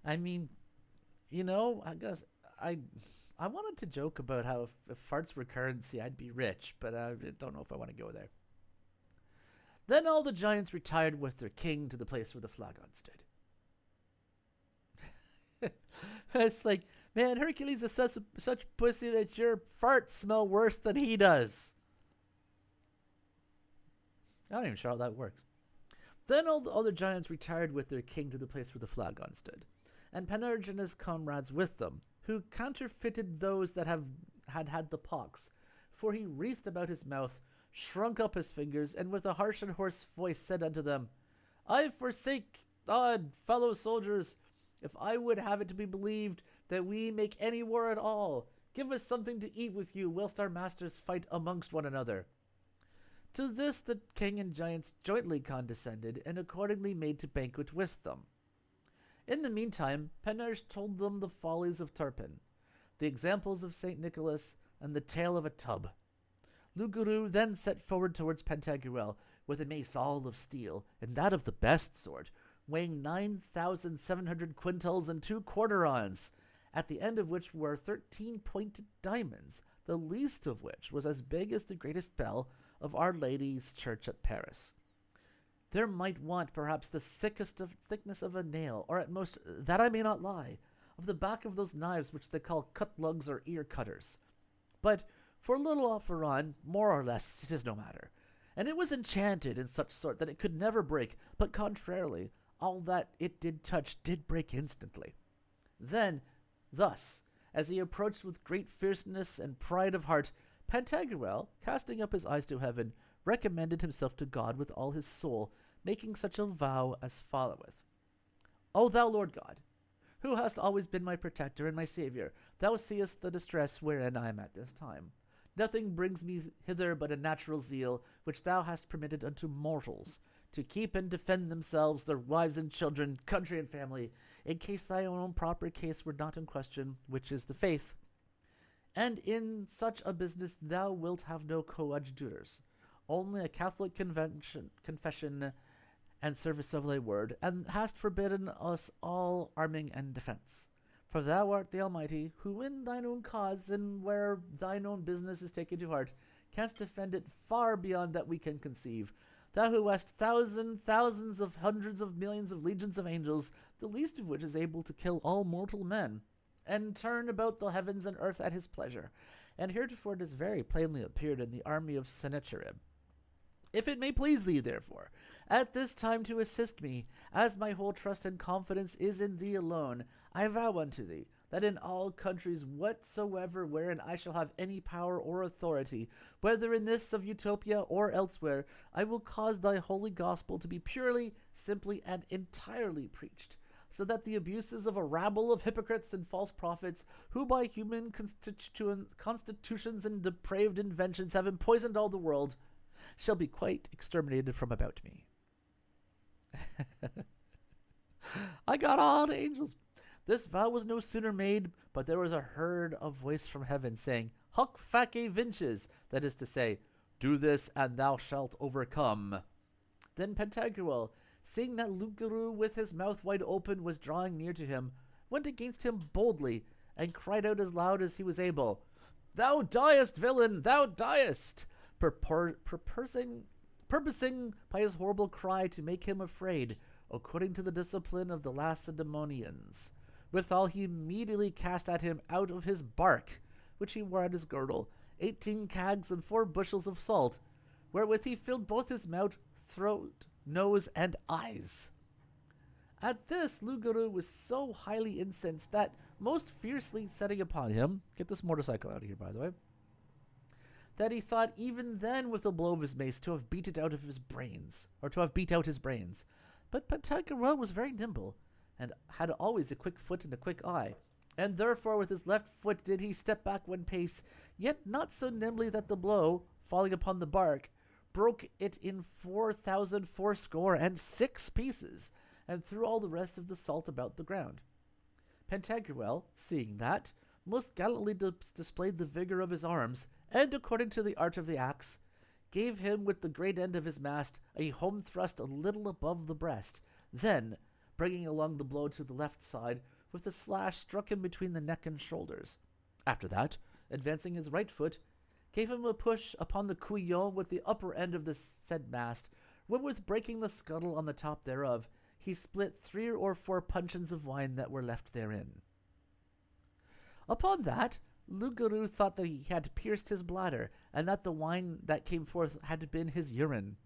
I mean, I guess I wanted to joke about how if farts were currency, I'd be rich, but I don't know if I want to go there. Then all the giants retired with their king to the place where the flagon stood. It's like, man, Hercules is such pussy that your farts smell worse than he does. I'm not even sure how that works. Then all the other giants retired with their king to the place where the flagon stood, and Panurge and his comrades with them, who counterfeited those that had the pox, for he wreathed about his mouth, shrunk up his fingers, and with a harsh and hoarse voice said unto them, "I forsake God, fellow soldiers, if I would have it to be believed that we make any war at all, give us something to eat with you, whilst our masters fight amongst one another." To this the king and giants jointly condescended, and accordingly made to banquet with them. In the meantime, Panurge told them the follies of Turpin, the examples of St. Nicholas, and the tale of a tub. Loup-garou then set forward towards Pantagruel, with a mace all of steel, and that of the best sort, weighing 9,700 quintals and 2 quarterons, at the end of which were 13 pointed diamonds, the least of which was as big as the greatest bell of Our Lady's Church at Paris. There might want, perhaps, the thickness of a nail, or at most, that I may not lie, of the back of those knives which they call cut-lugs or ear-cutters. But for little off or on, more or less, it is no matter. And it was enchanted in such sort that it could never break, but contrarily, all that it did touch did break instantly. Then Thus, as he approached with great fierceness and pride of heart, Pantagruel, casting up his eyes to heaven, recommended himself to God with all his soul, making such a vow as followeth. O thou Lord God, who hast always been my protector and my Saviour, thou seest the distress wherein I am at this time. Nothing brings me hither but a natural zeal, which thou hast permitted unto mortals, to keep and defend themselves, their wives and children, country and family, in case thy own proper case were not in question, which is the faith. And in such a business thou wilt have no coadjutors, only a Catholic confession and service of thy word, and hast forbidden us all arming and defence. For thou art the Almighty, who in thine own cause, and where thine own business is taken to heart, canst defend it far beyond that we can conceive. Thou who hast thousands of hundreds of millions of legions of angels, the least of which is able to kill all mortal men, and turn about the heavens and earth at his pleasure. And heretofore it has very plainly appeared in the army of Sennacherib. If it may please thee, therefore, at this time to assist me, as my whole trust and confidence is in thee alone, I vow unto thee, that in all countries whatsoever wherein I shall have any power or authority, whether in this of Utopia or elsewhere, I will cause thy holy gospel to be purely, simply, and entirely preached, so that the abuses of a rabble of hypocrites and false prophets, who by human constitutions and depraved inventions have empoisoned all the world, shall be quite exterminated from about me. I got all the angels. This vow was no sooner made, but there was heard a voice from heaven, saying, Huc face vinces, that is to say, do this, and thou shalt overcome. Then Pantagruel, seeing that Lougougarou with his mouth wide open was drawing near to him, went against him boldly, and cried out as loud as he was able, Thou diest, villain, thou diest! Purposing by his horrible cry to make him afraid, according to the discipline of the Lacedaemonians. Withal he immediately cast at him out of his bark, which he wore at his girdle, 18 cags and 4 bushels of salt, wherewith he filled both his mouth, throat, nose, and eyes. At this Lougougarou was so highly incensed that, most fiercely setting upon him, get this motorcycle out of here, by the way, that he thought even then with a blow of his mace to have beat it out of his brains, or to have beat out his brains. But Pantagruel was very nimble, and had always a quick foot and a quick eye, and therefore with his left foot did he step back 1 pace, yet not so nimbly that the blow, falling upon the bark, broke it in 4,000 pieces, and threw all the rest of the salt about the ground. Pantagruel, seeing that, most gallantly displayed the vigor of his arms, and according to the art of the axe, gave him with the great end of his mast a home thrust a little above the breast, then, bringing along the blow to the left side, with the slash struck him between the neck and shoulders. After that, advancing his right foot, gave him a push upon the couillon with the upper end of the said mast, wherewith breaking the scuttle on the top thereof, he split 3 or 4 puncheons of wine that were left therein. Upon that, Lougougarou thought that he had pierced his bladder, and that the wine that came forth had been his urine.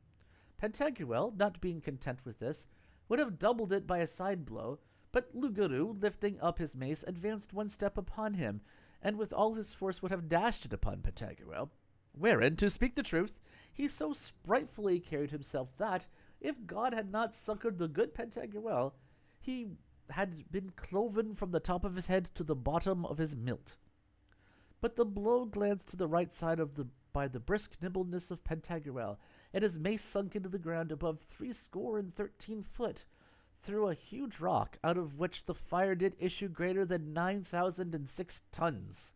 Pantagruel, not being content with this, would have doubled it by a side blow, but Lougougarou, lifting up his mace, advanced 1 step upon him, and with all his force would have dashed it upon Pantagruel, wherein, to speak the truth, he so spritefully carried himself that, if God had not succored the good Pantagruel, he had been cloven from the top of his head to the bottom of his milt. But the blow glanced to the right side by the brisk nimbleness of Pantagruel, and his mace sunk into the ground above 13 foot, through a huge rock, out of which the fire did issue greater than 9,006 tons.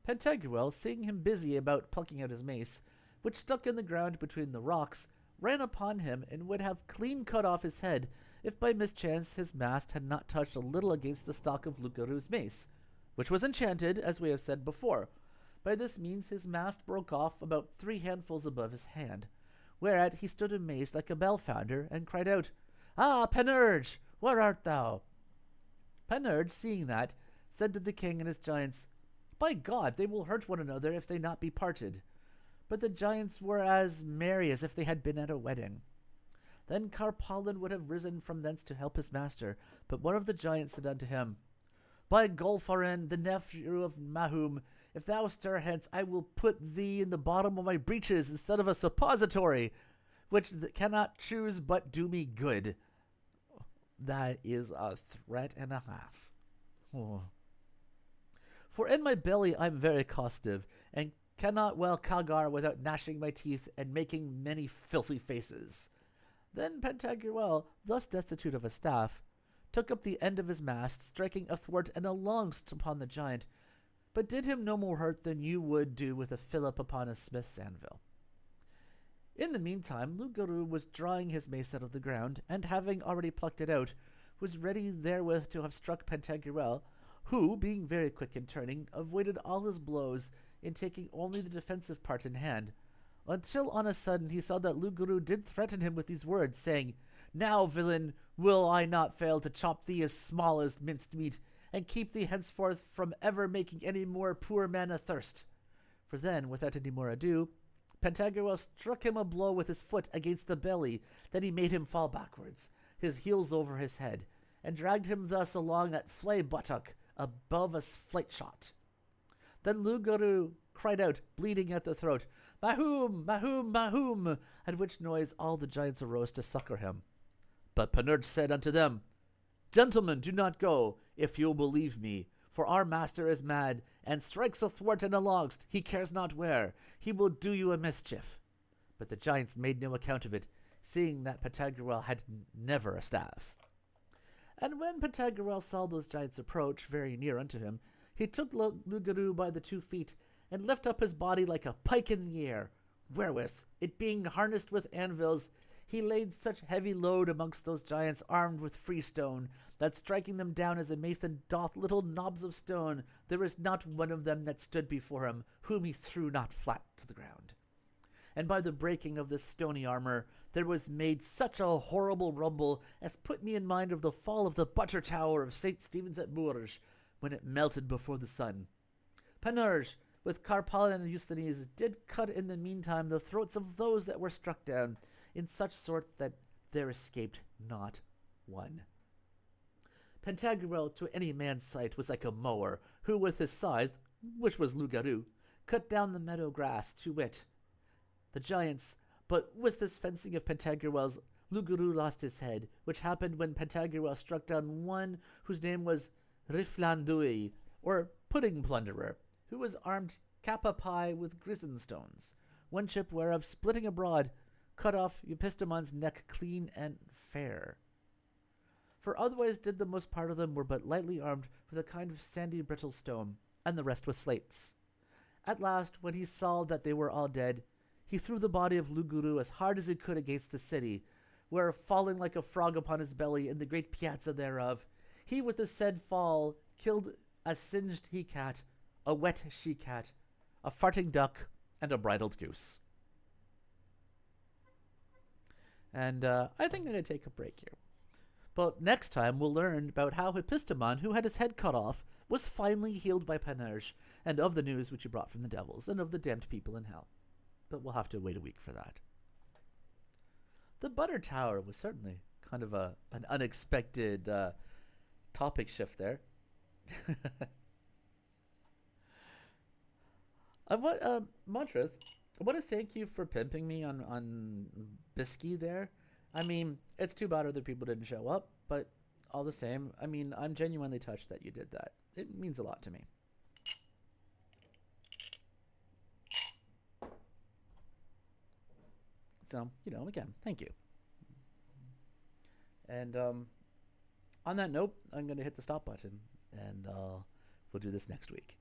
Pantagruel, seeing him busy about plucking out his mace, which stuck in the ground between the rocks, ran upon him and would have clean cut off his head, if by mischance his mast had not touched a little against the stock of Lougougarou's mace, which was enchanted, as we have said before. By this means his mast broke off about 3 handfuls above his hand, whereat he stood amazed like a bell-founder, and cried out, Ah, Panurge, where art thou? Panurge, seeing that, said to the king and his giants, By God, they will hurt one another if they not be parted. But the giants were as merry as if they had been at a wedding. Then Carpalin would have risen from thence to help his master, but one of the giants said unto him, By Golfarin, the nephew of Mahum, if thou stir hence, I will put thee in the bottom of my breeches instead of a suppository, which cannot choose but do me good. That is a threat and a half. Oh. For in my belly I am very costive, and cannot well cagar without gnashing my teeth and making many filthy faces. Then Pantagruel, thus destitute of a staff, took up the end of his mast, striking athwart and alongst upon the giant, but did him no more hurt than you would do with a fillip upon a smith's anvil. In the meantime, Lougoureau was drawing his mace out of the ground, and having already plucked it out, was ready therewith to have struck Pantagruel, who, being very quick in turning, avoided all his blows, in taking only the defensive part in hand, until on a sudden he saw that Lougoureau did threaten him with these words, saying, Now, villain, will I not fail to chop thee as small as minced meat, and keep thee henceforth from ever making any more poor man athirst. For then, without any more ado, Pantagruel struck him a blow with his foot against the belly, that he made him fall backwards, his heels over his head, and dragged him thus along at flay buttock, above a flight shot. Then Lougoureau cried out, bleeding at the throat, Mahum, Mahum, Mahum, at which noise all the giants arose to succor him. But Panurge said unto them, Gentlemen, do not go, if you'll believe me, for our master is mad, and strikes athwart and alongst, he cares not where. He will do you a mischief. But the giants made no account of it, seeing that Pantagruel had never a staff. And when Pantagruel saw those giants approach very near unto him, he took Lougoureau by the 2 feet, and lift up his body like a pike in the air, wherewith, it being harnessed with anvils, he laid such heavy load amongst those giants armed with freestone, that striking them down as a mason doth little knobs of stone, there was not one of them that stood before him, whom he threw not flat to the ground. And by the breaking of this stony armor, there was made such a horrible rumble as put me in mind of the fall of the butter tower of St. Stephen's at Bourges, when it melted before the sun. Panurge, with Carpalin and Eustanes, did cut in the meantime the throats of those that were struck down, in such sort that there escaped not one. Pantagruel, to any man's sight, was like a mower, who with his scythe, which was Lougoureau, cut down the meadow grass, to wit, the giants. But with this fencing of Pantagruel's, Lougoureau lost his head, which happened when Pantagruel struck down one whose name was Riflandouille, or pudding plunderer, who was armed cap a pie with grisen stones, one chip whereof, splitting abroad, cut off Epistemon's neck clean and fair. For otherwise did the most part of them were but lightly armed with a kind of sandy brittle stone, and the rest with slates. At last, when he saw that they were all dead, he threw the body of Lougoureau as hard as he could against the city, where, falling like a frog upon his belly in the great piazza thereof, he with the said fall killed a singed he-cat, a wet she-cat, a farting duck, and a bridled goose. And I think I'm going to take a break here. But next time we'll learn about how Epistemon, who had his head cut off, was finally healed by Panurge, and of the news which he brought from the devils, and of the damned people in hell. But we'll have to wait a week for that. The Butter Tower was certainly kind of an unexpected topic shift there. Montrose, I want to thank you for pimping me on Bisky there. I mean, it's too bad other people didn't show up, but all the same, I mean, I'm genuinely touched that you did that. It means a lot to me. So, again, thank you. And on that note, I'm going to hit the stop button, and we'll do this next week.